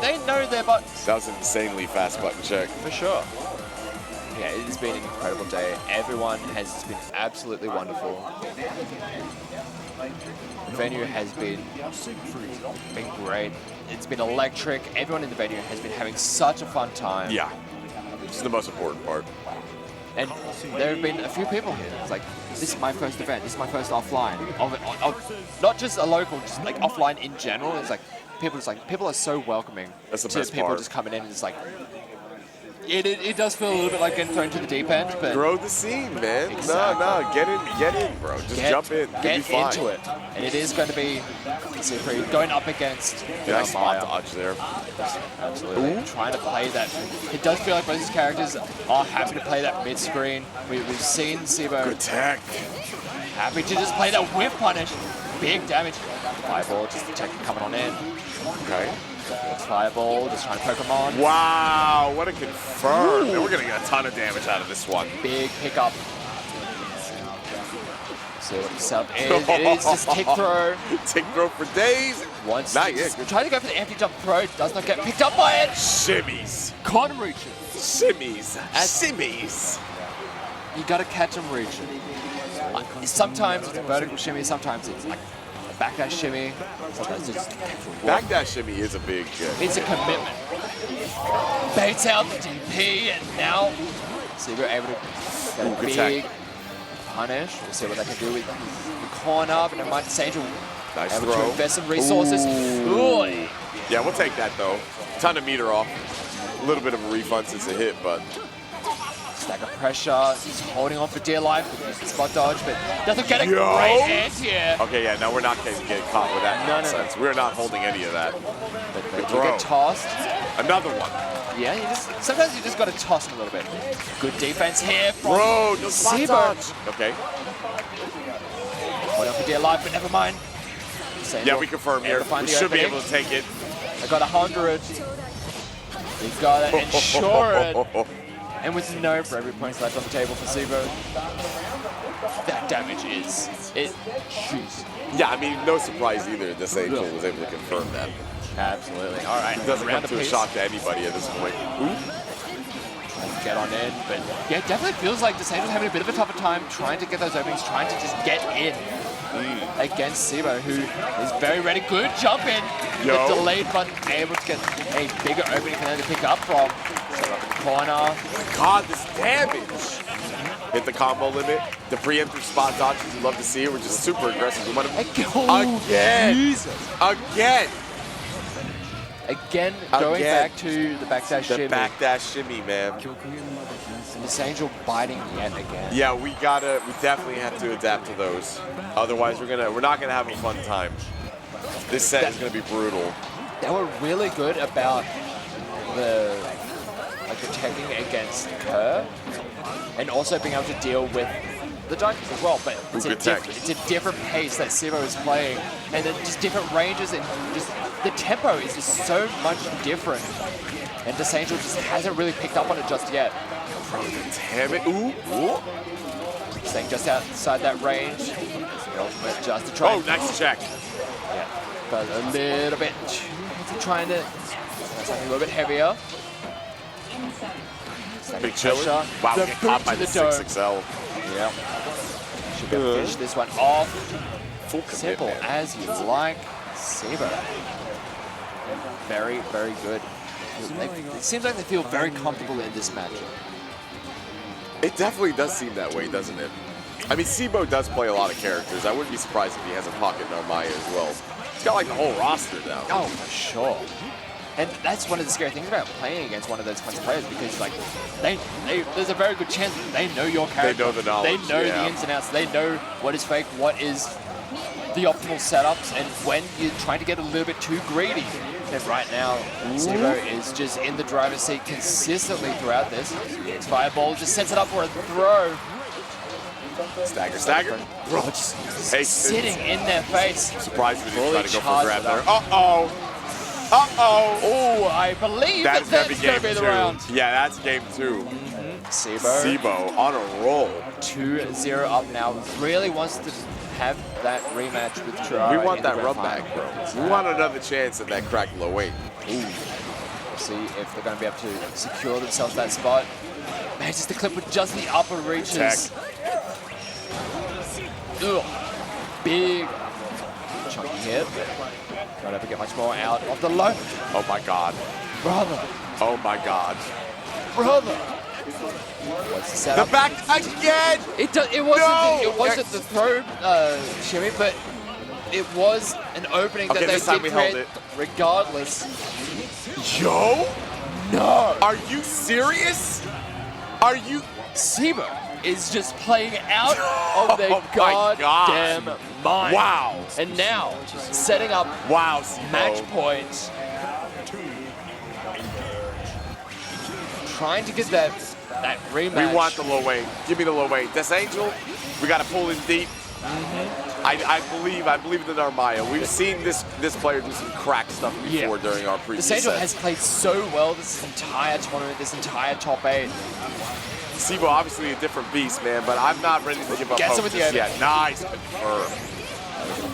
They know their buttons. That was an insanely fast button check. For sure. Yeah, it has been an incredible day. Everyone has been absolutely wonderful. The venue has been great. It's been electric. Everyone in the venue has been having such a fun time. Yeah, this is the most important part. And there have been a few people here. It's like, this is my first event. This is my first offline. Not just a local, just like offline in general. It's like people are so welcoming to people just coming in and it's like. It does feel a little bit like getting thrown to the deep end, but grow the scene, man. Exactly. No, get in, bro. Just jump in. Get into it, and it is going to be going up against. Nice spot dodge there. Absolutely, trying to play that. It does feel like both these characters are happy to play that mid screen. We've seen Cibo. Good tech. Happy to just play that whiff punish. Big damage. Fireball, just the tech coming on in. Okay. Fireball, just trying to poke him on. Wow, what a confirm. And we're going to get a ton of damage out of this one. Big pickup. See what the sub is. It is just tick throw. Tick throw for days. Once Good. trying to go for the empty jump throw, does not get picked up by it. Shimmies. Can't reach it. Shimmies. Shimmies. You gotta catch him reaching. Sometimes it's a vertical shimmy, sometimes it's like a backdash shimmy, sometimes it's Backdash shimmy is a big. It's a commitment. Baits out the DP, and now cibo able to get a big punish. We'll see what they can do with the corner, but never mind. Angel Nice able throw. to invest some resources. Ooh. Yeah, we'll take that though. Ton of meter off. A little bit of a refund since it hit, but. Stack of pressure. He's holding on for dear life with the spot dodge, but doesn't get a great anti-air. Okay, yeah, no, we're not getting caught with that nonsense. We're not holding any of that. But they do get tossed. Another one. Yeah, sometimes you just got to toss him a little bit. Good defense here from Bro, no spot cibo. dodge. Okay. Holding on for dear life, but never mind. Yeah, we confirm here. We should be able to take it. I got 100. You got to ensure it. And with no bravery points left on the table for cibo, that damage is juice. Yeah, I mean, no surprise either. This Angel was able to confirm that. Absolutely. All right. It doesn't come to a shock to anybody at this point. Trying to get on in, but yeah, it definitely feels like this Angel's having a bit of a tougher time trying to get those openings, trying to just get in against cibo, who is very ready. Good jump in. The delayed button, able to get a bigger opening for them to pick up from. Set up in the corner. God, this damage. Hit the combo limit. The preemptive spot dodges you love to see. We're just super aggressive. We want to again. Going back to the backdash shimmy. The backdash shimmy, man. And this Angel biting yet again. Yeah, we definitely have to adapt to those. Otherwise, we're not gonna have a fun time. This set is gonna be brutal. They were really good about the protecting against Kerr, and also being able to deal with the Junkies as well. But it's a different pace that cibo is playing, and then just different ranges, and just the tempo is just so much different. And this Angel just hasn't really picked up on it just yet. Damn it! Ooh! Staying just outside that range. The ultimate just to try. Oh, nice check. Yeah, but a little bit trying to something a little bit heavier. Big chiller. Wow, get caught by the 6XL. Yeah. Should be able to finish this one off. Full Simple as you like. cibo. Very, very good. It seems like they feel very comfortable in this match. It definitely does seem that way, doesn't it? I mean, cibo does play a lot of characters. I wouldn't be surprised if he has a pocket Narmaya as well. He's got like the whole roster now. Oh, for sure. And that's one of the scary things about playing against one of those kinds of players, because like there's a very good chance that they know your character. They know the knowledge. They know the ins and outs. They know what is fake, what is the optimal setups, and when you're trying to get a little bit too greedy. And right now, cibo is just in the driver's seat consistently throughout this. It's Fireball, just sets it up for a throw. Stagger, stagger. Bro, just sitting in their face. I'm surprised we didn't try to go for a grab there. Uh-oh. Oh, I believe that's going to be the round. Yeah, that's game 2. cibo on a roll. 2-0 up now. Really wants to have that rematch with Tyurara. We want that rub back, bro. We want another chance at that crack low weight. We'll see if they're going to be able to secure themselves that spot. Manages to clip with just the upper reaches. Big chunky hit. Not able to get much more out of the low. Oh my god. Brother. Oh my god. Brother. What's the setup? The back again! It wasn't the throw shimmy, but it was an opening that they did create regardless. Yo? No! Are you serious? Are you? cibo is just playing out of their goddamn mind. Wow. And now, setting up match point. Trying to get that rematch. We want the low weight. Give me the low weight. This Angel, we got to pull in deep. I believe in the Narmaya. We've seen this player do some crack stuff before during our previous This Angel sets. has played so well this entire tournament, this entire top 8. Cibo obviously a different beast, man, but I'm not ready to give up Gets it hope with the just over. yet. Nice confirm.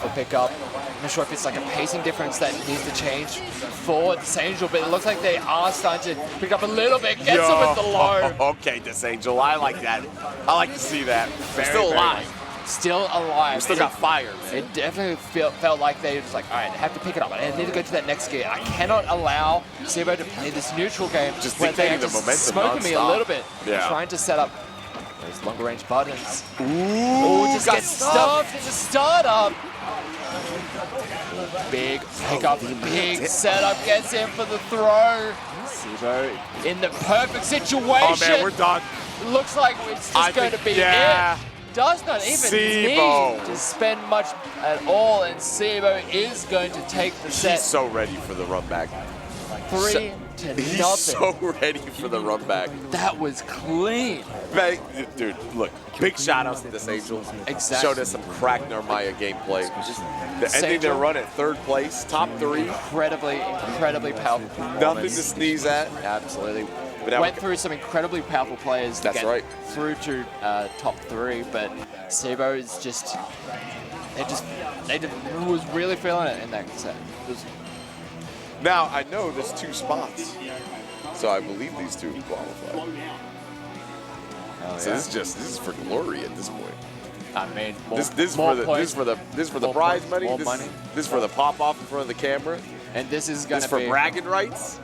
The pickup. I'm not sure if it's like a pacing difference that needs to change for this Angel, but it looks like they are starting to pick up a little bit. Gets it with the low. Okay, this Angel, I like that. I like to see that. We're still very alive. nice. Still alive. We still got fire, man. It definitely felt like they were just like, all right, I have to pick it up. I need to go to that next gear. I cannot allow Cibo to play this neutral game. Just where they are dictating the just momentum smoking me a nonstop. little bit. Yeah. Trying to set up those longer range buttons. Ooh, Just get stuffed in the startup. Big pickup, big setup, gets in for the throw. Cibo in the perfect situation. Oh man, we're done. Looks like it's just going to be it. Does not even Cibo. need to spend much at all, and Cibo is going to take the set. He's so ready for the run back. 3 to He's nothing. so ready for the run back. That was clean. Man, dude, look, big shout outs to this Angel. Exactly. Showed us some crack Narmaya gameplay. Just the ending their Angel. run at 3rd place, top 3. Incredibly powerful performance. Nothing to sneeze at. Absolutely. But now Went through some incredibly powerful players to That's get right. through to top 3, but Cibo is just, they was really feeling it in that set. Now, I know there's 2 spots, so I believe these 2 qualify. So this is for glory at this point. I mean, This is for the prize money. More money. This is for the pop off in front of the camera. And this is going This to for be bragging rights.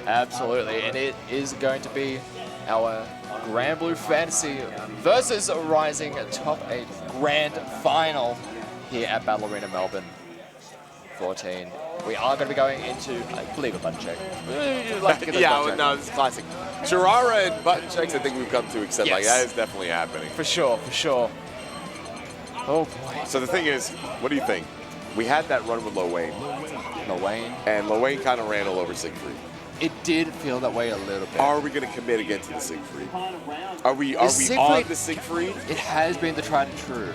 Absolutely, and it is going to be our Granblue Fantasy versus Rising Top 8 Grand Final here at Battle Arena Melbourne 14. We are going to be going into, I believe, a button check. You'd like to get those button checks. No, this is classic. Tyurara and button checks, I think we've come to accept. Like, Yes. that is definitely happening. For sure, for sure. Oh boy. So the thing is, what do you think? We had that run with Lowain, Wayne. and Lowain kind of ran all over Siegfried. It did feel that way a little bit. Are we going to commit again to the Siegfried? Are we on the Siegfried? It has been the tried and true.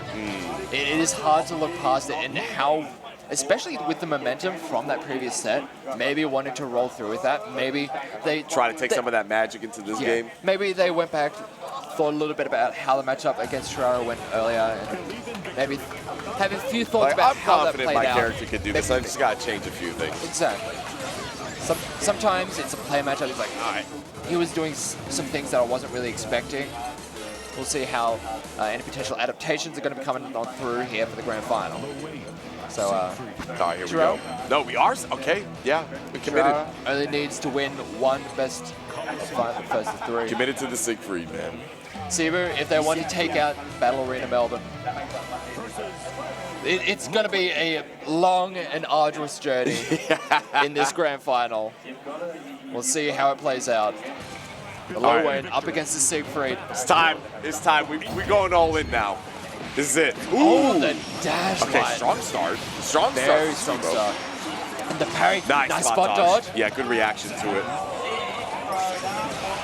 It is hard to look past it, and how, especially with the momentum from that previous set, maybe wanting to roll through with that. Maybe they Try to take some of that magic into this game. Maybe they went back, thought a little bit about how the matchup against Tyurara went earlier, and maybe have a few thoughts about I'm how that confident played my out. character can do this. I just got to change a few things. Exactly. Sometimes it's a play matchup. It's like, all right, he was doing some things that I wasn't really expecting. We'll see how any potential adaptations are going to be coming on through here for the grand final. So, Here we Terrell? go. No, we are. Okay, yeah, we committed. Tyurara only needs to win one best of first of 3. Committed to the Siegfried, man. Cibo, if they want to take out Battle Arena Melbourne, it's going to be a long and arduous journey in this grand final. We'll see how it plays out. The low win up against the Siegfried. It's time. It's time. We're going all in now. This is it. Oh, the dash Okay, line. strong start. Strong start. Very for strong Cibo. start. And the parry, Nice spot dodge. Yeah, good reaction to it.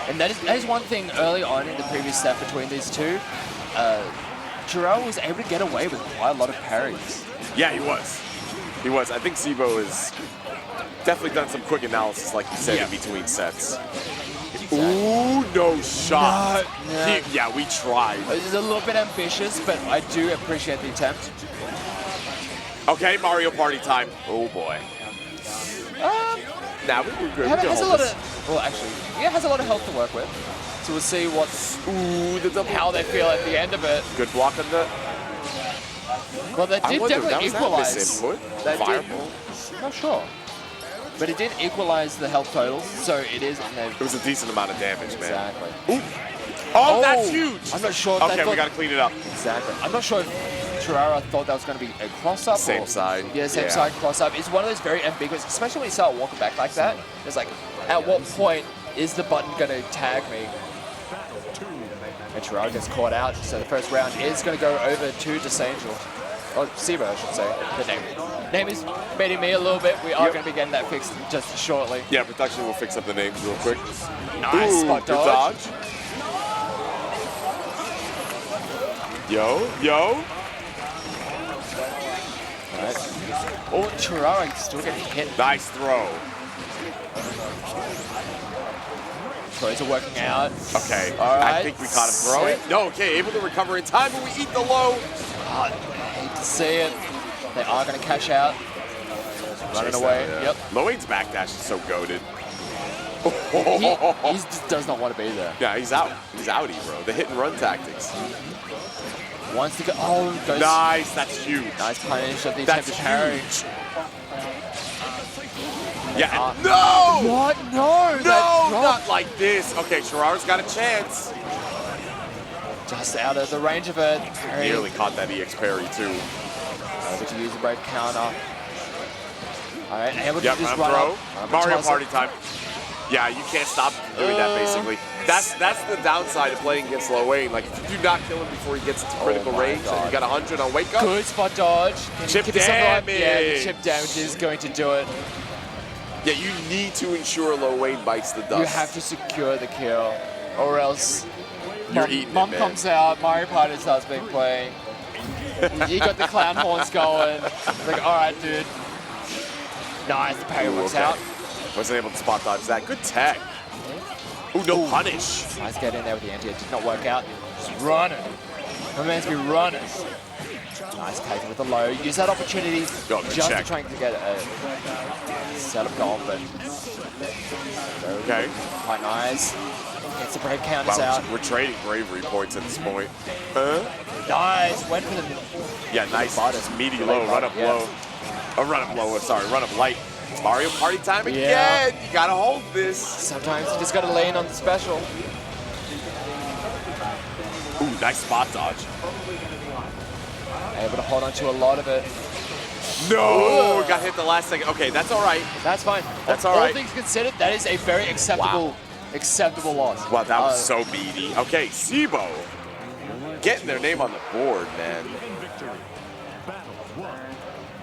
And that is one thing early on in the previous set between these two. Tyurara was able to get away with quite a lot of parries. Yeah, he was. He was. I think Cibo has definitely done some quick analysis, like you said, in between sets. Ooh, no shot. No. Yeah, we tried. It's a little bit ambitious, but I do appreciate the attempt. Okay, Mario Party time. Oh boy. Nah, we're good. It has a lot of, well, actually, yeah, it has a lot of health to work with. So we'll see how they feel at the end of it. Good block on the. Well, they did definitely equalize. Misinput? They did. Fireball. Not sure. But it did equalize the health totals, so it is. It was a decent amount of damage, man. Exactly. Ooh. Oh, that's huge. I'm not sure if they Okay, we thought, got to clean it up. exactly. I'm not sure if Tyurara thought that was going to be a cross-up. Same or, side. Yeah, same Yeah. side cross-up. It's one of those very ambiguous, especially when you start walking back like that. It's like, at what point is the button going to tag me? And Tyurara gets caught out, so the first round is going to go over to Desangel. Or Cibo, I should say. The name is baiting me a little bit. We are going to be getting that fixed just shortly. Yeah, production will fix up the names real quick. Nice spot good dodge. Yo. Right. Oh, Tyurara still getting hit. Nice throw. Throws are working out. Okay, All right. I think we caught him throwing. No, okay, able to recover in time, but we eat the low. I hate to see it. They are going to cash out. Running away. Yep. Lowain's backdash is so goated. He just does not want to be there. Yeah, he's out. He's outie, bro. The hit and run tactics. Wants to go. Oh, goes. Nice, that's huge. Nice punish of the That's attempted parry. huge. Yeah, no! What? No! No, not like this. Okay, Tyurara's got a chance. Just out of the range of it. Parry. Nearly caught that EX parry, too. Able to use the break counter. All right, able to just run throw. up. Mario Party time. Yeah, you can't stop him from doing that, basically. That's the downside of playing against Lowain. Like, if you do not kill him before he gets into critical range, and you got 100 on wake up. Good spot dodge. Chip damage. Yeah, the chip damage is going to do it. Yeah, you need to ensure Lowain bites the dust. You have to secure the kill, or else You're eating Mom it, man. comes out, Mario Party starts being played. You got the clown horns going. It's like, all right, dude. Nice, the parry works out. Wasn't able to spot dodge that. Good tech. Ooh, no punish. Nice get in there with the anti. It did not work out. Just running. My man's be running. Nice taken with the low. Use that opportunity just to try and get a setup goal, but okay. Quite nice. Gets the break counters out. We're trading bravery points at this point. Nice. Went for the yeah, nice. Meaty low, run up low. Oh, run up low. Sorry, run up light. Mario Party time again. Yeah. You gotta hold this. Sometimes you just gotta lean on the special. Ooh, nice spot dodge. Able to hold on to a lot of it. No, got hit the last second. Okay, that's all right. That's fine. That's all right. All things considered, that is a very acceptable loss. Wow, that was so meaty. Okay, Cibo getting their name on the board, man.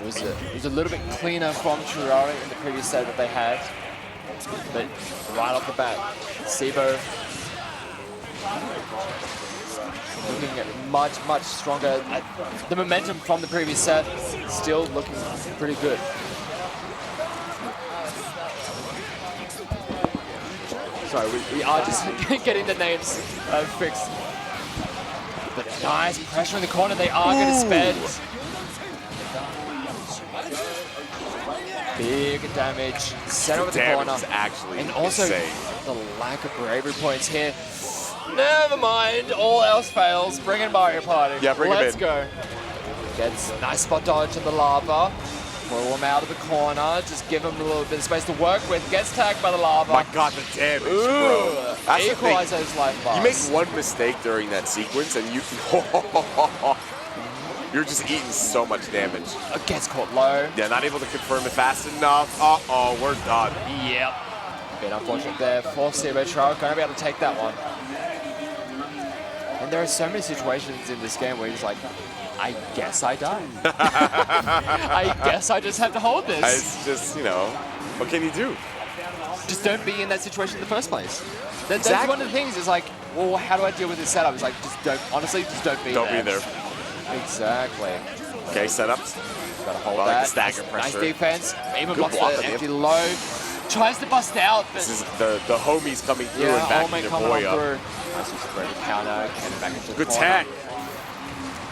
It was a little bit cleaner from Tyurara in the previous set that they had, but right off the bat, cibo looking at much stronger. The momentum from the previous set still looking pretty good. Sorry, we are just getting the names fixed. But nice pressure in the corner. They are going to spend. Big damage, center of the corner, actually and also insane. The lack of bravery points here. Never mind, all else fails. Bring in Mario Party. Yeah, bring him in. Let's go. Gets nice spot dodge in the lava. Pull him out of the corner. Just give him a little bit of space to work with. Gets tagged by the lava. My God, the damage, bro. That's equalize those life bars. You make one mistake during that sequence, and you. You're just eating so much damage. Gets caught low. Yeah, not able to confirm it fast enough. Uh-oh, we're done. Yep. Bit unfortunate there for cibo. Tyurara going to be able to take that one. And there are so many situations in this game where you're just like, I guess I die. I guess I just have to hold this. It's just, you know, what can you do? Just don't be in that situation in the first place. That's one of the things. Is like, well, how do I deal with this setup? It's like, just don't. Honestly, just don't be there. Don't be there. Exactly. Okay, setups. Gotta hold that. Like the stagger pressure. Nice defense. Even Good blocks block the empty low. Tries to bust out, but this is the homies coming through and backing their boy up. Nice just break counter, getting back into the Good corner. tech.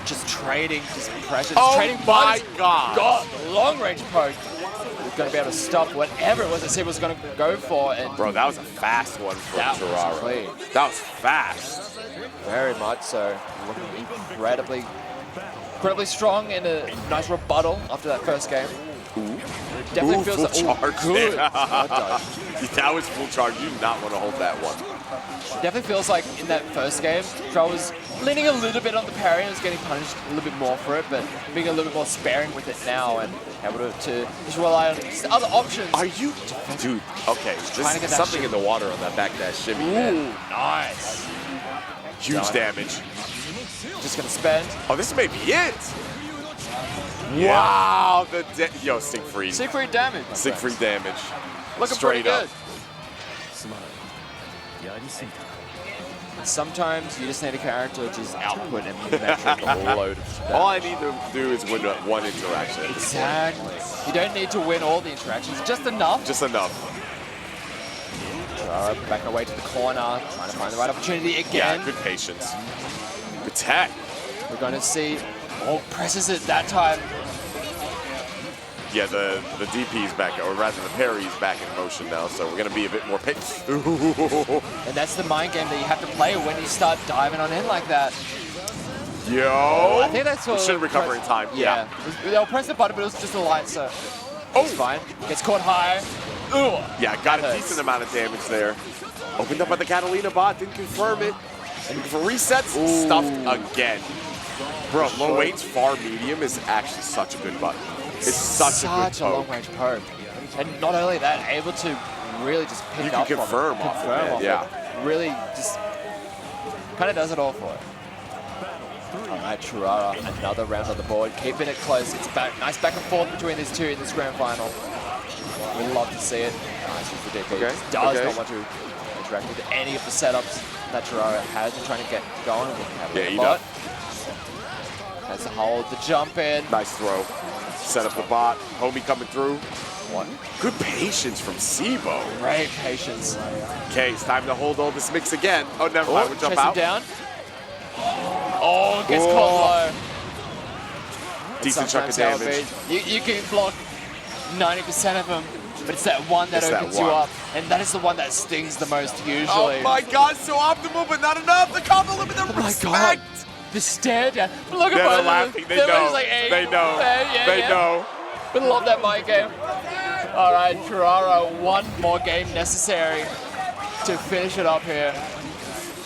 Just trading, just pressure, Oh trading my God. Long range poke. He's going to be able to stop whatever it was that cibo was going to go for. And bro, that was a fast one from Tyurara. That was fast. Very much so. Looking incredibly strong in a nice rebuttal after that first game. Ooh. Definitely feels full charge good. That was full charge. You do not want to hold that one. Definitely feels like in that first game, Tyurara was leaning a little bit on the parry and was getting punished a little bit more for it, but being a little bit more sparing with it now and able to just rely on just other options. Are you, dude? Okay, there's something in the water on that backdash shimmy. Ooh, man. nice. Huge damage. Just gonna spend. Oh, this may be it. Yeah. Wow, yo, Siegfried. Siegfried damage. Siegfried damage. Looking straight pretty up. good. Sometimes you just need a character to just output and metric a load of damage. All I need to do is win one interaction. Exactly. You don't need to win all the interactions, just enough. Just enough. Back away to the corner, trying to find the right opportunity again. Yeah, good patience. Good tech. We're going to see, oh, presses it that time. Yeah, the DP's back, or rather the parry's back in motion now, so we're going to be a bit more patient. And that's the mind game that you have to play when you start diving on in like that. Yo! I think that's what... It should recover in time. Yeah. They'll press the button, but it was just a light, so... It's fine. Gets caught high. Ooh. Yeah, got a decent amount of damage there. Opened up by the Catalina bot, didn't confirm it. And for resets, stuffed again. Bro, low H, far medium is actually such a good button. It's such a good poke. long-range poke. And not only that, able to really just pick up You can confirm off of it, yeah. Really just kind of does it all for it. All right, Tyurara, another round on the board, keeping it close. It's nice back and forth between these two in this grand final. We'd love to see it. Nice with the DP. Okay. Does not want to interact with any of the setups that Tyurara has been trying to get going. Yeah, he does. Has to hold the jump in. Nice throw. Set up the bot. Homie coming through. What? Good patience from cibo. Great patience. Okay, it's time to hold all this mix again. Oh, never mind. We'll jump out. Down. Oh, gets caught low. Decent chunk of damage. You can block 90% of them, but it's that one that opens you up, and that is the one that stings the most usually. Oh my God, so optimal, but not enough. The combo limit, the respect. My God. The stare down. Look at they're laughing. They know. Like, hey, they know. They know. We love that mind game. All right, Tyurara, one more game necessary to finish it up here.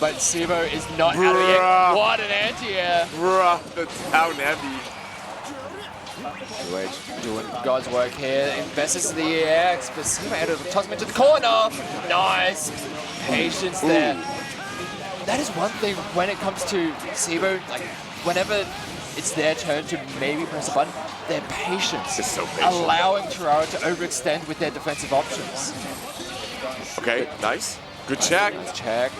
But cibo is not out of the egg. What an anti-air. Bruh, the down heavy. Doing God's work here. Invests in the EX, but cibo able to toss him into the corner. Nice. Patience there. That is one thing when it comes to cibo, like whenever it's their turn to maybe press a button, their patience is so patient. Allowing Tyurara to overextend with their defensive options. Okay, nice. Good check. Nice check.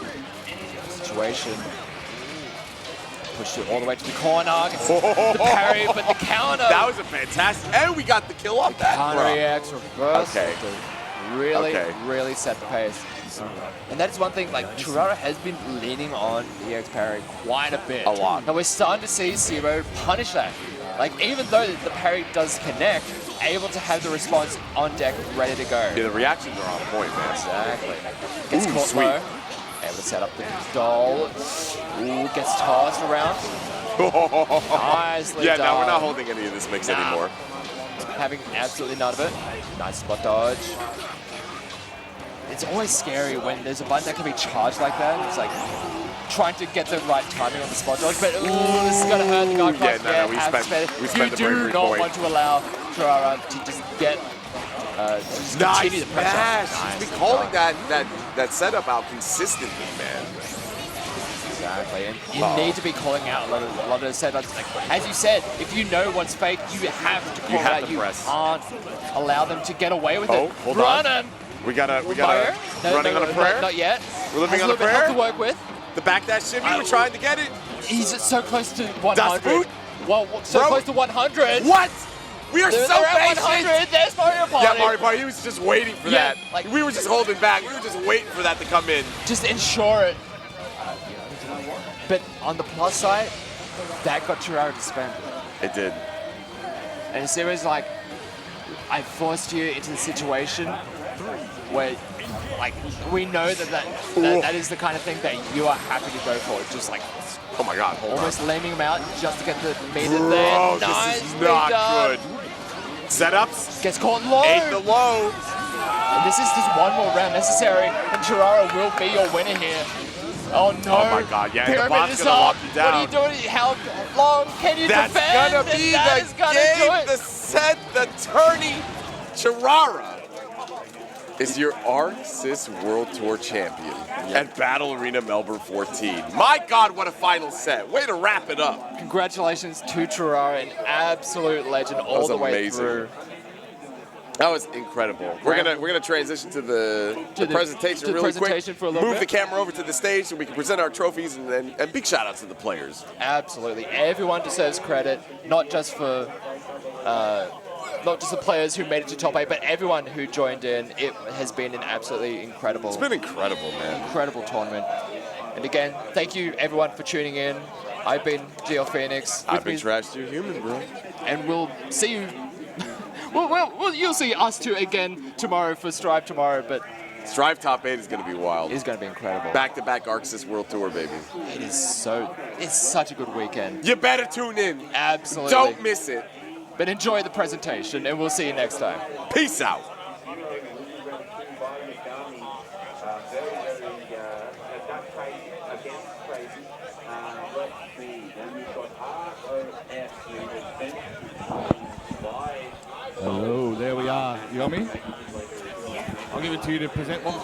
Situation. Pushed it all the way to the corner. The parry, but the counter. That was a fantastic, and we got the kill off that. Counter EX reverse. Okay. Really set the pace. And that is one thing, like, Tyurara has been leaning on the EX parry quite a bit. A lot. And we're starting to see cibo punish that. Like, even though the parry does connect, able to have the response on deck ready to go. Yeah, the reactions are on point, man. Exactly. Gets caught low. Able to set up the doll. Ooh, gets tossed around. Nicely done. No, we're not holding any of this mix anymore. Having absolutely none of it. Nice spot dodge. It's always scary when there's a button that can be charged like that. It's like trying to get the right timing on the spot dodge, but ooh, this is gonna hurt the guy. We spent the bravery You do not point. want to allow Tyurara to just get just continue the pressure. Nice. He's been calling that setup out consistently, man. Exactly, and you need to be calling out a lot of those setups. Like, as you said, if you know what's fake, you have to call out. You can't allow them to get away with it. Hold on. We got a running on a prayer. Not yet. We're living on a prayer. Has a little bit to work with. The backdash shimmy, we're trying to get it. He's so close to 100. Das Boot? Well, so close to 100. What? We are so patient. 100. There's Mario Party. Yeah, Mario Party. He was just waiting for that. Like, we were just holding back. We were just waiting for that to come in. Just ensure it. But on the plus side, that got Tyurara to spend. It did. And cibo's like, I forced you into the situation where, like, we know that is the kind of thing that you are happy to go for. Just like, oh my God, almost laming him out just to get the meter there. This is not good. Setups. Gets caught low. Ate the low. And this is just one more round necessary, and Tyurara will be your winner here. Oh no. Oh my God, yeah, Pyramid the bot's is gonna up. lock you down. What are you doing? How long can you defend? That's gonna be the game, the set, the tourney. Tyurara is your ArcSys World Tour champion at Battle Arena Melbourne 14. My God, what a final set. Way to wrap it up. Congratulations to Tyurara, an absolute legend all the way through. That was incredible. We're gonna transition to the presentation really quick. For a little Move bit. the camera over to the stage so we can present our trophies and big shout outs to the players. Absolutely, everyone deserves credit, not just for the players who made it to top 8, but everyone who joined in. It has been an absolutely incredible. It's been incredible, man. Incredible tournament. And again, thank you everyone for tuning in. I've been GL Phoenix. I've been Trash to Human, bro. And we'll see you. well, you'll see us two again tomorrow for Strive tomorrow, but Strive top 8 is going to be wild. it's going to be incredible. Back-to-back Arxis World Tour, baby. It's such a good weekend. You better tune in. Absolutely. Don't miss it. But enjoy the presentation, and we'll see you next time. Peace out. Hello, there we are. You got me? I'll give it to you to present one.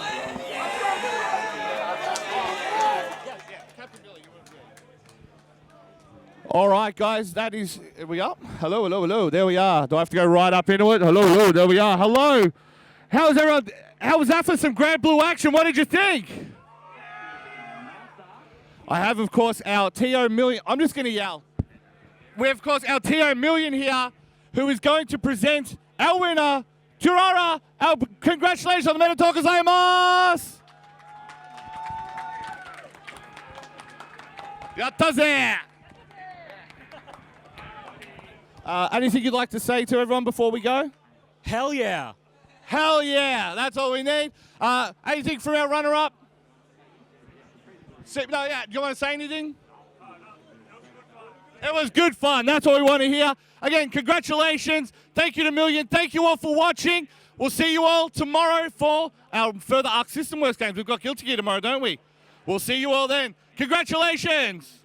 All right, guys, that is, are we up? Hello, hello, hello, there we are. Do I have to go right up into it? Hello, hello, there we are. Hello. How's everyone? How was that for some Granblue action? What did you think? I have, of course, our TO Million. I'm just going to yell. We have, of course, our TO Million here, who is going to present our winner, Tyurara. Our congratulations on the Metatalk gozaimasu! Yattaze! Anything you'd like to say to everyone before we go? Hell yeah. Hell yeah, that's all we need. Anything from our runner-up? No, yeah, do you want to say anything? It was good fun, that's all we want to hear. Again, congratulations. Thank you to Million. Thank you all for watching. We'll see you all tomorrow for our further Arc System Works games. We've got Guilty Gear tomorrow, don't we? We'll see you all then. Congratulations.